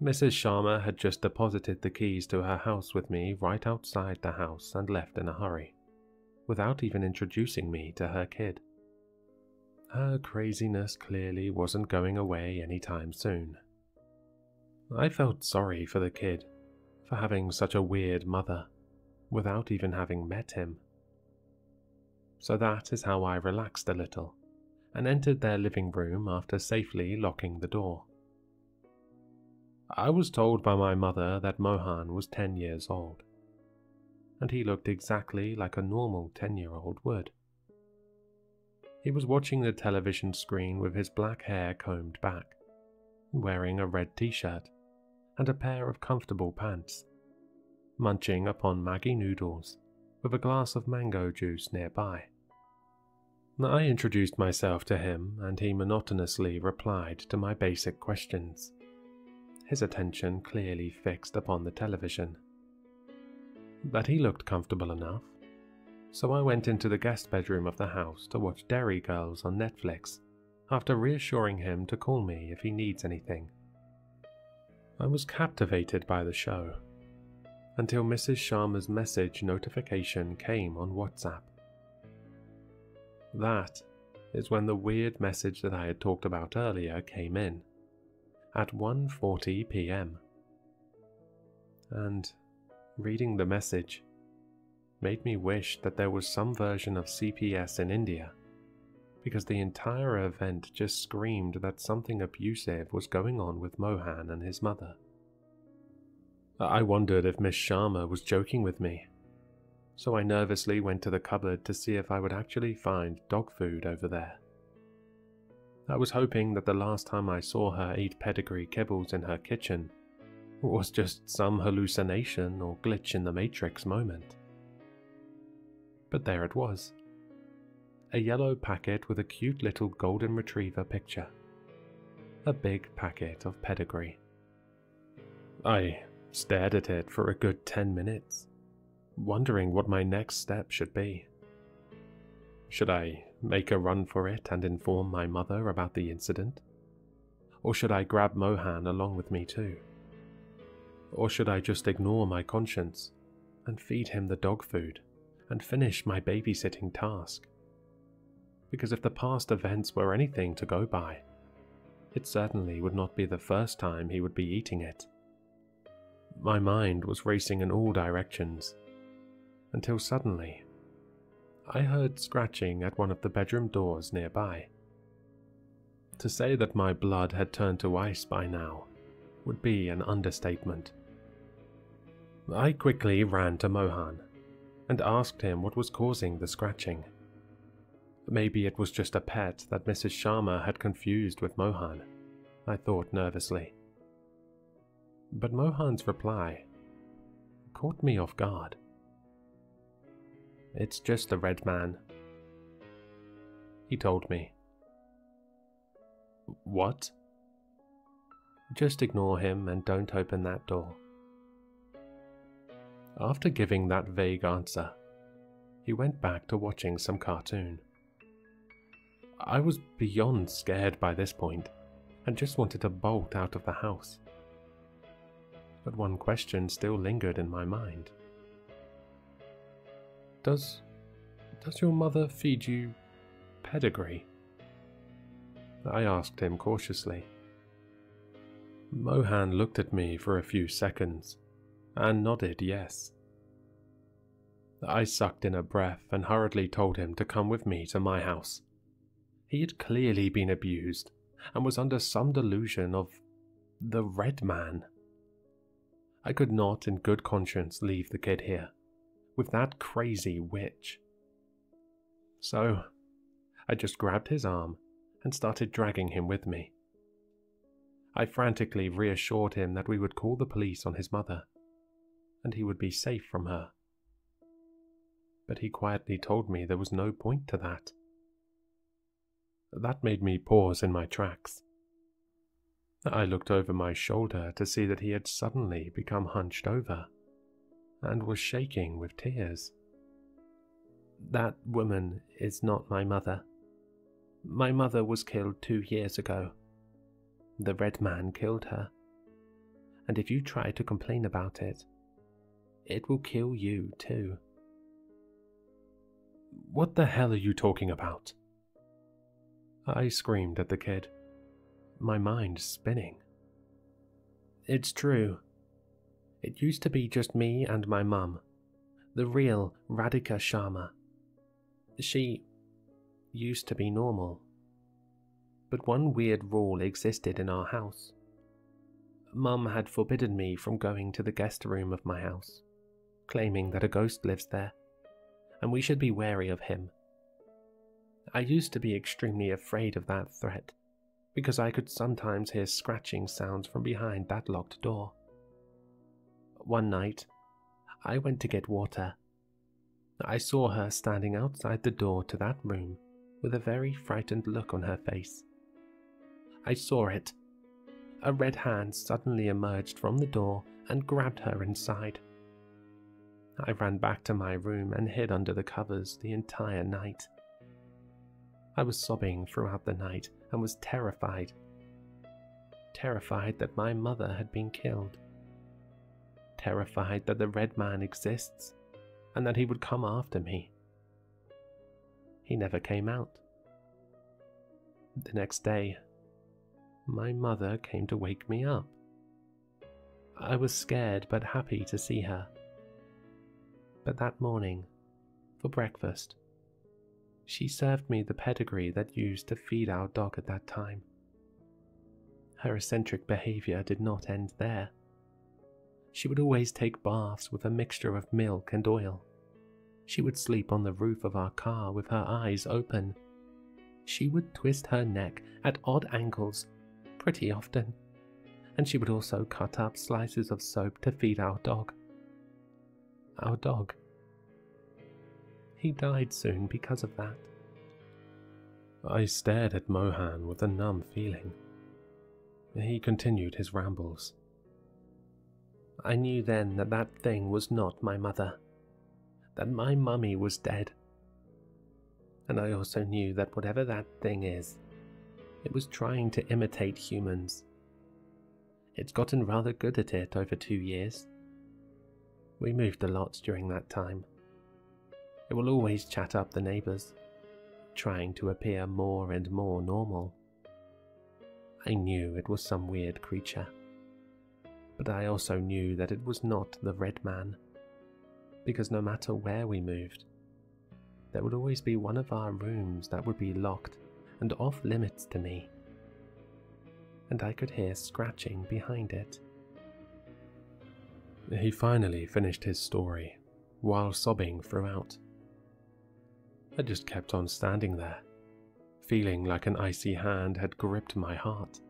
Mrs. Sharma had just deposited the keys to her house with me right outside the house and left in a hurry, without even introducing me to her kid. Her craziness clearly wasn't going away anytime soon. I felt sorry for the kid, for having such a weird mother, without even having met him. So that is how I relaxed a little, and entered their living room after safely locking the door. I was told by my mother that Mohan was 10 years old, and he looked exactly like a normal 10-year-old would. He was watching the television screen with his black hair combed back, wearing a red t-shirt and a pair of comfortable pants, munching upon Maggi noodles with a glass of mango juice nearby. I introduced myself to him, and he monotonously replied to my basic questions, his attention clearly fixed upon the television. But he looked comfortable enough, so I went into the guest bedroom of the house to watch Derry Girls on Netflix, after reassuring him to call me if he needs anything. I was captivated by the show, until Mrs. Sharma's message notification came on WhatsApp. That is when the weird message that I had talked about earlier came in, at 1:40 p.m. And reading the message made me wish that there was some version of CPS in India, because the entire event just screamed that something abusive was going on with Mohan and his mother. I wondered if Miss Sharma was joking with me, so I nervously went to the cupboard to see if I would actually find dog food over there. I was hoping that the last time I saw her eat pedigree kibbles in her kitchen was just some hallucination or glitch in the Matrix moment. But there it was. A yellow packet with a cute little golden retriever picture. A big packet of pedigree. I stared at it for a good 10 minutes, wondering what my next step should be. Should I make a run for it and inform my mother about the incident? Or should I grab Mohan along with me too? Or should I just ignore my conscience and feed him the dog food and finish my babysitting task? Because if the past events were anything to go by, it certainly would not be the first time he would be eating it. My mind was racing in all directions, until suddenly I heard scratching at one of the bedroom doors nearby. To say that my blood had turned to ice by now would be an understatement. I quickly ran to Mohan and asked him what was causing the scratching. Maybe it was just a pet that Mrs. Sharma had confused with Mohan, I thought nervously. But Mohan's reply caught me off guard. "It's just the red man," he told me. "What?" "Just ignore him and don't open that door." After giving that vague answer, he went back to watching some cartoon. I was beyond scared by this point, and just wanted to bolt out of the house. But one question still lingered in my mind. Does your mother feed you pedigree?" I asked him cautiously. Mohan looked at me for a few seconds, and nodded yes. I sucked in a breath and hurriedly told him to come with me to my house. He had clearly been abused, and was under some delusion of the Red Man. I could not in good conscience leave the kid here, with that crazy witch. So, I just grabbed his arm and started dragging him with me. I frantically reassured him that we would call the police on his mother, and he would be safe from her. But he quietly told me there was no point to that. That made me pause in my tracks. I looked over my shoulder to see that he had suddenly become hunched over and was shaking with tears. "That woman is not my mother. My mother was killed 2 years ago. The red man killed her. And if you try to complain about it, it will kill you too." "What the hell are you talking about?" I screamed at the kid, my mind spinning. "It's true. It used to be just me and my mum, the real Radhika Sharma. She used to be normal. But one weird rule existed in our house. Mum had forbidden me from going to the guest room of my house, claiming that a ghost lives there, and we should be wary of him. I used to be extremely afraid of that threat, because I could sometimes hear scratching sounds from behind that locked door. One night, I went to get water. I saw her standing outside the door to that room with a very frightened look on her face. I saw it. A red hand suddenly emerged from the door and grabbed her inside. I ran back to my room and hid under the covers the entire night. I was sobbing throughout the night and was terrified. Terrified that my mother had been killed. Terrified that the red man exists and that he would come after me. He never came out. The next day, my mother came to wake me up. I was scared but happy to see her. But that morning, for breakfast, she served me the pedigree that used to feed our dog at that time. Her eccentric behavior did not end there. She would always take baths with a mixture of milk and oil. She would sleep on the roof of our car with her eyes open. She would twist her neck at odd angles pretty often, and she would also cut up slices of soap to feed our dog. Our dog. He died soon because of that. I stared at Mohan with a numb feeling. He continued his rambles. I knew then that that thing was not my mother, that my mummy was dead. And I also knew that whatever that thing is, it was trying to imitate humans. It's gotten rather good at it over 2 years. We moved a lot during that time. It will always chat up the neighbours, trying to appear more and more normal. I knew it was some weird creature, but I also knew that it was not the red man, because no matter where we moved, there would always be one of our rooms that would be locked and off limits to me, and I could hear scratching behind it. He finally finished his story, while sobbing throughout. I just kept on standing there, feeling like an icy hand had gripped my heart.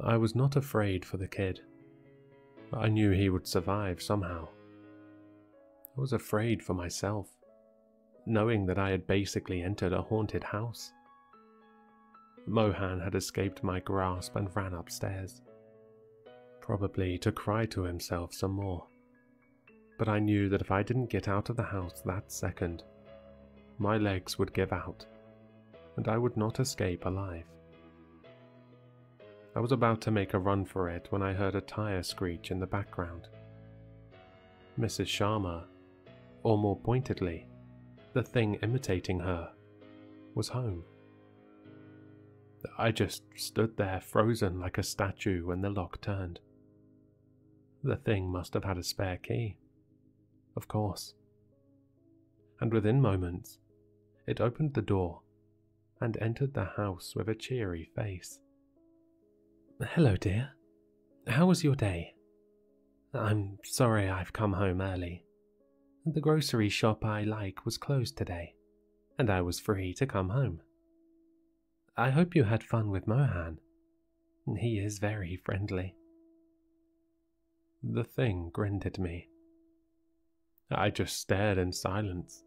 I was not afraid for the kid. I knew he would survive somehow. I was afraid for myself, knowing that I had basically entered a haunted house. Mohan had escaped my grasp and ran upstairs, probably to cry to himself some more. But I knew that if I didn't get out of the house that second, my legs would give out, and I would not escape alive. I was about to make a run for it when I heard a tire screech in the background. Mrs. Sharma, or more pointedly, the thing imitating her, was home. I just stood there frozen like a statue when the lock turned. The thing must have had a spare key, of course. And within moments, it opened the door and entered the house with a cheery face. "Hello, dear. How was your day? I'm sorry I've come home early. The grocery shop I like was closed today, and I was free to come home. I hope you had fun with Mohan. He is very friendly." The thing grinned at me. I just stared in silence,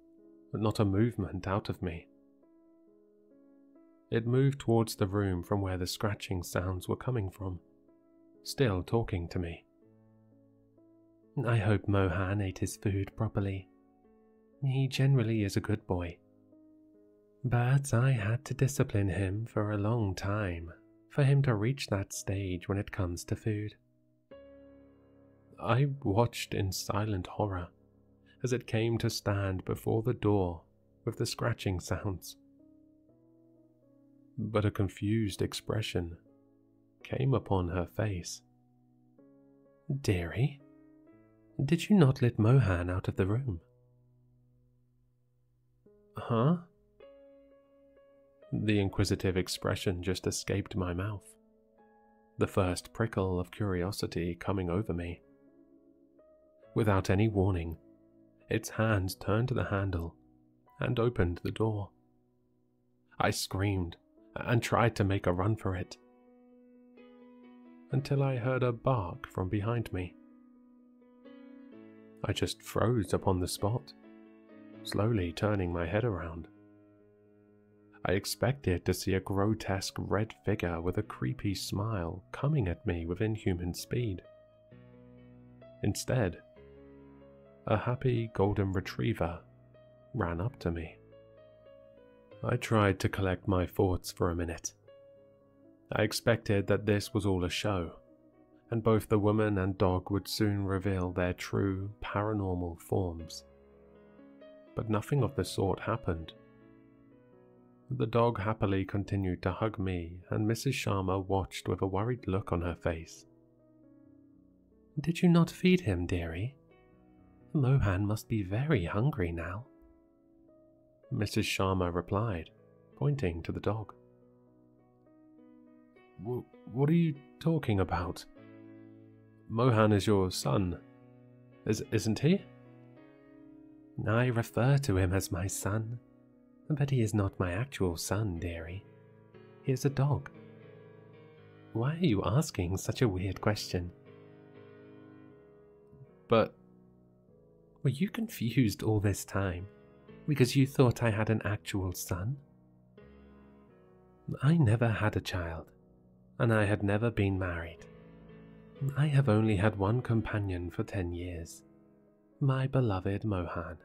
but not a movement out of me. It moved towards the room from where the scratching sounds were coming from, still talking to me. I hope Mohan ate his food properly. He generally is a good boy. But I had to discipline him for a long time for him to reach that stage when it comes to food. I watched in silent horror as it came to stand before the door with the scratching sounds. But a confused expression came upon her face. Dearie, did you not let Mohan out of the room? Huh? The inquisitive expression just escaped my mouth, the first prickle of curiosity coming over me. Without any warning, its hand turned to the handle and opened the door. I screamed and tried to make a run for it, until I heard a bark from behind me. I just froze upon the spot, slowly turning my head around. I expected to see a grotesque red figure with a creepy smile coming at me with inhuman speed. Instead, a happy golden retriever ran up to me. I tried to collect my thoughts for a minute. I expected that this was all a show, and both the woman and dog would soon reveal their true paranormal forms. But nothing of the sort happened. The dog happily continued to hug me, and Mrs. Sharma watched with a worried look on her face. Did you not feed him, dearie? Mohan must be very hungry now. Mrs. Sharma replied, pointing to the dog. What are you talking about? Mohan is your son, isn't he? I refer to him as my son, but he is not my actual son, dearie. He is a dog. Why are you asking such a weird question? But... Were you confused all this time because you thought I had an actual son? I never had a child, and I had never been married. I have only had one companion for 10 years, my beloved Mohan.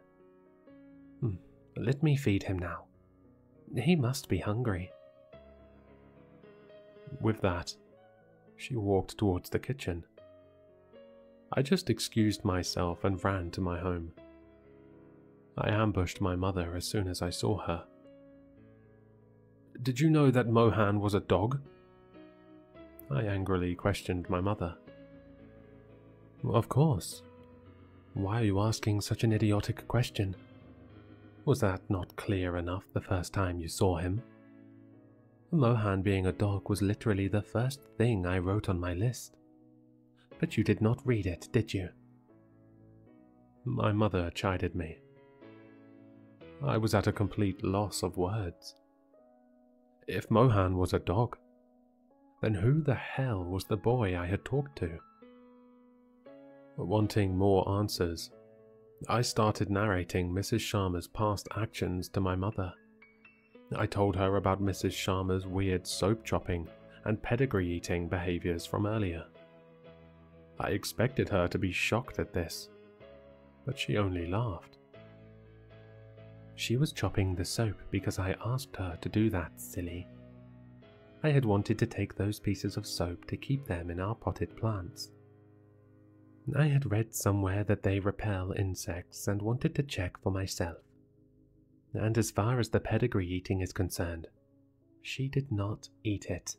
Let me feed him now. He must be hungry. With that, she walked towards the kitchen. I just excused myself and ran to my home. I ambushed my mother as soon as I saw her. Did you know that Mohan was a dog? I angrily questioned my mother. Of course. Why are you asking such an idiotic question? Was that not clear enough the first time you saw him? Mohan being a dog was literally the first thing I wrote on my list. But you did not read it, did you? My mother chided me. I was at a complete loss of words. If Mohan was a dog, then who the hell was the boy I had talked to? Wanting more answers, I started narrating Mrs. Sharma's past actions to my mother. I told her about Mrs. Sharma's weird soap chopping and pedigree eating behaviors from earlier. I expected her to be shocked at this, but she only laughed. She was chopping the soap because I asked her to do that, silly. I had wanted to take those pieces of soap to keep them in our potted plants. I had read somewhere that they repel insects and wanted to check for myself. And as far as the pedigree eating is concerned, she did not eat it.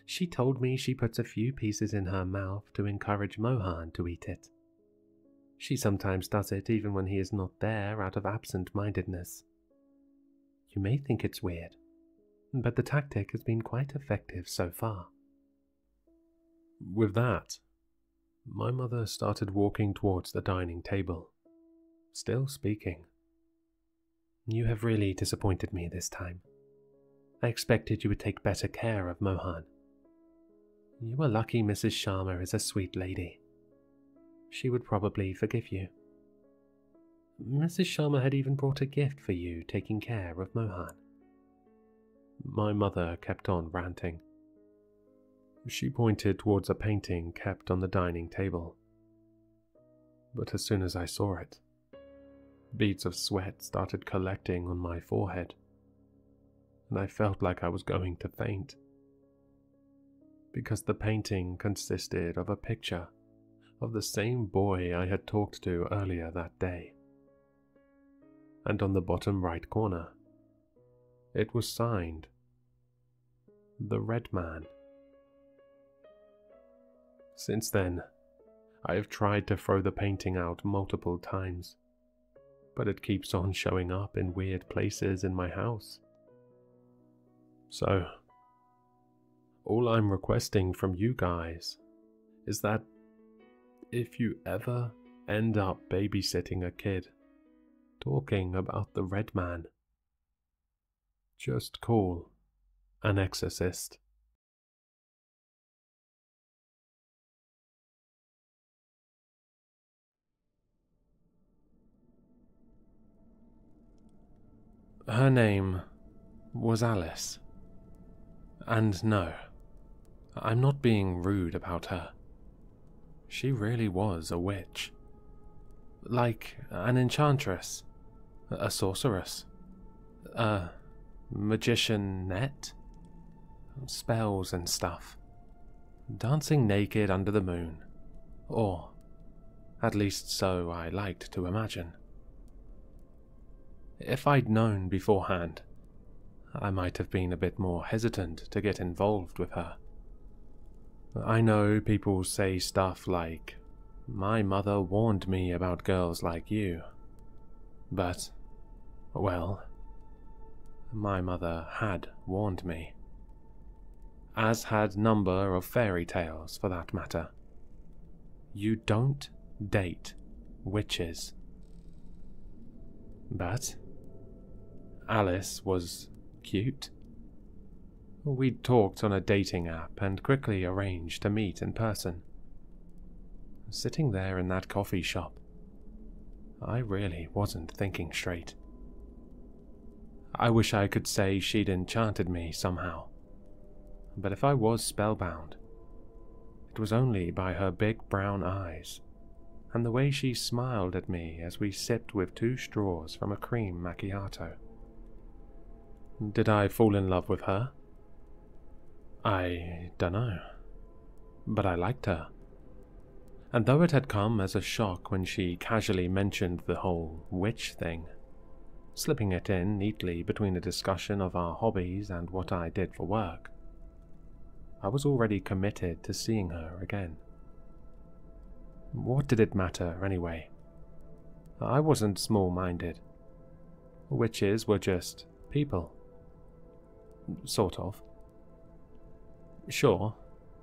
She told me she puts a few pieces in her mouth to encourage Mohan to eat it. She sometimes does it even when he is not there out of absent-mindedness. You may think it's weird, but the tactic has been quite effective so far. With that, my mother started walking towards the dining table, still speaking. You have really disappointed me this time. I expected you would take better care of Mohan. You are lucky Mrs. Sharma is a sweet lady. She would probably forgive you. Mrs. Sharma had even brought a gift for you taking care of Mohan. My mother kept on ranting. She pointed towards a painting kept on the dining table. But as soon as I saw it, beads of sweat started collecting on my forehead, and I felt like I was going to faint. Because the painting consisted of a picture of the same boy I had talked to earlier that day. And on the bottom right corner, it was signed, The Red Man. Since then, I have tried to throw the painting out multiple times, but it keeps on showing up in weird places in my house. So, all I'm requesting from you guys is that if you ever end up babysitting a kid talking about the Red Man, just call an exorcist. Her name was Alice. And no, I'm not being rude about her. She really was a witch. Like an enchantress, a sorceress, a magician-net, spells and stuff, dancing naked under the moon, or at least so I liked to imagine. If I'd known beforehand, I might have been a bit more hesitant to get involved with her. I know people say stuff like, "My mother warned me about girls like you," but, well, my mother had warned me. As had number of fairy tales, for that matter. You don't date witches. But Alice was cute. We'd talked on a dating app and quickly arranged to meet in person. Sitting there in that coffee shop, I really wasn't thinking straight. I wish I could say she'd enchanted me somehow, but if I was spellbound, it was only by her big brown eyes and the way she smiled at me as we sipped with 2 straws from a cream macchiato. Did I fall in love with her? I dunno, but I liked her. And though it had come as a shock when she casually mentioned the whole witch thing, slipping it in neatly between a discussion of our hobbies and what I did for work, I was already committed to seeing her again. What did it matter anyway? I wasn't small-minded. Witches were just people. Sort of. Sure,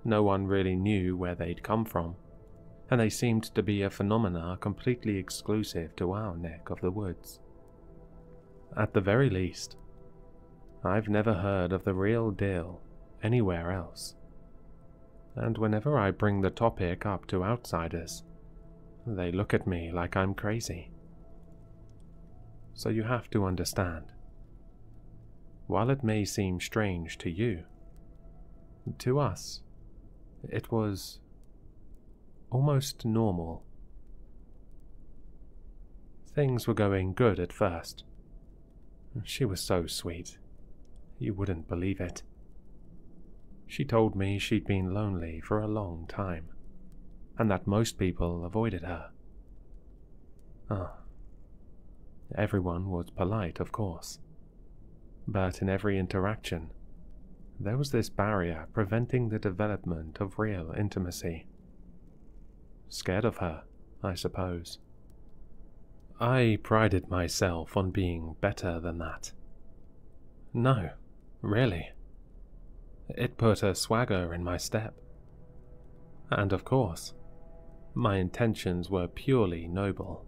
no one really knew where they'd come from, and they seemed to be a phenomena completely exclusive to our neck of the woods. At the very least, I've never heard of the real deal anywhere else, and whenever I bring the topic up to outsiders, they look at me like I'm crazy. So you have to understand, while it may seem strange to you, to us, it was almost normal. Things were going good at first. She was so sweet, you wouldn't believe it. She told me she'd been lonely for a long time, and that most people avoided her. Everyone was polite, of course, but in every interaction, there was this barrier preventing the development of real intimacy. Scared of her, I suppose. I prided myself on being better than that. No, really. It put a swagger in my step. And of course, my intentions were purely noble.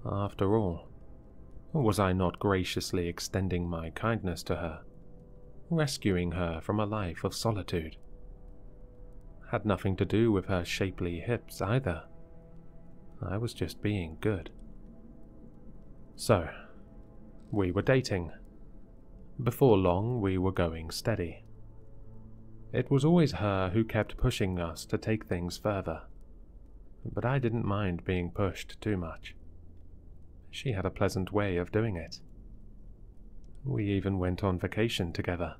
After all, was I not graciously extending my kindness to her, rescuing her from a life of solitude? Had nothing to do with her shapely hips either. I was just being good. So, we were dating. Before long, we were going steady. It was always her who kept pushing us to take things further, but I didn't mind being pushed too much. She had a pleasant way of doing it. We even went on vacation together,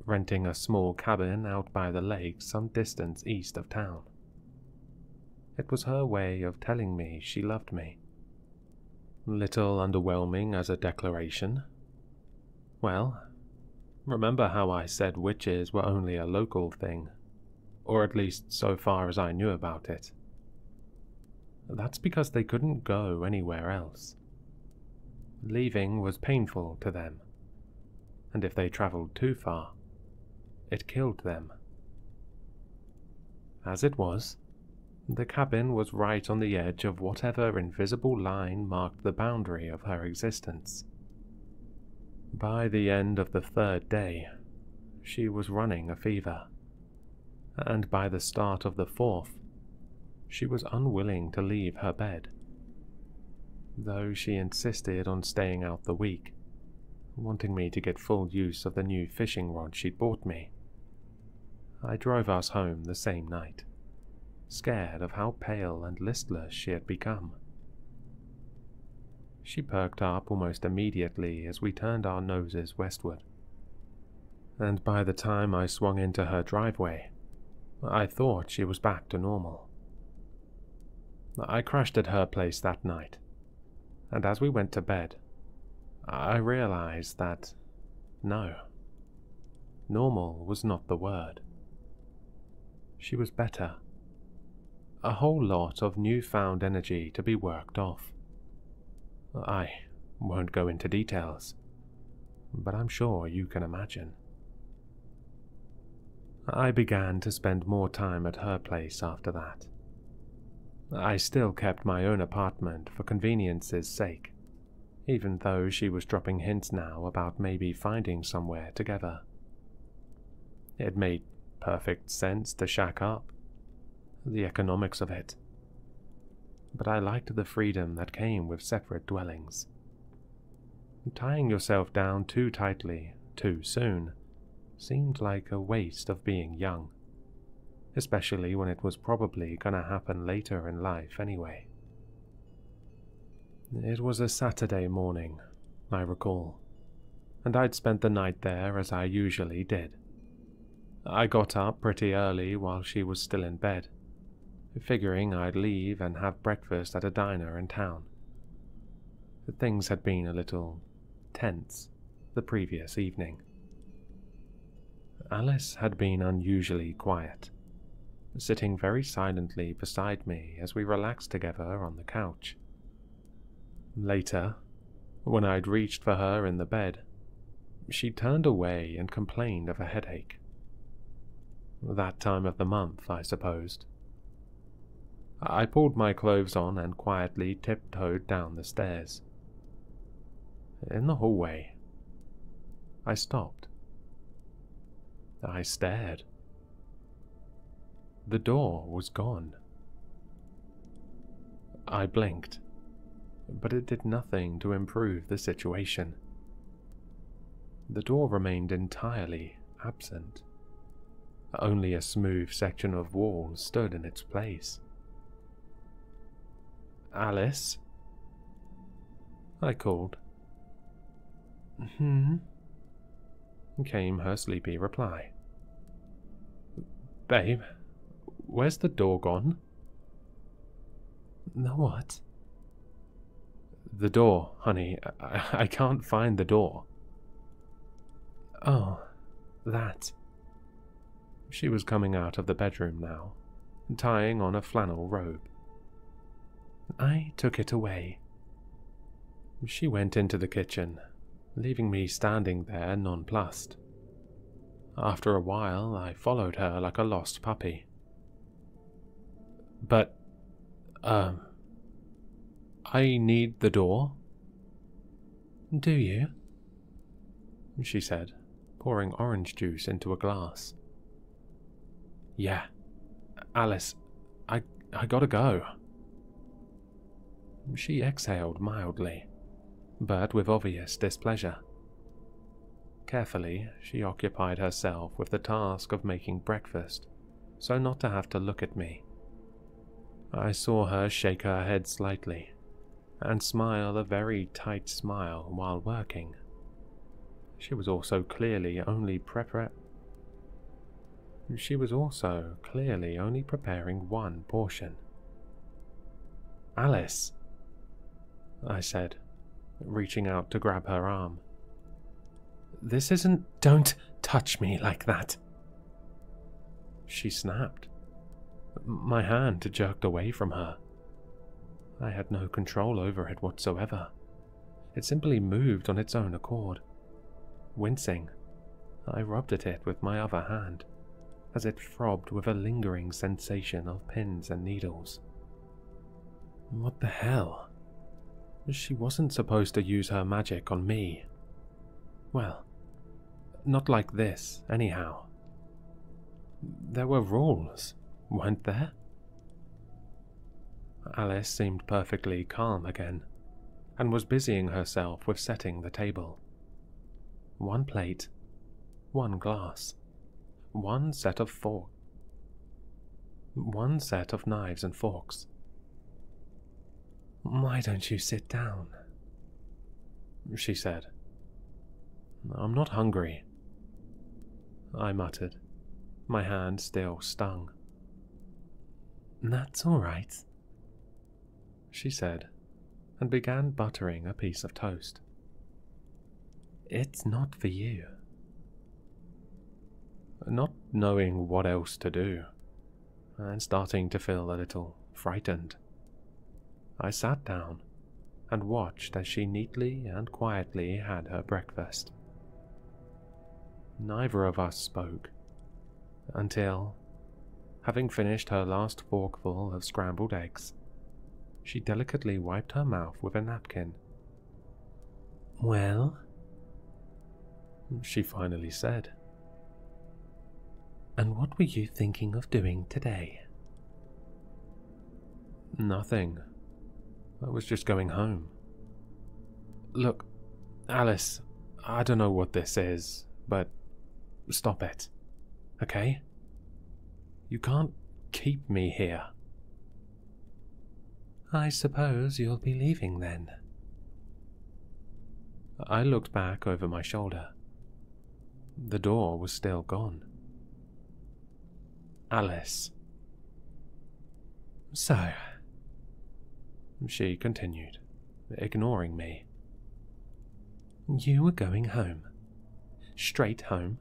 renting a small cabin out by the lake some distance east of town. It was her way of telling me she loved me. Little underwhelming as a declaration. Well, remember how I said witches were only a local thing, or at least so far as I knew about it? That's because they couldn't go anywhere else. Leaving was painful to them, and if they traveled too far, it killed them. As it was, the cabin was right on the edge of whatever invisible line marked the boundary of her existence. By the end of the 3rd day, she was running a fever, and by the start of the 4th, she was unwilling to leave her bed. Though she insisted on staying out the week, wanting me to get full use of the new fishing rod she'd bought me, I drove us home the same night, scared of how pale and listless she had become. She perked up almost immediately as we turned our noses westward, and by the time I swung into her driveway, I thought she was back to normal. I crashed at her place that night, and as we went to bed, I realized that, no, normal was not the word. She was better. A whole lot of newfound energy to be worked off. I won't go into details, but I'm sure you can imagine. I began to spend more time at her place after that. I still kept my own apartment for convenience's sake, even though she was dropping hints now about maybe finding somewhere together. It made perfect sense to shack up, the economics of it. But I liked the freedom that came with separate dwellings. Tying yourself down too tightly, too soon, seemed like a waste of being young, especially when it was probably gonna happen later in life anyway. It was a Saturday morning, I recall, and I'd spent the night there as I usually did. I got up pretty early while she was still in bed, figuring I'd leave and have breakfast at a diner in town. Things had been a little tense the previous evening. Alice had been unusually quiet, sitting very silently beside me as we relaxed together on the couch. Later, when I'd reached for her in the bed, she turned away and complained of a headache. That time of the month, I supposed. I pulled my clothes on and quietly tiptoed down the stairs. In the hallway, I stopped. I stared. The door was gone. I blinked, but it did nothing to improve the situation. The door remained entirely absent. Only a smooth section of wall stood in its place. "Alice?" I called. Came her sleepy reply. "Babe, where's the door gone?" "The what?" "The door, honey. I can't find the door." "Oh, that." She was coming out of the bedroom now, tying on a flannel robe. "I took it away." She went into the kitchen, leaving me standing there nonplussed. After a while, I followed her like a lost puppy. "But, I need the door." "Do you?" she said, pouring orange juice into a glass. "Yeah. Alice, I gotta go." She exhaled mildly, but with obvious displeasure. Carefully, she occupied herself with the task of making breakfast, so not to have to look at me. I saw her shake her head slightly, and smile a very tight smile while working. She was also clearly only preparing one portion. "Alice," I said, reaching out to grab her arm. "This isn't— Don't touch me like that!" She snapped. My hand jerked away from her. I had no control over it whatsoever. It simply moved on its own accord. Wincing, I rubbed at it with my other hand, as it throbbed with a lingering sensation of pins and needles. What the hell? She wasn't supposed to use her magic on me. Well, not like this, anyhow. There were rules, weren't there? Alice seemed perfectly calm again, and was busying herself with setting the table. One plate, one glass, one set of knives and forks. "Why don't you sit down?" she said. "I'm not hungry," I muttered, my hand still stung. "That's all right," she said, and began buttering a piece of toast. "It's not for you." Not knowing what else to do, and starting to feel a little frightened, I sat down and watched as she neatly and quietly had her breakfast. Neither of us spoke, until, having finished her last forkful of scrambled eggs, she delicately wiped her mouth with a napkin. "Well?" she finally said. "And what were you thinking of doing today?" "Nothing. I was just going home." "Look, Alice, I don't know what this is, but stop it, okay? You can't keep me here." "I suppose you'll be leaving then." I looked back over my shoulder. The door was still gone. "Alice." "So," she continued, ignoring me, "you were going home. Straight home.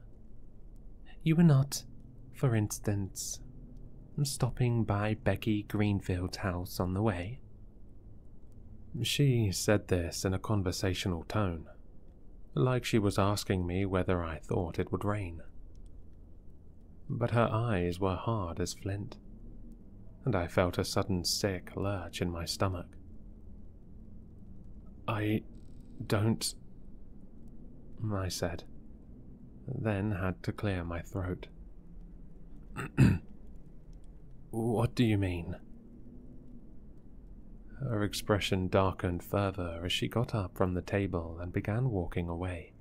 You were not, for instance, stopping by Becky Greenfield's house on the way?" She said this in a conversational tone, like she was asking me whether I thought it would rain. But her eyes were hard as flint, and I felt a sudden sick lurch in my stomach. "I don't," I said, then had to clear my throat. "What do you mean?" Her expression darkened further as she got up from the table and began walking away.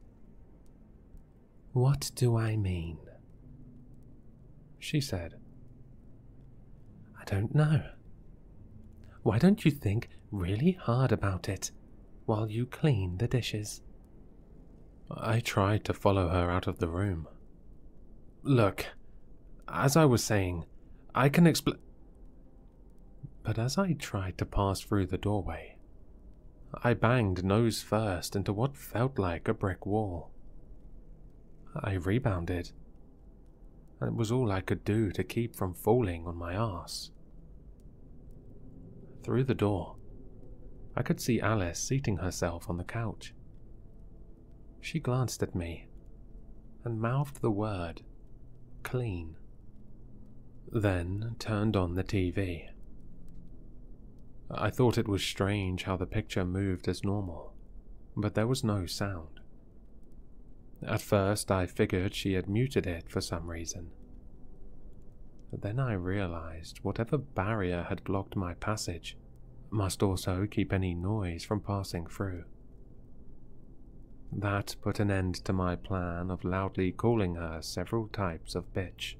"What do I mean?" she said. "I don't know. Why don't you think really hard about it while you clean the dishes?" I tried to follow her out of the room. "Look, as I was saying, I can explain..." But as I tried to pass through the doorway, I banged nose first into what felt like a brick wall. I rebounded, and it was all I could do to keep from falling on my arse. Through the door, I could see Alice seating herself on the couch. She glanced at me and mouthed the word, "clean," then turned on the TV. I thought it was strange how the picture moved as normal, but there was no sound. At first I figured she had muted it for some reason. But then I realized whatever barrier had blocked my passage must also keep any noise from passing through. That put an end to my plan of loudly calling her several types of bitch,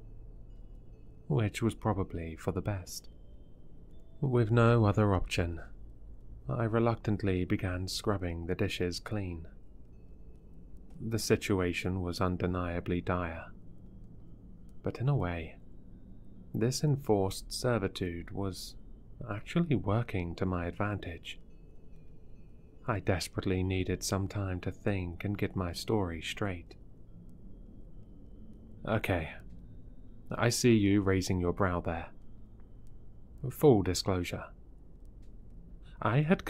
which was probably for the best. With no other option, I reluctantly began scrubbing the dishes clean. The situation was undeniably dire, but in a way, this enforced servitude was actually working to my advantage. I desperately needed some time to think and get my story straight. Okay, I see you raising your brow there. Full disclosure. I had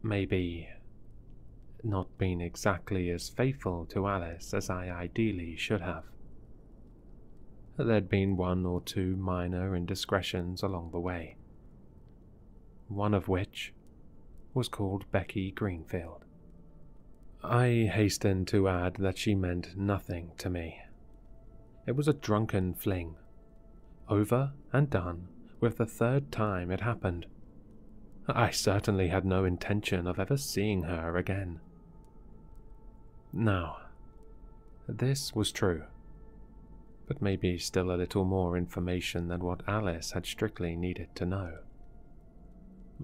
maybe not been exactly as faithful to Alice as I ideally should have. There'd been one or two minor indiscretions along the way, one of which was called Becky Greenfield. I hasten to add that she meant nothing to me. It was a drunken fling, over and done with the third time it happened. I certainly had no intention of ever seeing her again. Now, this was true, but maybe still a little more information than what Alice had strictly needed to know.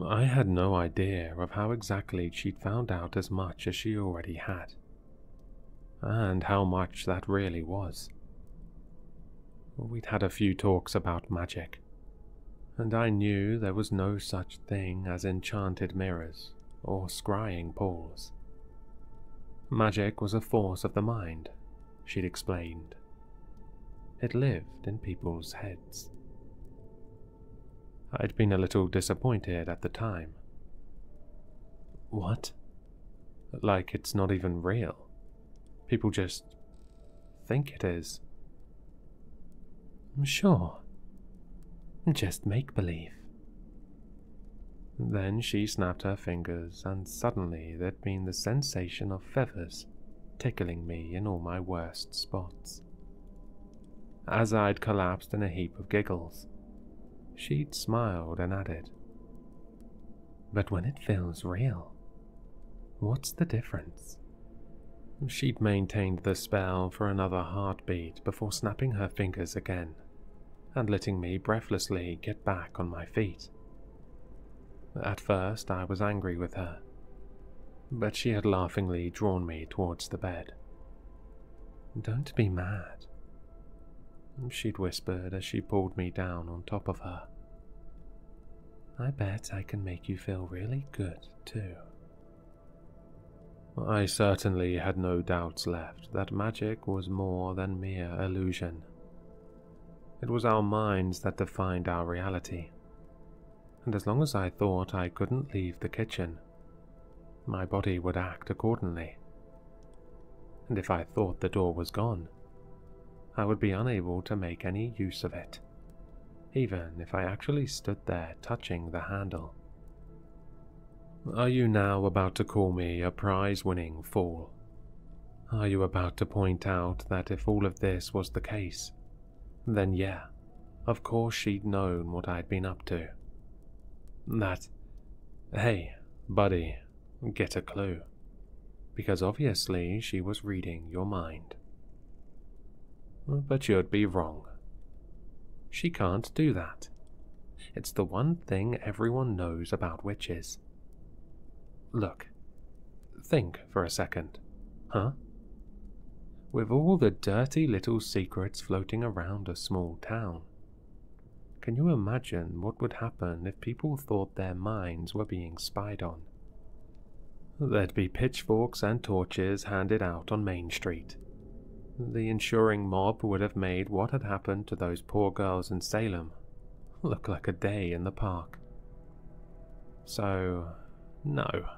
I had no idea of how exactly she'd found out as much as she already had, and how much that really was. We'd had a few talks about magic, and I knew there was no such thing as enchanted mirrors or scrying pools. Magic was a force of the mind, she'd explained. It lived in people's heads. I'd been a little disappointed at the time. What? Like it's not even real. People just think it is. Sure. Just make-believe. Then she snapped her fingers, and suddenly there'd been the sensation of feathers tickling me in all my worst spots. As I'd collapsed in a heap of giggles, she'd smiled and added, "But when it feels real, what's the difference?" She'd maintained the spell for another heartbeat before snapping her fingers again and letting me breathlessly get back on my feet. At first I was angry with her, but she had laughingly drawn me towards the bed. "Don't be mad," she'd whispered as she pulled me down on top of her. "I bet I can make you feel really good, too." I certainly had no doubts left that magic was more than mere illusion. It was our minds that defined our reality, and as long as I thought I couldn't leave the kitchen, my body would act accordingly. And if I thought the door was gone, I would be unable to make any use of it, even if I actually stood there touching the handle. Are you now about to call me a prize-winning fool? Are you about to point out that if all of this was the case, then yeah, of course she'd known what I'd been up to? That, hey, buddy, get a clue, because obviously she was reading your mind. But you'd be wrong. She can't do that. It's the one thing everyone knows about witches. Look, think for a second, huh? With all the dirty little secrets floating around a small town, can you imagine what would happen if people thought their minds were being spied on? There'd be pitchforks and torches handed out on Main Street. The ensuring mob would have made what had happened to those poor girls in Salem look like a day in the park. So, no.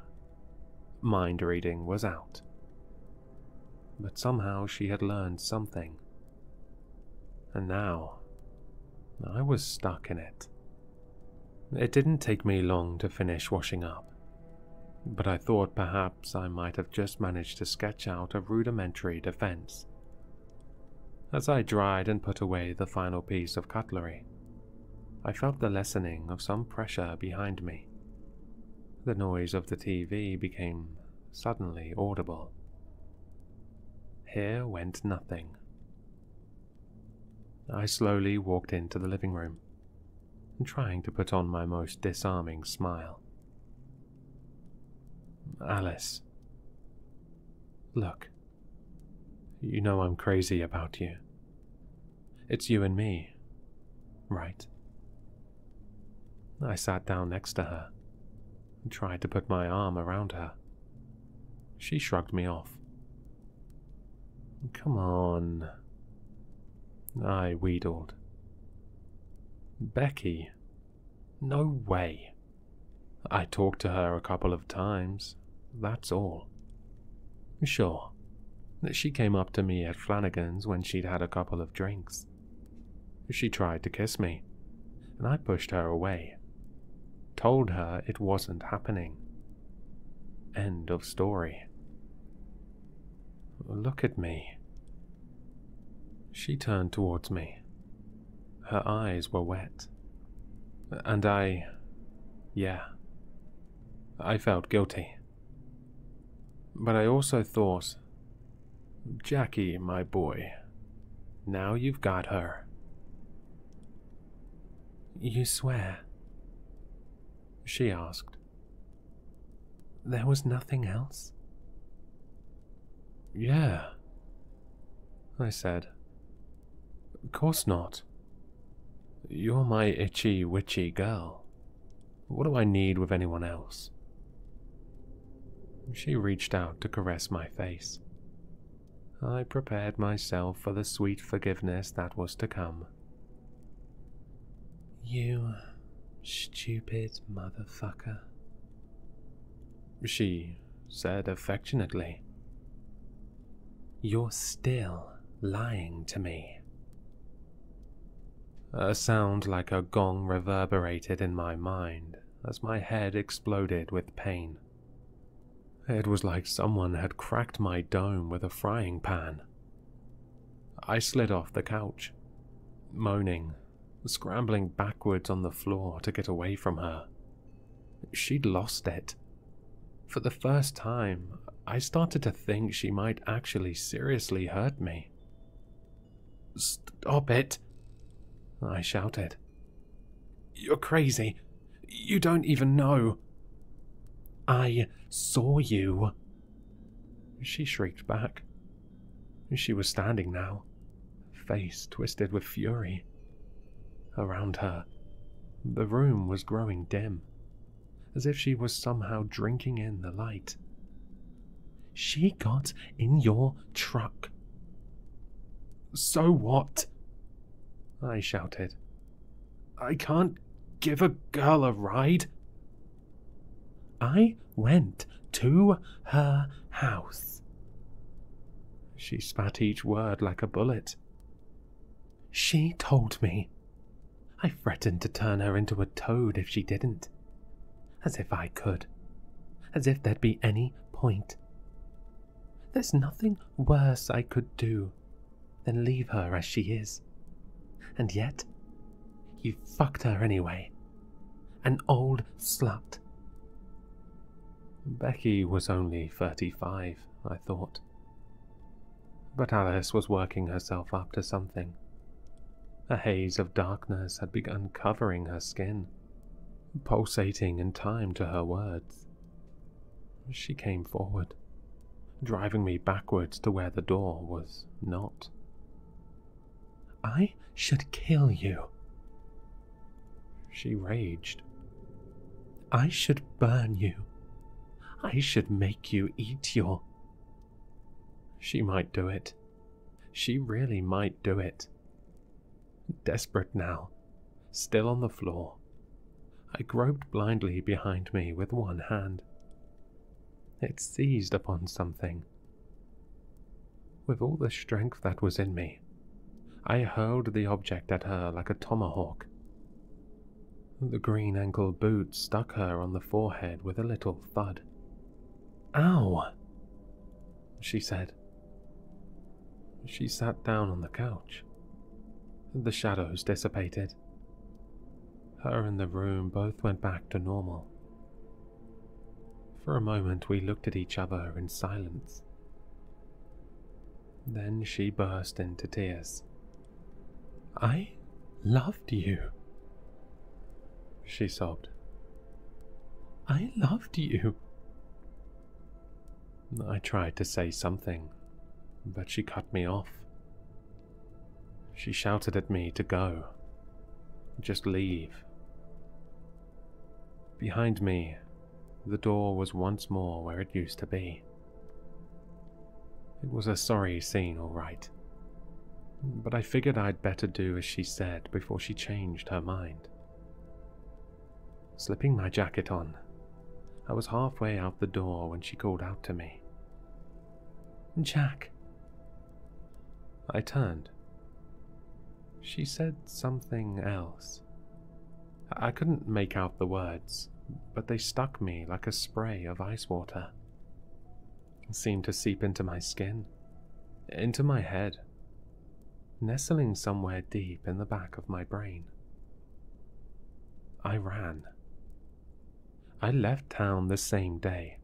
Mind reading was out. But somehow she had learned something. And now, I was stuck in it. It didn't take me long to finish washing up, but I thought perhaps I might have just managed to sketch out a rudimentary defense. As I dried and put away the final piece of cutlery, I felt the lessening of some pressure behind me. The noise of the TV became suddenly audible. Here went nothing. I slowly walked into the living room, trying to put on my most disarming smile. Alice, look, you know I'm crazy about you. It's you and me, right? I sat down next to her and tried to put my arm around her. She shrugged me off. Come on, I wheedled. Becky? No way. I talked to her a couple of times, that's all. Sure, she came up to me at Flanagan's when she'd had a couple of drinks. She tried to kiss me, and I pushed her away. Told her it wasn't happening. End of story. Look at me. She turned towards me. Her eyes were wet. And I felt guilty. But I also thought, Jackie, my boy, now you've got her. You swear? She asked. There was nothing else? Yeah, I said. Of course not. You're my itchy, witchy girl. What do I need with anyone else? She reached out to caress my face. I prepared myself for the sweet forgiveness that was to come. You stupid motherfucker, she said affectionately. You're still lying to me. A sound like a gong reverberated in my mind as my head exploded with pain. It was like someone had cracked my dome with a frying pan. I slid off the couch, moaning, scrambling backwards on the floor to get away from her. She'd lost it. For the first time, I started to think she might actually seriously hurt me. Stop it! I shouted. You're crazy. You don't even know. I saw you. She shrieked back. She was standing now, face twisted with fury. Around her, the room was growing dim, as if she was somehow drinking in the light. She got in your truck. So what? I shouted. I can't give a girl a ride. I went to her house. She spat each word like a bullet. She told me. I threatened to turn her into a toad if she didn't. As if I could. As if there'd be any point. There's nothing worse I could do than leave her as she is. And yet, you fucked her anyway. An old slut. Becky was only 35, I thought. But Alice was working herself up to something. A haze of darkness had begun covering her skin, pulsating in time to her words. She came forward, driving me backwards to where the door was not. I should kill you. She raged. I should burn you. I should make you eat your... She might do it. She really might do it. Desperate now, still on the floor, I groped blindly behind me with one hand. It seized upon something. With all the strength that was in me, I hurled the object at her like a tomahawk. The green ankle boot stuck her on the forehead with a little thud. Ow! She said. She sat down on the couch. The shadows dissipated. Her and the room both went back to normal. For a moment we looked at each other in silence. Then she burst into tears. "I loved you," she sobbed. "I loved you." I tried to say something, but she cut me off. She shouted at me to go. Just leave. Behind me, the door was once more where it used to be. It was a sorry scene, all right, but I figured I'd better do as she said before she changed her mind. Slipping my jacket on, I was halfway out the door when she called out to me. "Jack." I turned. She said something else. I couldn't make out the words, but they stuck me like a spray of ice water. It seemed to seep into my skin, into my head, nestling somewhere deep in the back of my brain. I ran. I left town the same day,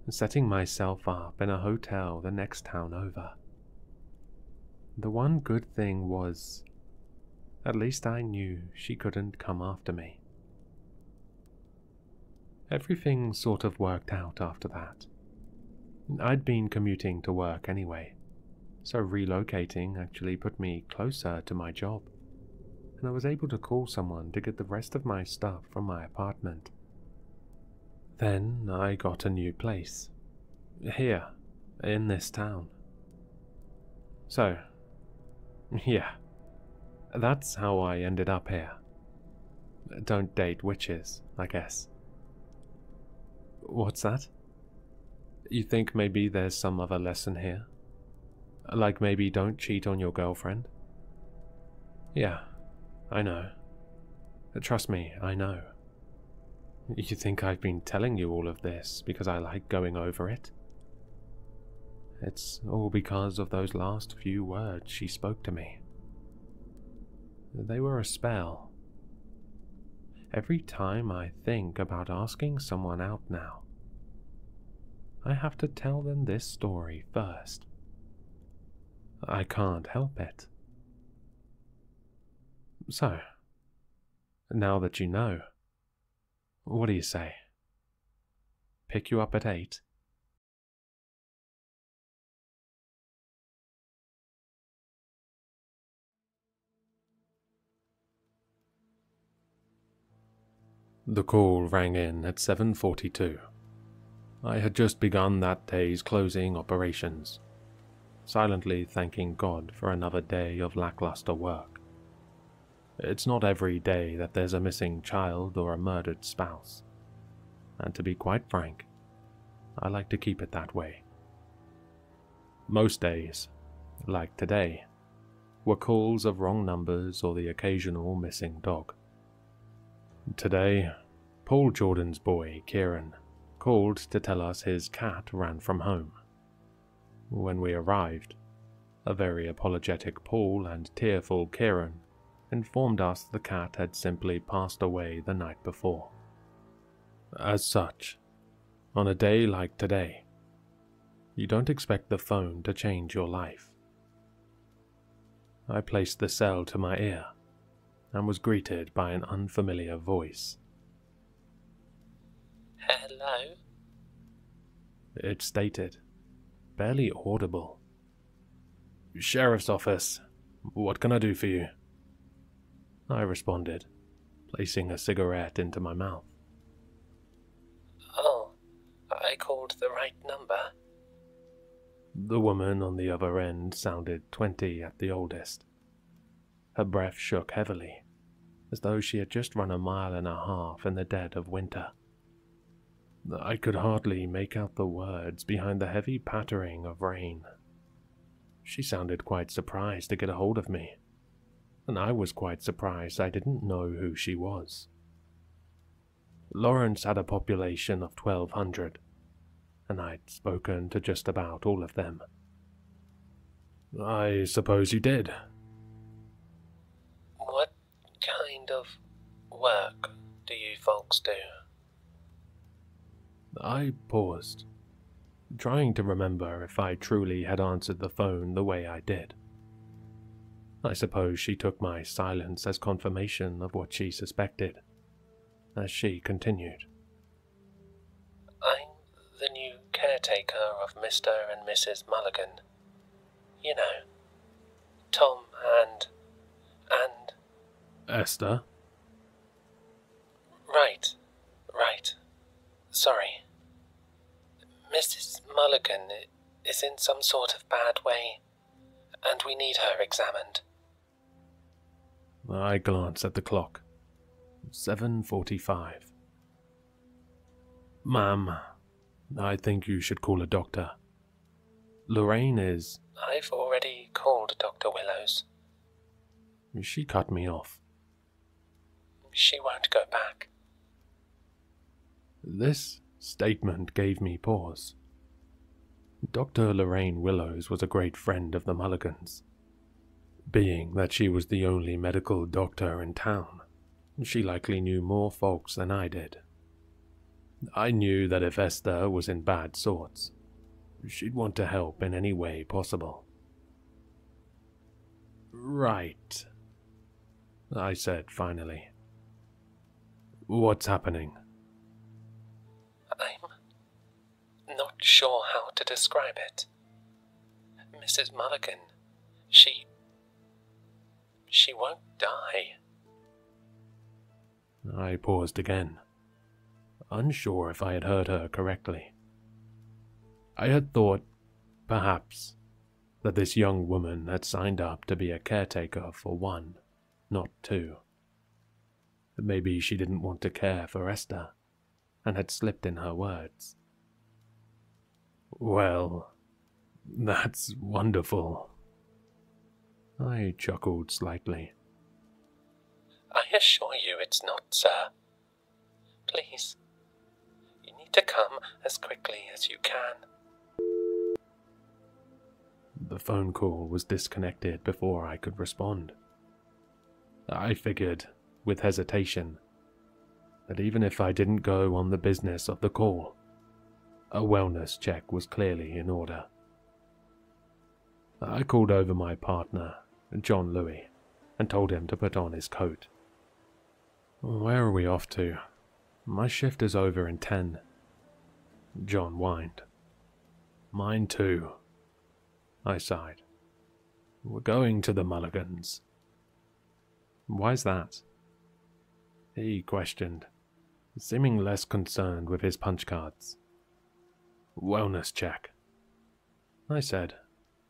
setting myself up in a hotel the next town over. The one good thing was, at least I knew she couldn't come after me. Everything sort of worked out after that. I'd been commuting to work anyway, so relocating actually put me closer to my job, and I was able to call someone to get the rest of my stuff from my apartment. Then I got a new place, here, in this town. So, yeah, that's how I ended up here. Don't date witches, I guess. What's that? You think maybe there's some other lesson here? Like maybe don't cheat on your girlfriend? Yeah, I know. Trust me, I know. You think I've been telling you all of this because I like going over it? It's all because of those last few words she spoke to me. They were a spell. Every time I think about asking someone out now, I have to tell them this story first. I can't help it. So, now that you know, what do you say? Pick you up at 8? The call rang in at 7:42. I had just begun that day's closing operations, silently thanking God for another day of lackluster work. It's not every day that there's a missing child or a murdered spouse, and to be quite frank, I like to keep it that way. Most days, like today, were calls of wrong numbers or the occasional missing dog. Today, Paul Jordan's boy, Kieran, called to tell us his cat ran from home. When we arrived, a very apologetic Paul and tearful Kieran informed us the cat had simply passed away the night before. As such, on a day like today, you don't expect the phone to change your life. I placed the cell to my ear and was greeted by an unfamiliar voice. "Hello?" It stated, barely audible. "Sheriff's office. What can I do for you?" I responded, placing a cigarette into my mouth. "Oh, I called the right number." The woman on the other end sounded 20 at the oldest. Her breath shook heavily, as though she had just run 1.5 miles in the dead of winter. I could hardly make out the words behind the heavy pattering of rain. She sounded quite surprised to get a hold of me, and I was quite surprised I didn't know who she was. Lawrence had a population of 1,200, and I'd spoken to just about all of them. "I suppose you did." "What kind of work do you folks do?" I paused, trying to remember if I truly had answered the phone the way I did. I suppose she took my silence as confirmation of what she suspected, as she continued. I'm the new caretaker of Mr. and Mrs. Mulligan. You know, Tom and... Esther? Right. Sorry. Mrs. Mulligan is in some sort of bad way, and we need her examined. I glanced at the clock. 7:45. Ma'am, I think you should call a doctor. Lorraine is... I've already called Dr. Willows. She cut me off. She won't go back. This statement gave me pause. Dr. Lorraine Willows was a great friend of the Mulligans. Being that she was the only medical doctor in town, she likely knew more folks than I did. I knew that if Esther was in bad sorts, she'd want to help in any way possible. Right, I said finally. What's happening? I'm not sure how to describe it. Mrs. Mulligan, she won't die. I paused again, unsure if I had heard her correctly. I had thought, perhaps, that this young woman had signed up to be a caretaker for one, not two. Maybe she didn't want to care for Esther, and had slipped in her words. Well, that's wonderful. I chuckled slightly. I assure you it's not, sir. Please, you need to come as quickly as you can. The phone call was disconnected before I could respond. I figured, with hesitation, that even if I didn't go on the business of the call, a wellness check was clearly in order. I called over my partner, John Louis, and told him to put on his coat. Where are we off to? My shift is over in 10. John whined. Mine too. I sighed. We're going to the Mulligans. Why's that? He questioned, seeming less concerned with his punch cards. Wellness check, I said,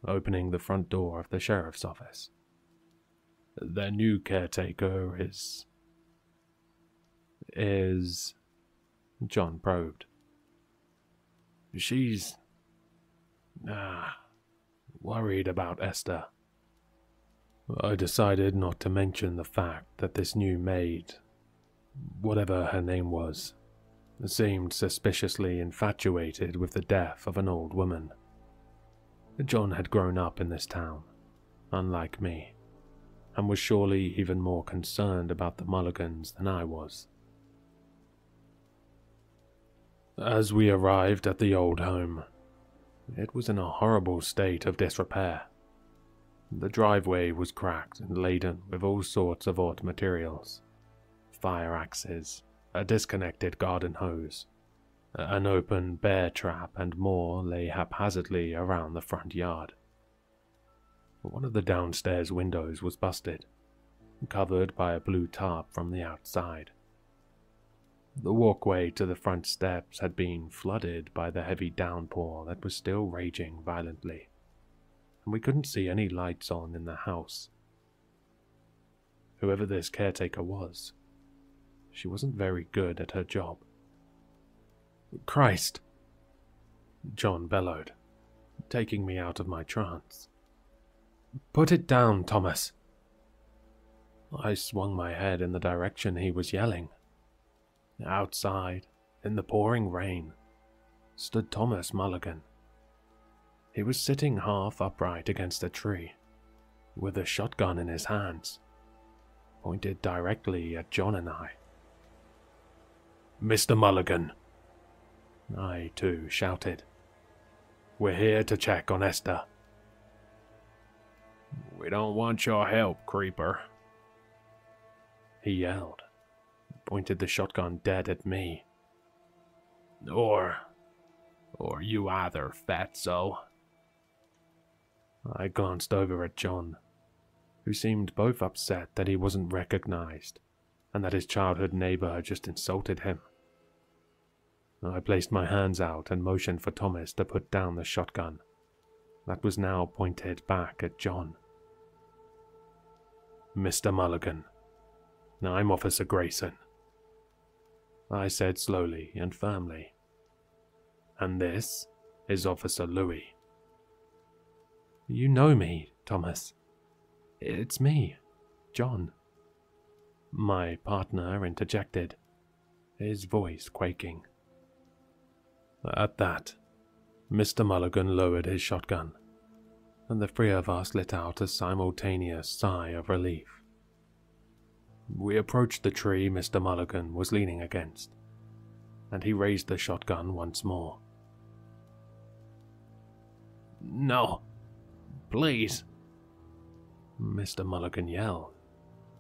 opening the front door of the sheriff's office. Their new caretaker is... John probed. She's... worried about Esther. I decided not to mention the fact that this new maid, whatever her name was, seemed suspiciously infatuated with the death of an old woman. John had grown up in this town, unlike me, and was surely even more concerned about the Mulligans than I was. As we arrived at the old home, it was in a horrible state of disrepair. The driveway was cracked and laden with all sorts of odd materials. Fire axes, a disconnected garden hose, an open bear trap, and more lay haphazardly around the front yard. One of the downstairs windows was busted, covered by a blue tarp from the outside. The walkway to the front steps had been flooded by the heavy downpour that was still raging violently, and we couldn't see any lights on in the house. Whoever this caretaker was, she wasn't very good at her job. Christ! John bellowed, taking me out of my trance. Put it down, Thomas! I swung my head in the direction he was yelling. Outside, in the pouring rain, stood Thomas Mulligan. He was sitting half upright against a tree, with a shotgun in his hands, pointed directly at John and I. Mr. Mulligan, I, too, shouted. "We're here to check on Esther." "We don't want your help, creeper," he yelled, pointed the shotgun dead at me. Or you either, fatso." I glanced over at John, who seemed both upset that he wasn't recognized and that his childhood neighbor had just insulted him. I placed my hands out and motioned for Thomas to put down the shotgun that was now pointed back at John. "Mr. Mulligan, I'm Officer Grayson," I said slowly and firmly. "And this is Officer Louis." "You know me, Thomas. It's me, John," my partner interjected, his voice quaking. At that, Mr. Mulligan lowered his shotgun, and the three of us let out a simultaneous sigh of relief. We approached the tree Mr. Mulligan was leaning against, and he raised the shotgun once more. "No, please," Mr. Mulligan yelled,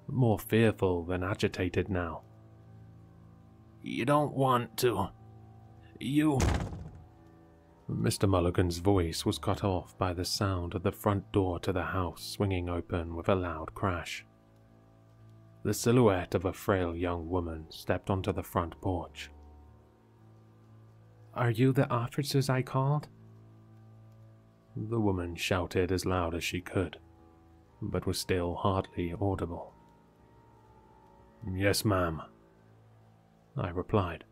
more fearful than agitated now. "You don't want to. You..." Mr. Mulligan's voice was cut off by the sound of the front door to the house swinging open with a loud crash. The silhouette of a frail young woman stepped onto the front porch. "Are you the officers I called?" The woman shouted as loud as she could, but was still hardly audible. "Yes, ma'am," I replied.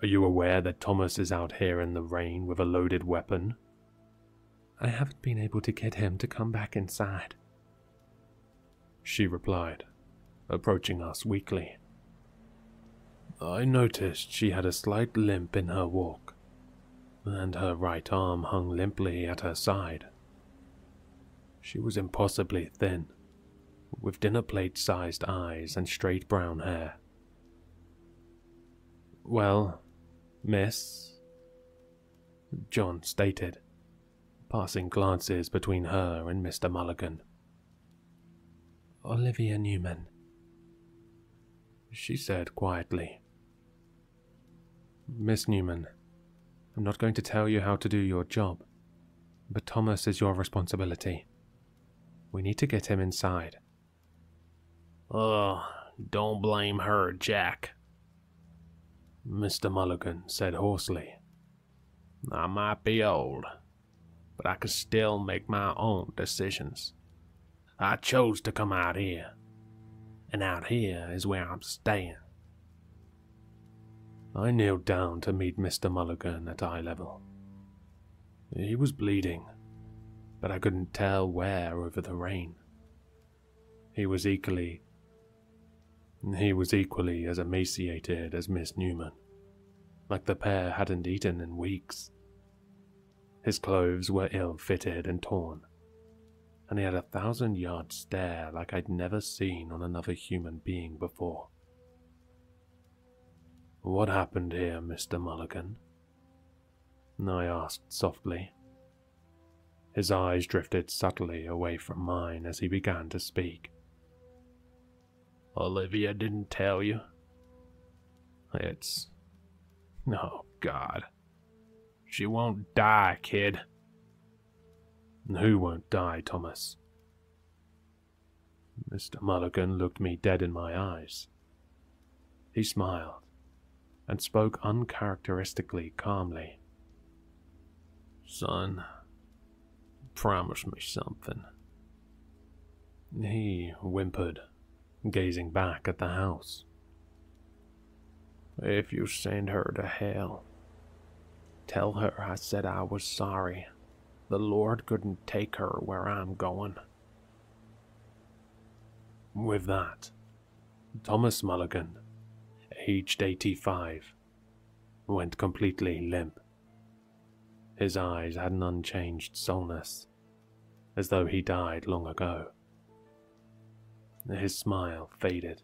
"Are you aware that Thomas is out here in the rain with a loaded weapon?" "I haven't been able to get him to come back inside," she replied, approaching us weakly. I noticed she had a slight limp in her walk, and her right arm hung limply at her side. She was impossibly thin, with dinner plate-sized eyes and straight brown hair. "Well, miss," John stated, passing glances between her and Mr. Mulligan. "Olivia Newman," she said quietly. "Miss Newman, I'm not going to tell you how to do your job, but Thomas is your responsibility. We need to get him inside." "Oh, don't blame her, Jack," Mr. Mulligan said hoarsely. "I might be old, but I can still make my own decisions. I chose to come out here, and out here is where I'm staying." I kneeled down to meet Mr. Mulligan at eye level. He was bleeding, but I couldn't tell where over the rain. He was equally as emaciated as Miss Newman, like the pair hadn't eaten in weeks. His clothes were ill-fitted and torn, and he had 1,000-yard stare like I'd never seen on another human being before. "What happened here, Mr. Mulligan?" I asked softly. His eyes drifted subtly away from mine as he began to speak. "Olivia didn't tell you?" Oh, God. She won't die, kid." "Who won't die, Thomas?" Mr. Mulligan looked me dead in my eyes. He smiled and spoke uncharacteristically calmly. "Son, promise me something." He whimpered, gazing back at the house. "If you send her to hell, tell her I said I was sorry. The Lord couldn't take her where I'm going." With that, Thomas Mulligan, aged 85, went completely limp. His eyes had an unchanged soulness, as though he died long ago. His smile faded,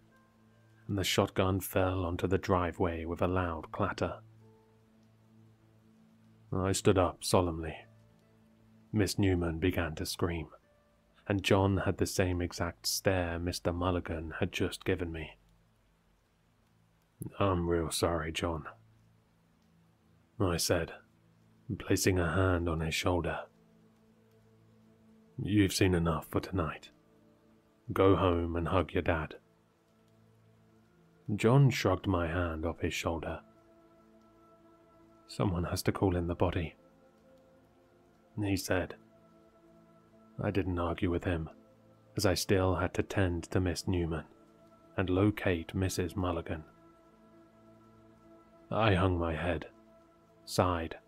and the shotgun fell onto the driveway with a loud clatter. I stood up solemnly. Miss Newman began to scream, and John had the same exact stare Mr. Mulligan had just given me. "I'm real sorry, John," I said, placing a hand on his shoulder. "You've seen enough for tonight. Go home and hug your dad." John shrugged my hand off his shoulder. "Someone has to call in the body," he said. I didn't argue with him, as I still had to tend to Miss Newman and locate Mrs. Mulligan. I hung my head, sighed,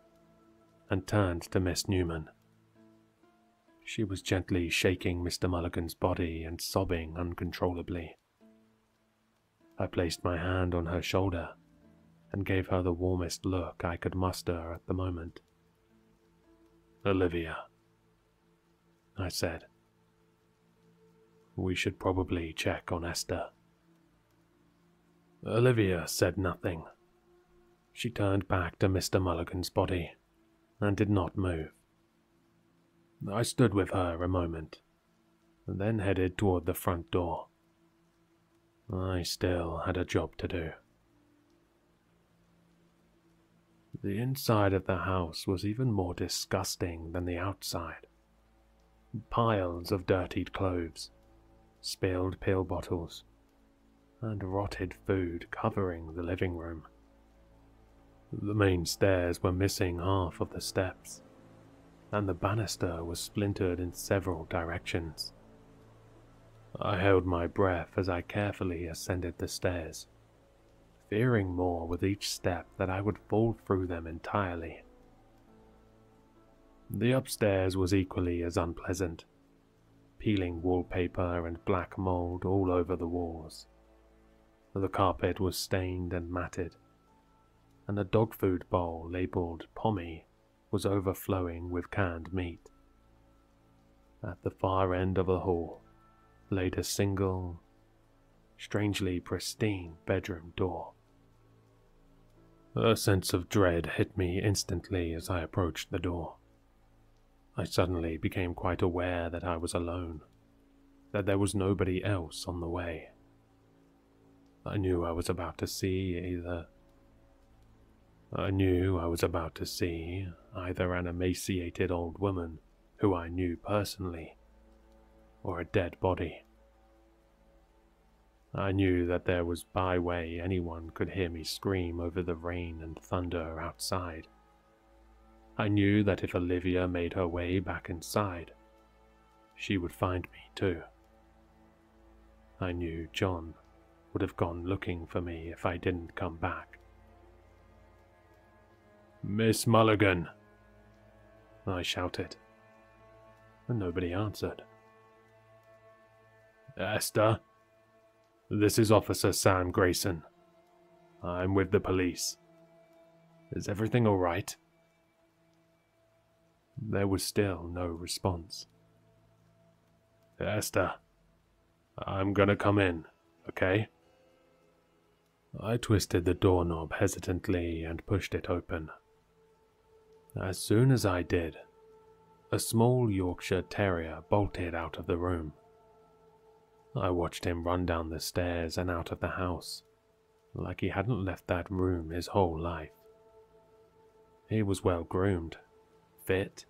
and turned to Miss Newman. She was gently shaking Mr. Mulligan's body and sobbing uncontrollably. I placed my hand on her shoulder and gave her the warmest look I could muster at the moment. "Olivia," I said, "we should probably check on Esther." Olivia said nothing. She turned back to Mr. Mulligan's body and did not move. I stood with her a moment, and then headed toward the front door. I still had a job to do. The inside of the house was even more disgusting than the outside. Piles of dirtied clothes, spilled pill bottles, and rotted food covering the living room. The main stairs were missing half of the steps, and the banister was splintered in several directions. I held my breath as I carefully ascended the stairs, fearing more with each step that I would fall through them entirely. The upstairs was equally as unpleasant, peeling wallpaper and black mold all over the walls. The carpet was stained and matted, and a dog food bowl labelled Pommy was overflowing with canned meat. At the far end of the hall laid a single, strangely pristine bedroom door. A sense of dread hit me instantly as I approached the door. I suddenly became quite aware that I was alone, that there was nobody else on the way. I knew I was about to see either an emaciated old woman who I knew personally, or a dead body. I knew that there was by way anyone could hear me scream over the rain and thunder outside. I knew that if Olivia made her way back inside, she would find me too. I knew John would have gone looking for me if I didn't come back. "Miss Mulligan," I shouted, and nobody answered. "Esther, this is Officer Sam Grayson. I'm with the police. Is everything all right?" There was still no response. "Esther, I'm gonna come in, okay?" I twisted the doorknob hesitantly and pushed it open. As soon as I did, a small Yorkshire Terrier bolted out of the room. I watched him run down the stairs and out of the house, like he hadn't left that room his whole life. He was well groomed, fit,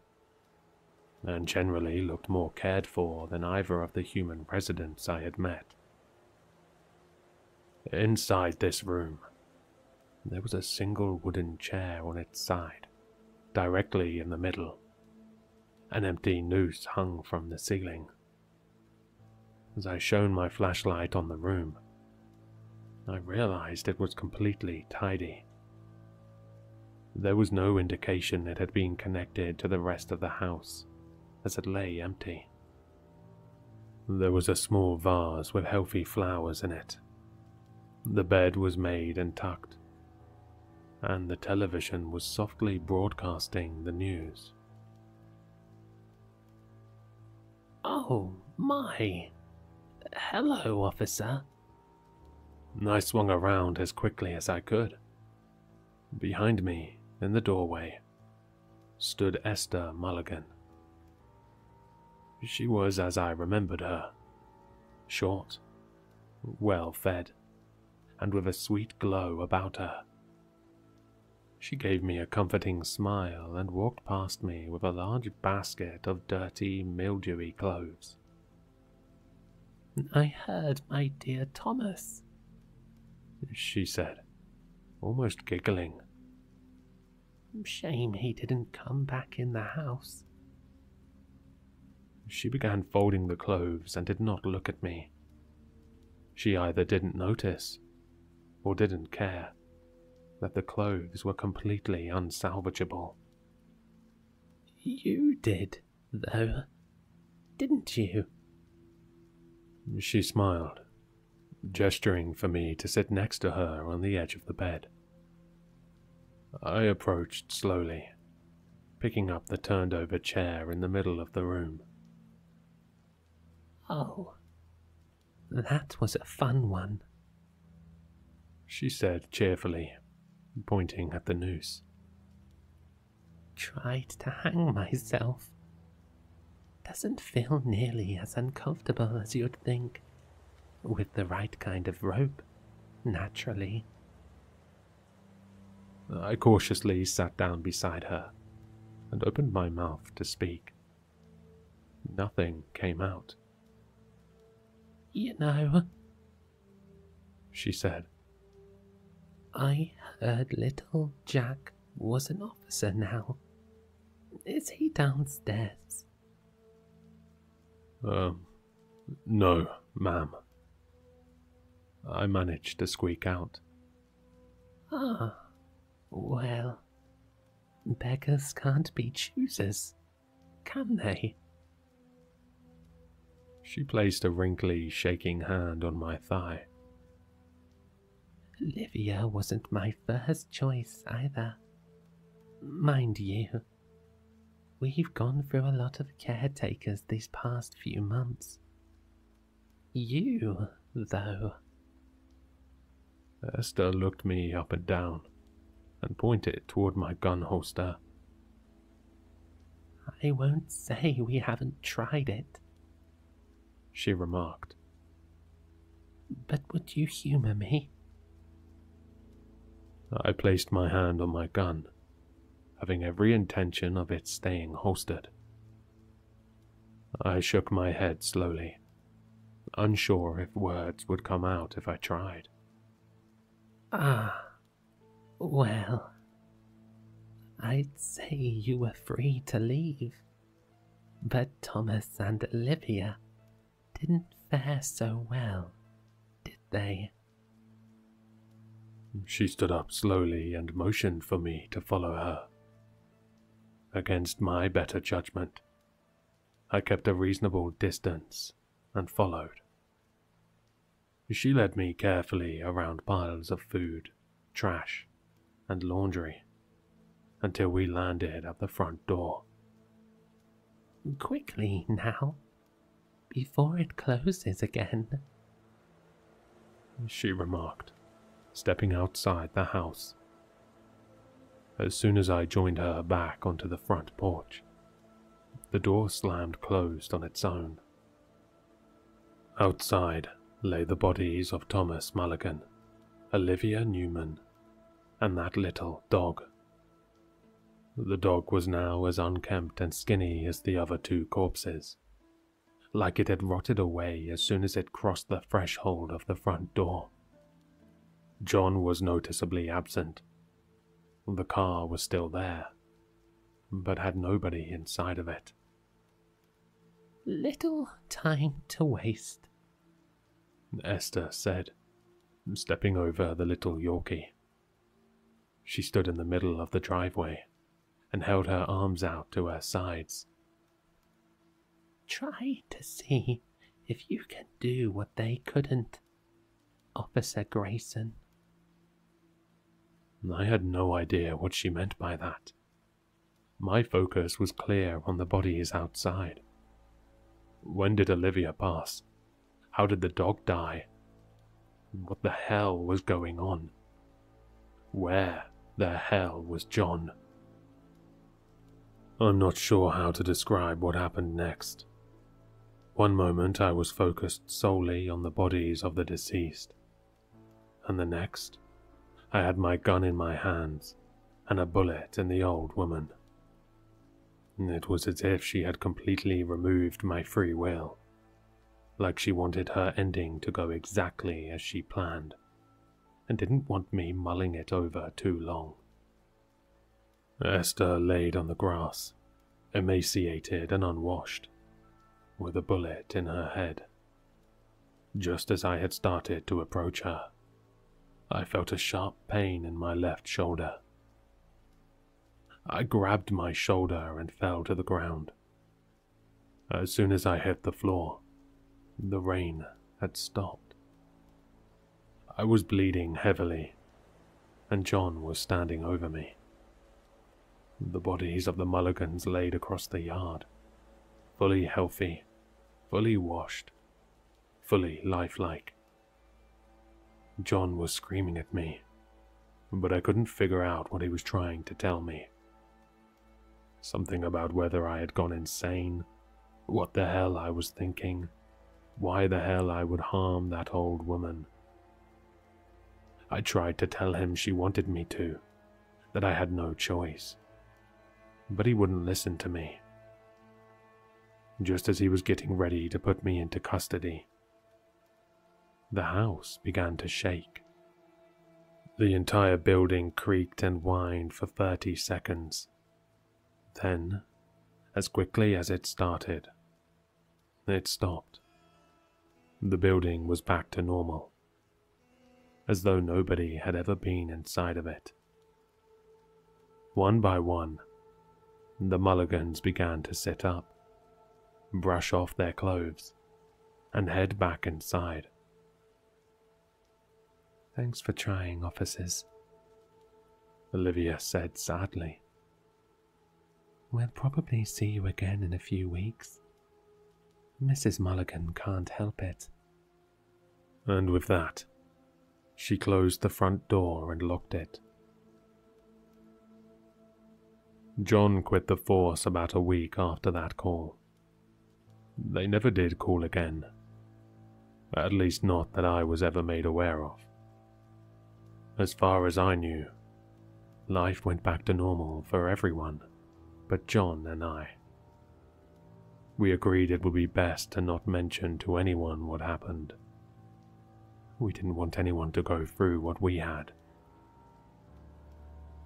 and generally looked more cared for than either of the human residents I had met. Inside this room, there was a single wooden chair on its side, directly in the middle. An empty noose hung from the ceiling. As I shone my flashlight on the room, I realized it was completely tidy. There was no indication it had been connected to the rest of the house, as it lay empty. There was a small vase with healthy flowers in it. The bed was made and tucked, and the television was softly broadcasting the news. "Oh, my. Hello, officer." I swung around as quickly as I could. Behind me, in the doorway, stood Esther Mulligan. She was as I remembered her, short, well-fed, and with a sweet glow about her. She gave me a comforting smile and walked past me with a large basket of dirty, mildewy clothes. "I heard my dear Thomas," she said, almost giggling. "Shame he didn't come back in the house." She began folding the clothes and did not look at me. She either didn't notice, or didn't care, that the clothes were completely unsalvageable. "You did, though, didn't you?" She smiled, gesturing for me to sit next to her on the edge of the bed. I approached slowly, picking up the turned-over chair in the middle of the room. "Oh, that was a fun one," she said cheerfully, pointing at the noose. "Tried to hang myself. Doesn't feel nearly as uncomfortable as you'd think, with the right kind of rope, naturally." I cautiously sat down beside her and opened my mouth to speak. Nothing came out. "You know," she said, "I heard little Jack was an officer now. Is he downstairs?" No, ma'am," I managed to squeak out. "Ah, well, beggars can't be choosers, can they?" She placed a wrinkly, shaking hand on my thigh. "Livia wasn't my first choice either. Mind you, we've gone through a lot of caretakers these past few months. You, though..." Esther looked me up and down and pointed toward my gun holster. "I won't say we haven't tried it," she remarked. "But would you humor me?" I placed my hand on my gun, having every intention of it staying holstered. I shook my head slowly, unsure if words would come out if I tried. "Ah, well, I'd say you were free to leave, but Thomas and Olivia didn't fare so well, did they?" She stood up slowly and motioned for me to follow her. Against my better judgment, I kept a reasonable distance and followed. She led me carefully around piles of food, trash, and laundry, until we landed at the front door. "Quickly now, before it closes again," she remarked, stepping outside the house. As soon as I joined her back onto the front porch, the door slammed closed on its own. Outside lay the bodies of Thomas Mulligan, Olivia Newman, and that little dog. The dog was now as unkempt and skinny as the other two corpses, like it had rotted away as soon as it crossed the threshold of the front door. John was noticeably absent. The car was still there, but had nobody inside of it. "Little time to waste," Esther said, stepping over the little Yorkie. She stood in the middle of the driveway and held her arms out to her sides. "Try to see if you can do what they couldn't, Officer Grayson." I had no idea what she meant by that. My focus was clear on the bodies outside. When did Olivia pass? How did the dog die? What the hell was going on? Where the hell was John? I'm not sure how to describe what happened next. One moment I was focused solely on the bodies of the deceased, and the next I had my gun in my hands and a bullet in the old woman. It was as if she had completely removed my free will, like she wanted her ending to go exactly as she planned, and didn't want me mulling it over too long. Esther laid on the grass, emaciated and unwashed, with a bullet in her head. Just as I had started to approach her, I felt a sharp pain in my left shoulder. I grabbed my shoulder and fell to the ground. As soon as I hit the floor, the rain had stopped. I was bleeding heavily, and John was standing over me. The bodies of the Mulligans laid across the yard, fully healthy, fully washed, fully lifelike. John was screaming at me, but I couldn't figure out what he was trying to tell me. Something about whether I had gone insane, what the hell I was thinking, why the hell I would harm that old woman. I tried to tell him she wanted me to, that I had no choice, but he wouldn't listen to me. Just as he was getting ready to put me into custody, the house began to shake. The entire building creaked and whined for 30 seconds. Then, as quickly as it started, it stopped. The building was back to normal, as though nobody had ever been inside of it. One by one, the Mulligans began to sit up, brush off their clothes, and head back inside. "Thanks for trying, officers," Olivia said sadly. "We'll probably see you again in a few weeks. Mrs. Mulligan can't help it." And with that, she closed the front door and locked it. John quit the force about a week after that call. They never did call again, at least not that I was ever made aware of. As far as I knew, life went back to normal for everyone but John and I. We agreed it would be best to not mention to anyone what happened. We didn't want anyone to go through what we had.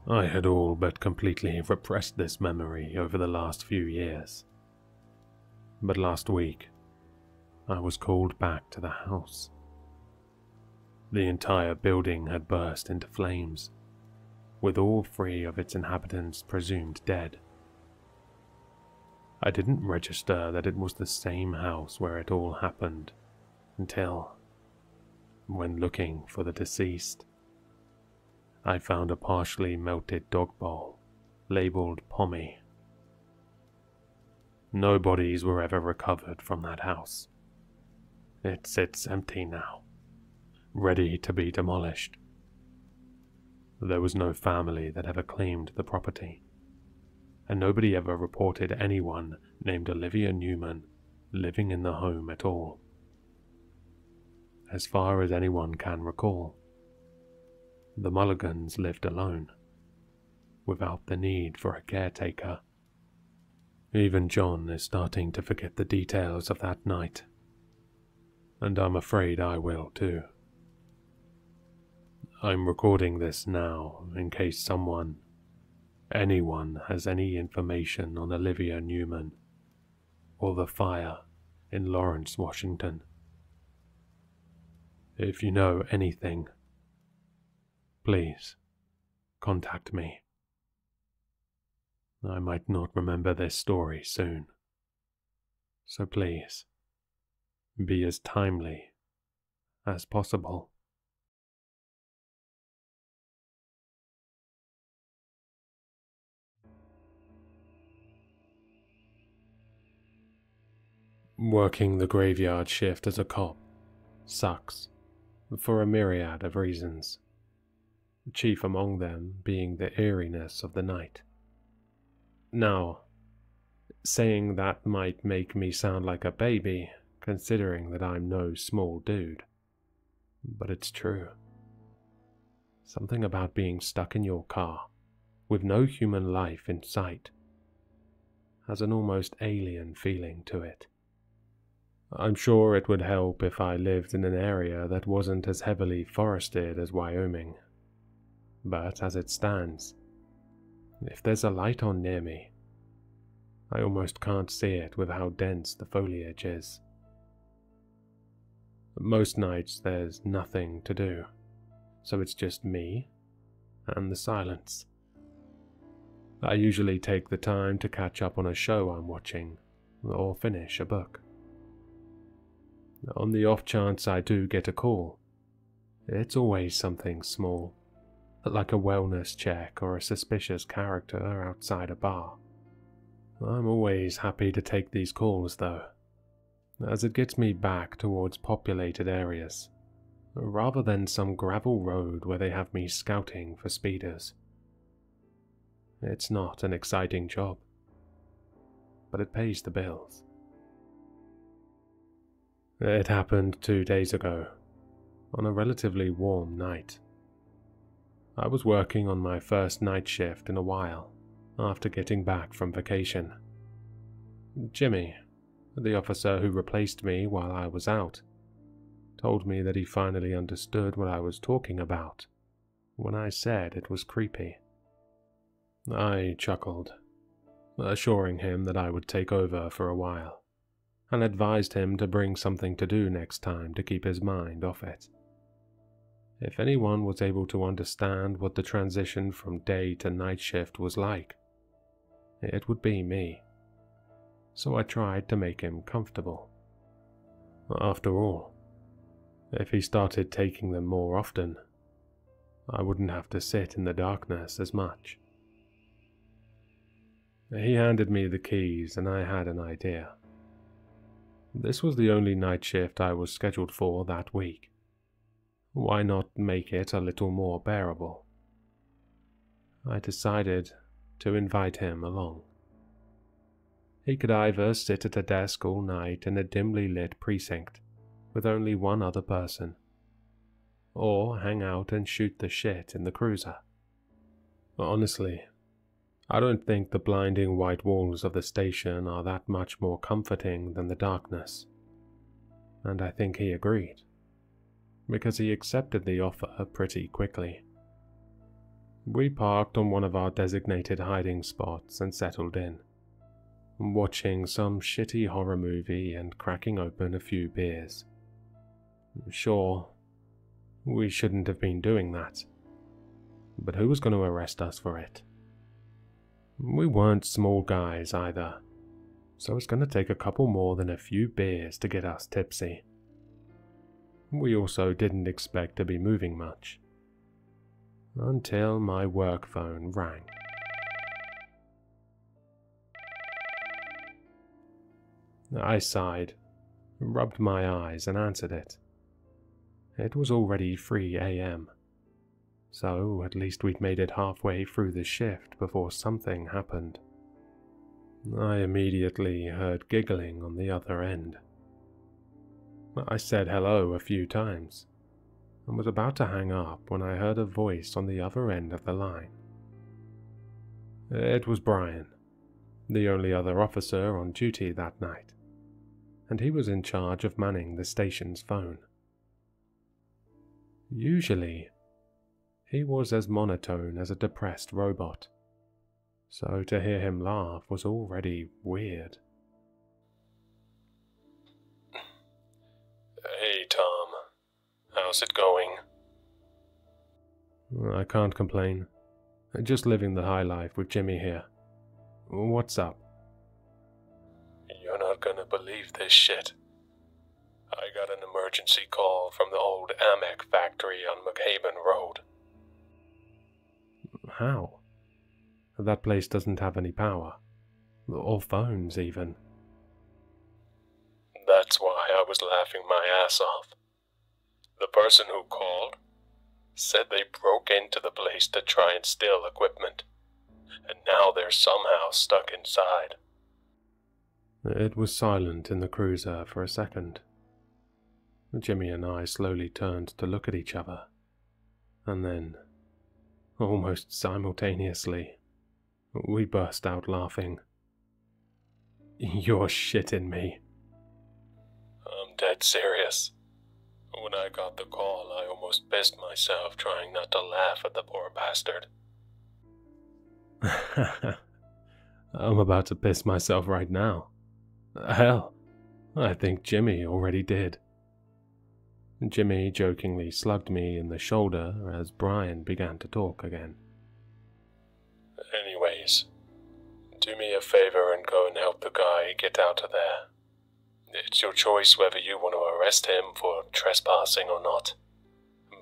I had all but completely repressed this memory over the last few years. But last week, I was called back to the house. The entire building had burst into flames, with all 3 of its inhabitants presumed dead. I didn't register that it was the same house where it all happened until, when looking for the deceased, I found a partially melted dog bowl labeled Pommy. No bodies were ever recovered from that house. It sits empty now, ready to be demolished. There was no family that ever claimed the property, and nobody ever reported anyone named Olivia Newman living in the home at all. As far as anyone can recall, the Mulligans lived alone, without the need for a caretaker. Even John is starting to forget the details of that night, and I'm afraid I will too. I'm recording this now in case anyone has any information on Olivia Newman or the fire in Lawrence, Washington. If you know anything, please contact me. I might not remember this story soon, so please be as timely as possible. Working the graveyard shift as a cop sucks for a myriad of reasons, chief among them being the eeriness of the night. Now, saying that might make me sound like a baby, considering that I'm no small dude. But it's true. Something about being stuck in your car, with no human life in sight, has an almost alien feeling to it. I'm sure it would help if I lived in an area that wasn't as heavily forested as Wyoming. But as it stands, if there's a light on near me, I almost can't see it with how dense the foliage is. Most nights there's nothing to do, so it's just me and the silence. I usually take the time to catch up on a show I'm watching, or finish a book. On the off chance I do get a call, it's always something small, like a wellness check or a suspicious character outside a bar. I'm always happy to take these calls though, as it gets me back towards populated areas, rather than some gravel road where they have me scouting for speeders. It's not an exciting job, but it pays the bills. It happened 2 days ago, on a relatively warm night. I was working on my first night shift in a while, after getting back from vacation. Jimmy, the officer who replaced me while I was out, told me that he finally understood what I was talking about when I said it was creepy. I chuckled, assuring him that I would take over for a while, and advised him to bring something to do next time to keep his mind off it. If anyone was able to understand what the transition from day to night shift was like, it would be me. So I tried to make him comfortable. After all, if he started taking them more often, I wouldn't have to sit in the darkness as much. He handed me the keys and I had an idea. This was the only night shift I was scheduled for that week. Why not make it a little more bearable? I decided to invite him along. He could either sit at a desk all night in a dimly lit precinct with only one other person, or hang out and shoot the shit in the cruiser. Honestly, I don't think the blinding white walls of the station are that much more comforting than the darkness, and I think he agreed, because he accepted the offer pretty quickly. We parked on one of our designated hiding spots and settled in, watching some shitty horror movie and cracking open a few beers. Sure, we shouldn't have been doing that, but who was going to arrest us for it? We weren't small guys either, so it's going to take a couple more than a few beers to get us tipsy. We also didn't expect to be moving much, until my work phone rang. I sighed, rubbed my eyes and answered it. It was already 3 a.m, so at least we'd made it halfway through the shift before something happened. I immediately heard giggling on the other end. I said hello a few times, and was about to hang up when I heard a voice on the other end of the line. It was Brian, the only other officer on duty that night, and he was in charge of manning the station's phone. Usually, he was as monotone as a depressed robot, so to hear him laugh was already weird. Hey Tom, how's it going? I can't complain. Just living the high life with Jimmy here. What's up? You're not gonna believe this shit. I got an emergency call from the old Amek factory on McHaven Road. How? That place doesn't have any power. Or phones, even. That's why I was laughing my ass off. The person who called said they broke into the place to try and steal equipment, and now they're somehow stuck inside. It was silent in the cruiser for a second. Jimmy and I slowly turned to look at each other, and then, almost simultaneously, we burst out laughing. "You're shitting me." "I'm dead serious. When I got the call, I almost pissed myself trying not to laugh at the poor bastard." I'm about to piss myself right now. Hell, I think Jimmy already did. Jimmy jokingly slugged me in the shoulder as Brian began to talk again. "Anyways, do me a favor and go and help the guy get out of there. It's your choice whether you want to arrest him for trespassing or not,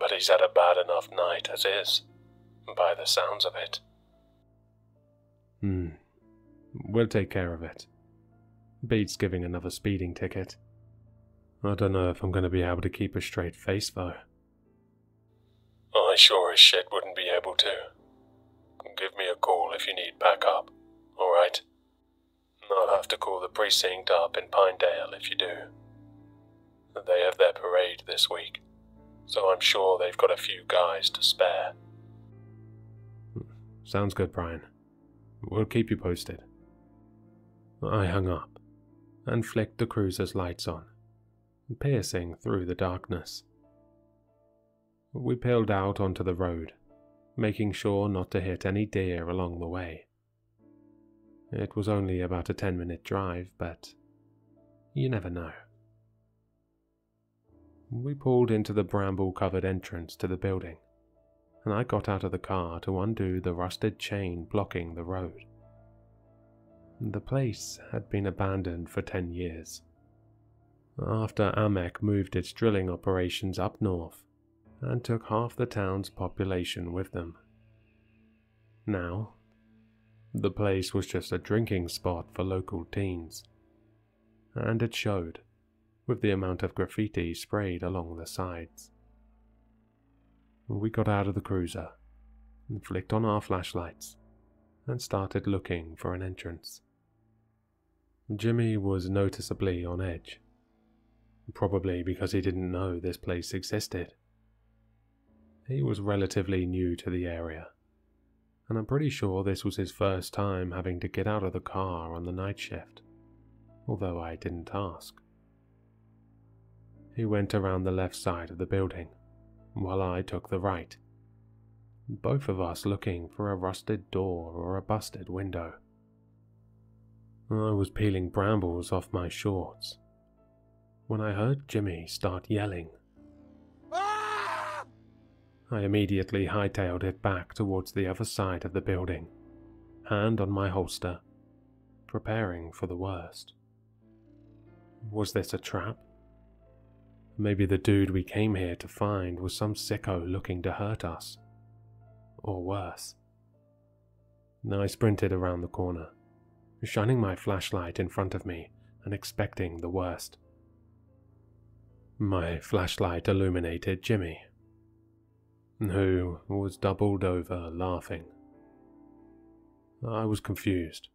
but he's had a bad enough night as is, by the sounds of it." We'll take care of it. Beats giving another speeding ticket. I don't know if I'm going to be able to keep a straight face, though. "I sure as shit wouldn't be able to. Give me a call if you need backup, alright? I'll have to call the precinct up in Pinedale if you do. They have their parade this week, so I'm sure they've got a few guys to spare." Sounds good, Brian. We'll keep you posted. I hung up and flicked the cruiser's lights on, piercing through the darkness. We peeled out onto the road, making sure not to hit any deer along the way. It was only about a 10-minute drive, but you never know. We pulled into the bramble-covered entrance to the building, and I got out of the car to undo the rusted chain blocking the road. The place had been abandoned for 10 years, after Amek moved its drilling operations up north and took half the town's population with them. Now, the place was just a drinking spot for local teens, and it showed, with the amount of graffiti sprayed along the sides. We got out of the cruiser, flicked on our flashlights, and started looking for an entrance. Jimmy was noticeably on edge, probably because he didn't know this place existed. He was relatively new to the area, and I'm pretty sure this was his first time having to get out of the car on the night shift, although I didn't ask. He went around the left side of the building, while I took the right, both of us looking for a rusted door or a busted window. I was peeling brambles off my shorts when I heard Jimmy start yelling. I immediately hightailed it back towards the other side of the building, hand on my holster, preparing for the worst. Was this a trap? Maybe the dude we came here to find was some sicko looking to hurt us. Or worse. I sprinted around the corner, shining my flashlight in front of me and expecting the worst. My flashlight illuminated Jimmy, who was doubled over laughing. I was confused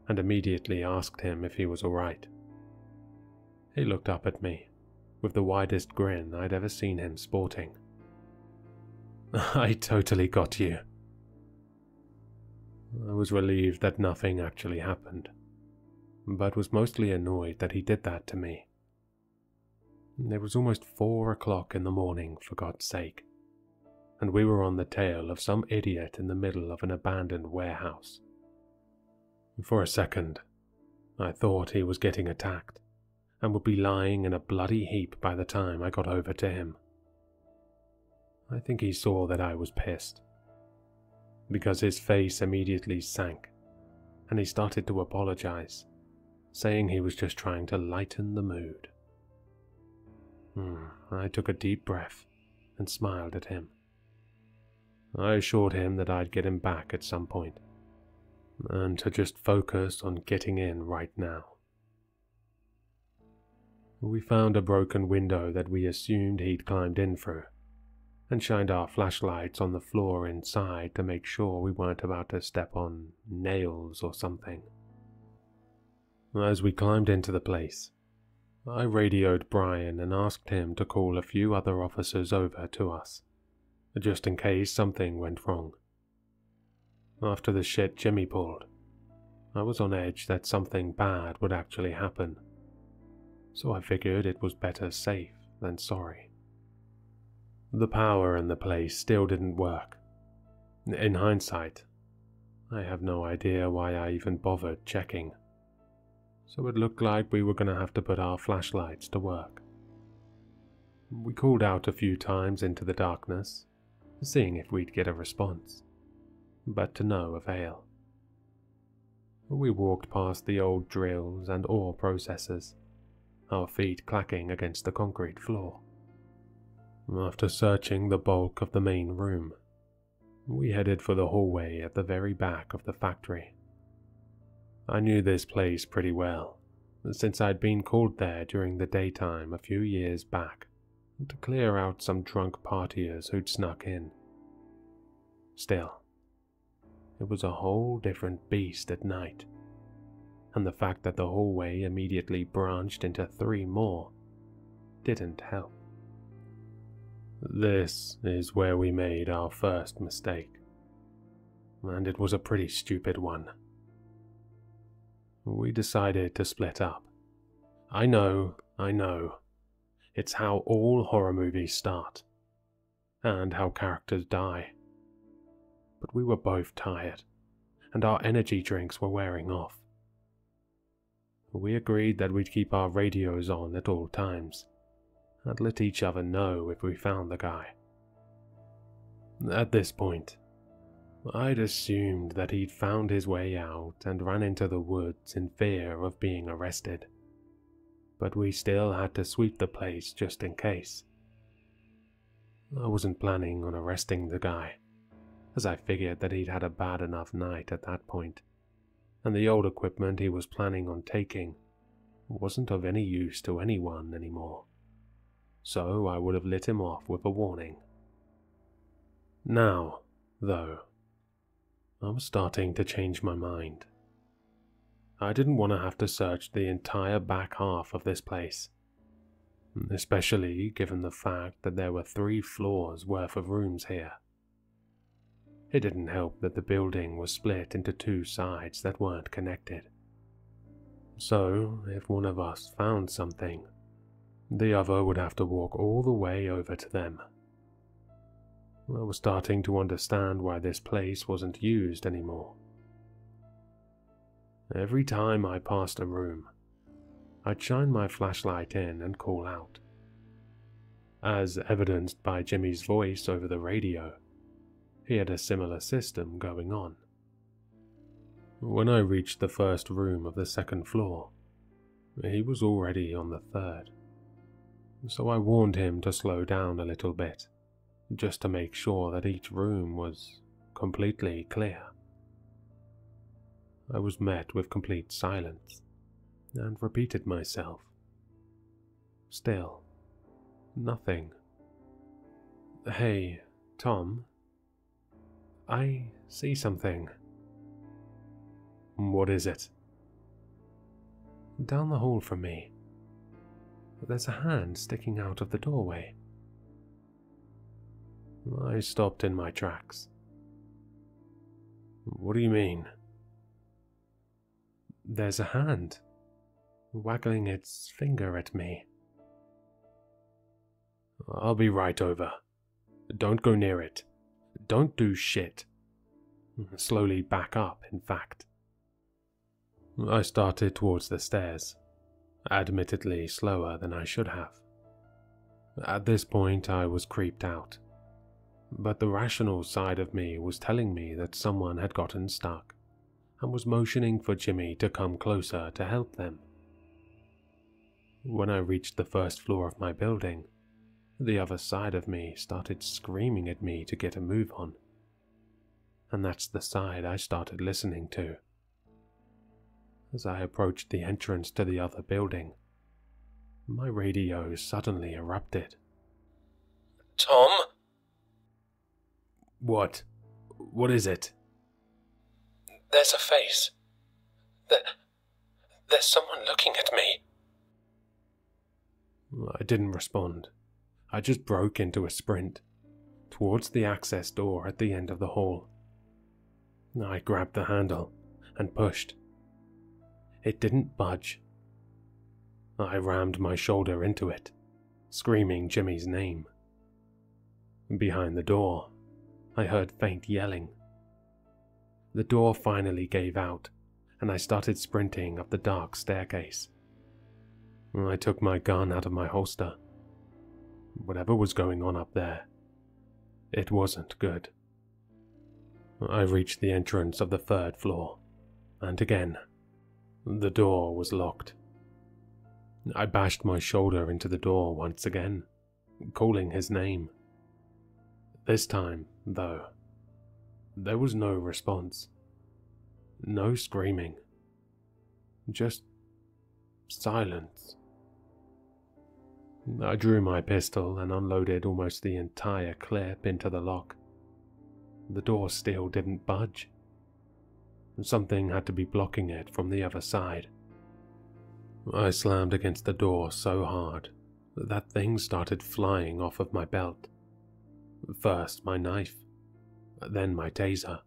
and immediately asked him if he was alright. He looked up at me with the widest grin I'd ever seen him sporting. "I totally got you." I was relieved that nothing actually happened, but was mostly annoyed that he did that to me. It was almost 4 o'clock in the morning, for God's sake, and we were on the tail of some idiot in the middle of an abandoned warehouse. For a second, I thought he was getting attacked, and would be lying in a bloody heap by the time I got over to him. I think he saw that I was pissed, because his face immediately sank, and he started to apologize, saying he was just trying to lighten the mood. I took a deep breath and smiled at him. I assured him that I'd get him back at some point, and to just focus on getting in right now. We found a broken window that we assumed he'd climbed in through, and shined our flashlights on the floor inside to make sure we weren't about to step on nails or something. As we climbed into the place, I radioed Brian and asked him to call a few other officers over to us, just in case something went wrong. After the shit Jimmy pulled, I was on edge that something bad would actually happen, so I figured it was better safe than sorry. The power in the place still didn't work. In hindsight, I have no idea why I even bothered checking, so it looked like we were going to have to put our flashlights to work. We called out a few times into the darkness, seeing if we'd get a response, but to no avail. We walked past the old drills and ore processors, our feet clacking against the concrete floor. After searching the bulk of the main room, we headed for the hallway at the very back of the factory. I knew this place pretty well, since I'd been called there during the daytime a few years back to clear out some drunk partiers who'd snuck in. Still, it was a whole different beast at night, and the fact that the hallway immediately branched into 3 more didn't help. This is where we made our first mistake, and it was a pretty stupid one. We decided to split up. I know, it's how all horror movies start, and how characters die. But we were both tired, and our energy drinks were wearing off. We agreed that we'd keep our radios on at all times, and let each other know if we found the guy. At this point, I'd assumed that he'd found his way out and ran into the woods in fear of being arrested, but we still had to sweep the place just in case. I wasn't planning on arresting the guy, as I figured that he'd had a bad enough night at that point, and the old equipment he was planning on taking wasn't of any use to anyone anymore. So I would have lit him off with a warning. Now, though, I was starting to change my mind. I didn't want to have to search the entire back half of this place, especially given the fact that there were 3 floors worth of rooms here. It didn't help that the building was split into 2 sides that weren't connected. So, if one of us found something, the other would have to walk all the way over to them. I was starting to understand why this place wasn't used anymore. Every time I passed a room, I'd shine my flashlight in and call out. As evidenced by Jimmy's voice over the radio, he had a similar system going on. When I reached the first room of the 2nd floor, he was already on the 3rd. So I warned him to slow down a little bit, just to make sure that each room was completely clear. I was met with complete silence, and repeated myself. Still, nothing. Hey, Tom, I see something. What is it? Down the hall from me. There's a hand sticking out of the doorway. I stopped in my tracks. What do you mean? There's a hand, waggling its finger at me. I'll be right over. Don't go near it. Don't do shit. Slowly back up, in fact. I started towards the stairs, admittedly slower than I should have. At this point I was creeped out, but the rational side of me was telling me that someone had gotten stuck and was motioning for Jimmy to come closer to help them. When I reached the 1st floor of my building, the other side of me started screaming at me to get a move on, and that's the side I started listening to. As I approached the entrance to the other building, my radio suddenly erupted. Tom? What? What is it? There's a face. There's someone looking at me. I didn't respond. I just broke into a sprint, towards the access door at the end of the hall. I grabbed the handle and pushed. It didn't budge. I rammed my shoulder into it, screaming Jimmy's name. Behind the door, I heard faint yelling. The door finally gave out, and I started sprinting up the dark staircase. I took my gun out of my holster. Whatever was going on up there, it wasn't good. I reached the entrance of the 3rd floor, and again, the door was locked. I bashed my shoulder into the door once again, calling his name. This time, though, there was no response. No screaming. Just silence. I drew my pistol and unloaded almost the entire clip into the lock. The door still didn't budge. Something had to be blocking it from the other side. I slammed against the door so hard that things started flying off of my belt. First my knife, then my taser,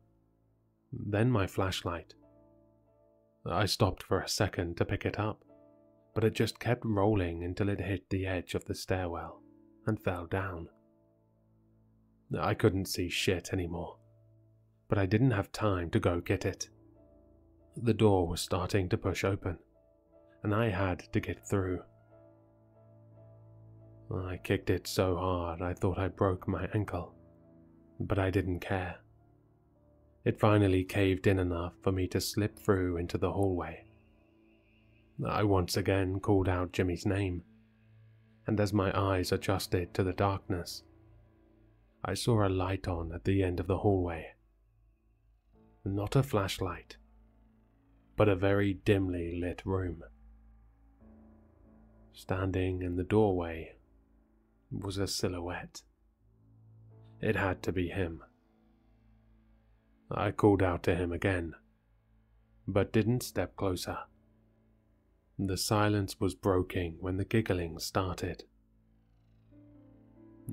then my flashlight. I stopped for a second to pick it up, but it just kept rolling until it hit the edge of the stairwell and fell down. I couldn't see shit anymore, but I didn't have time to go get it. The door was starting to push open, and I had to get through. I kicked it so hard I thought I broke my ankle, but I didn't care. It finally caved in enough for me to slip through into the hallway. I once again called out Jimmy's name, and as my eyes adjusted to the darkness, I saw a light on at the end of the hallway. Not a flashlight, but a very dimly lit room. Standing in the doorway was a silhouette. It had to be him. I called out to him again, but didn't step closer. The silence was broken when the giggling started.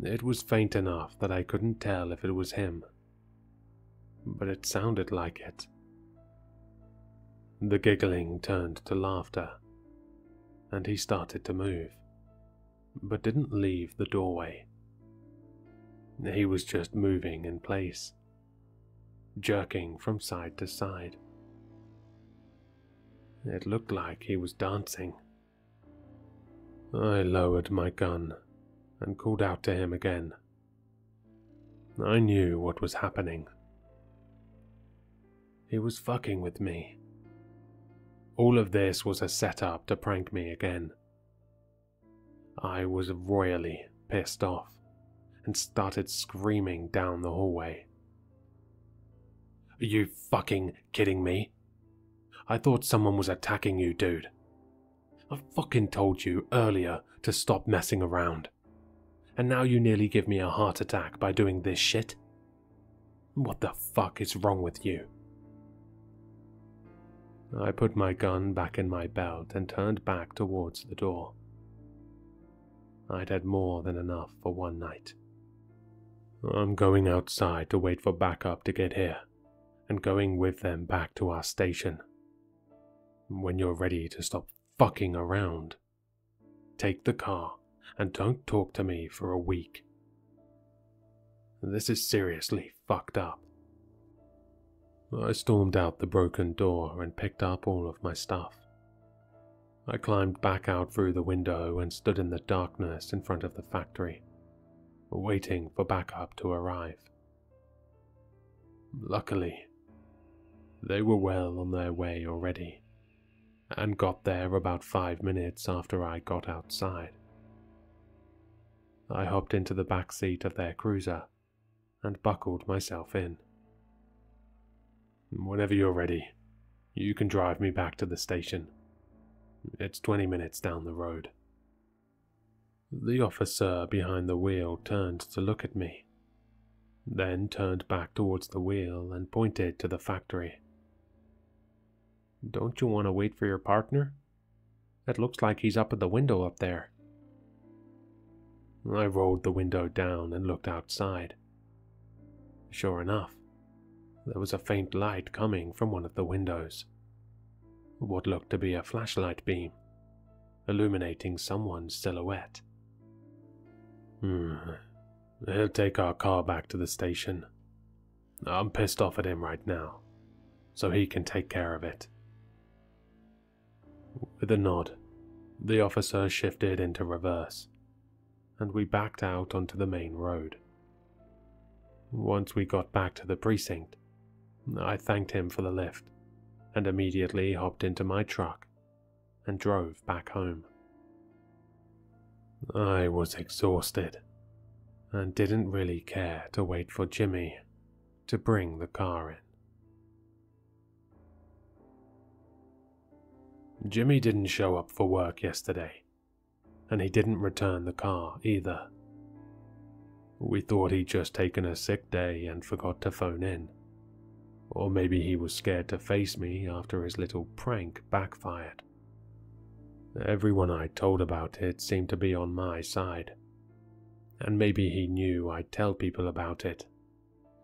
It was faint enough that I couldn't tell if it was him, but it sounded like it. The giggling turned to laughter, and he started to move, but didn't leave the doorway. He was just moving in place, jerking from side to side. It looked like he was dancing. I lowered my gun and called out to him again. I knew what was happening. He was fucking with me. All of this was a setup to prank me again. I was royally pissed off and started screaming down the hallway. Are you fucking kidding me? I thought someone was attacking you, dude. I fucking told you earlier to stop messing around. And now you nearly give me a heart attack by doing this shit? What the fuck is wrong with you? I put my gun back in my belt and turned back towards the door. I'd had more than enough for one night. I'm going outside to wait for backup to get here, and going with them back to our station. When you're ready to stop fucking around, take the car and don't talk to me for a week. This is seriously fucked up. I stormed out the broken door and picked up all of my stuff. I climbed back out through the window and stood in the darkness in front of the factory, waiting for backup to arrive. Luckily, they were well on their way already, and got there about 5 minutes after I got outside. I hopped into the back seat of their cruiser and buckled myself in. Whenever you're ready, you can drive me back to the station. It's 20 minutes down the road. The officer behind the wheel turned to look at me, then turned back towards the wheel and pointed to the factory. Don't you want to wait for your partner? It looks like he's up at the window up there." I rolled the window down and looked outside. Sure enough, there was a faint light coming from one of the windows. What looked to be a flashlight beam, illuminating someone's silhouette. He'll take our car back to the station. I'm pissed off at him right now, so he can take care of it." With a nod, the officer shifted into reverse, and we backed out onto the main road. Once we got back to the precinct, I thanked him for the lift, and immediately hopped into my truck and drove back home. I was exhausted, and didn't really care to wait for Jimmy to bring the car in. Jimmy didn't show up for work yesterday, and he didn't return the car either. We thought he'd just taken a sick day and forgot to phone in, or maybe he was scared to face me after his little prank backfired. Everyone I told about it seemed to be on my side, and maybe he knew I'd tell people about it,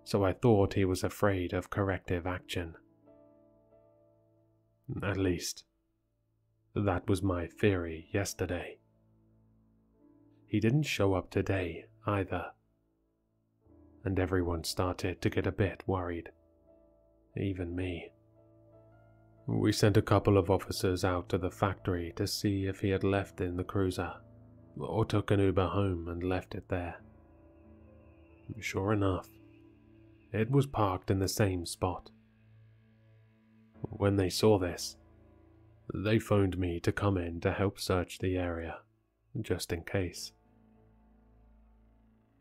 so I thought he was afraid of corrective action. At least, that was my theory yesterday. He didn't show up today either, and everyone started to get a bit worried, even me. We sent a couple of officers out to the factory to see if he had left in the cruiser, or took an Uber home and left it there. Sure enough, it was parked in the same spot. When they saw this, they phoned me to come in to help search the area, just in case.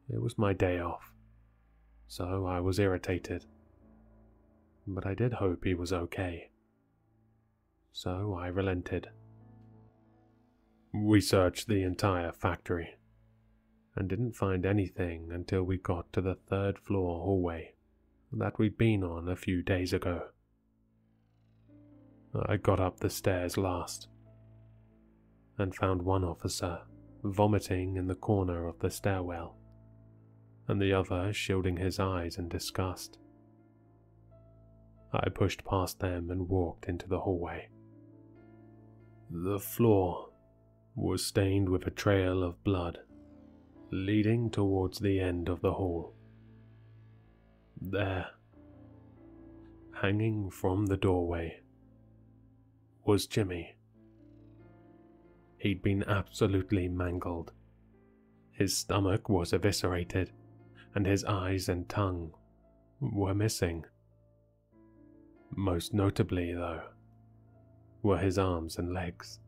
It was my day off, so I was irritated, but I did hope he was okay. So I relented. We searched the entire factory, and didn't find anything until we got to the third-floor hallway that we'd been on a few days ago. I got up the stairs last, and found one officer vomiting in the corner of the stairwell, and the other shielding his eyes in disgust. I pushed past them and walked into the hallway. The floor was stained with a trail of blood, leading towards the end of the hall. There, hanging from the doorway, was Jimmy. He'd been absolutely mangled. His stomach was eviscerated, and his eyes and tongue were missing. Most notably, though, were his arms and legs.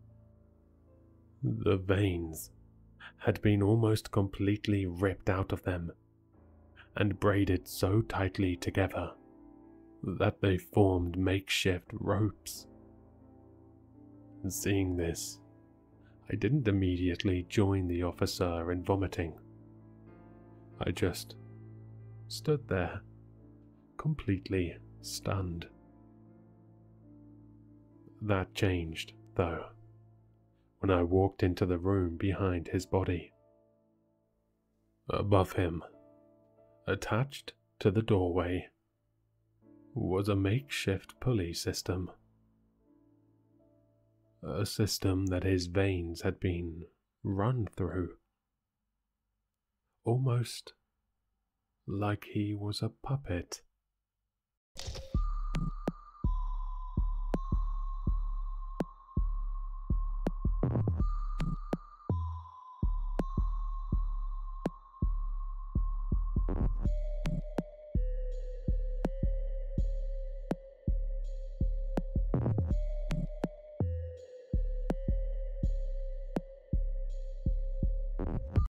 The veins had been almost completely ripped out of them, and braided so tightly together that they formed makeshift ropes. Seeing this, I didn't immediately join the officer in vomiting. I just stood there, completely stunned. That changed, though, when I walked into the room behind his body. Above him, attached to the doorway, was a makeshift pulley system. A system that his veins had been run through. Almost like he was a puppet.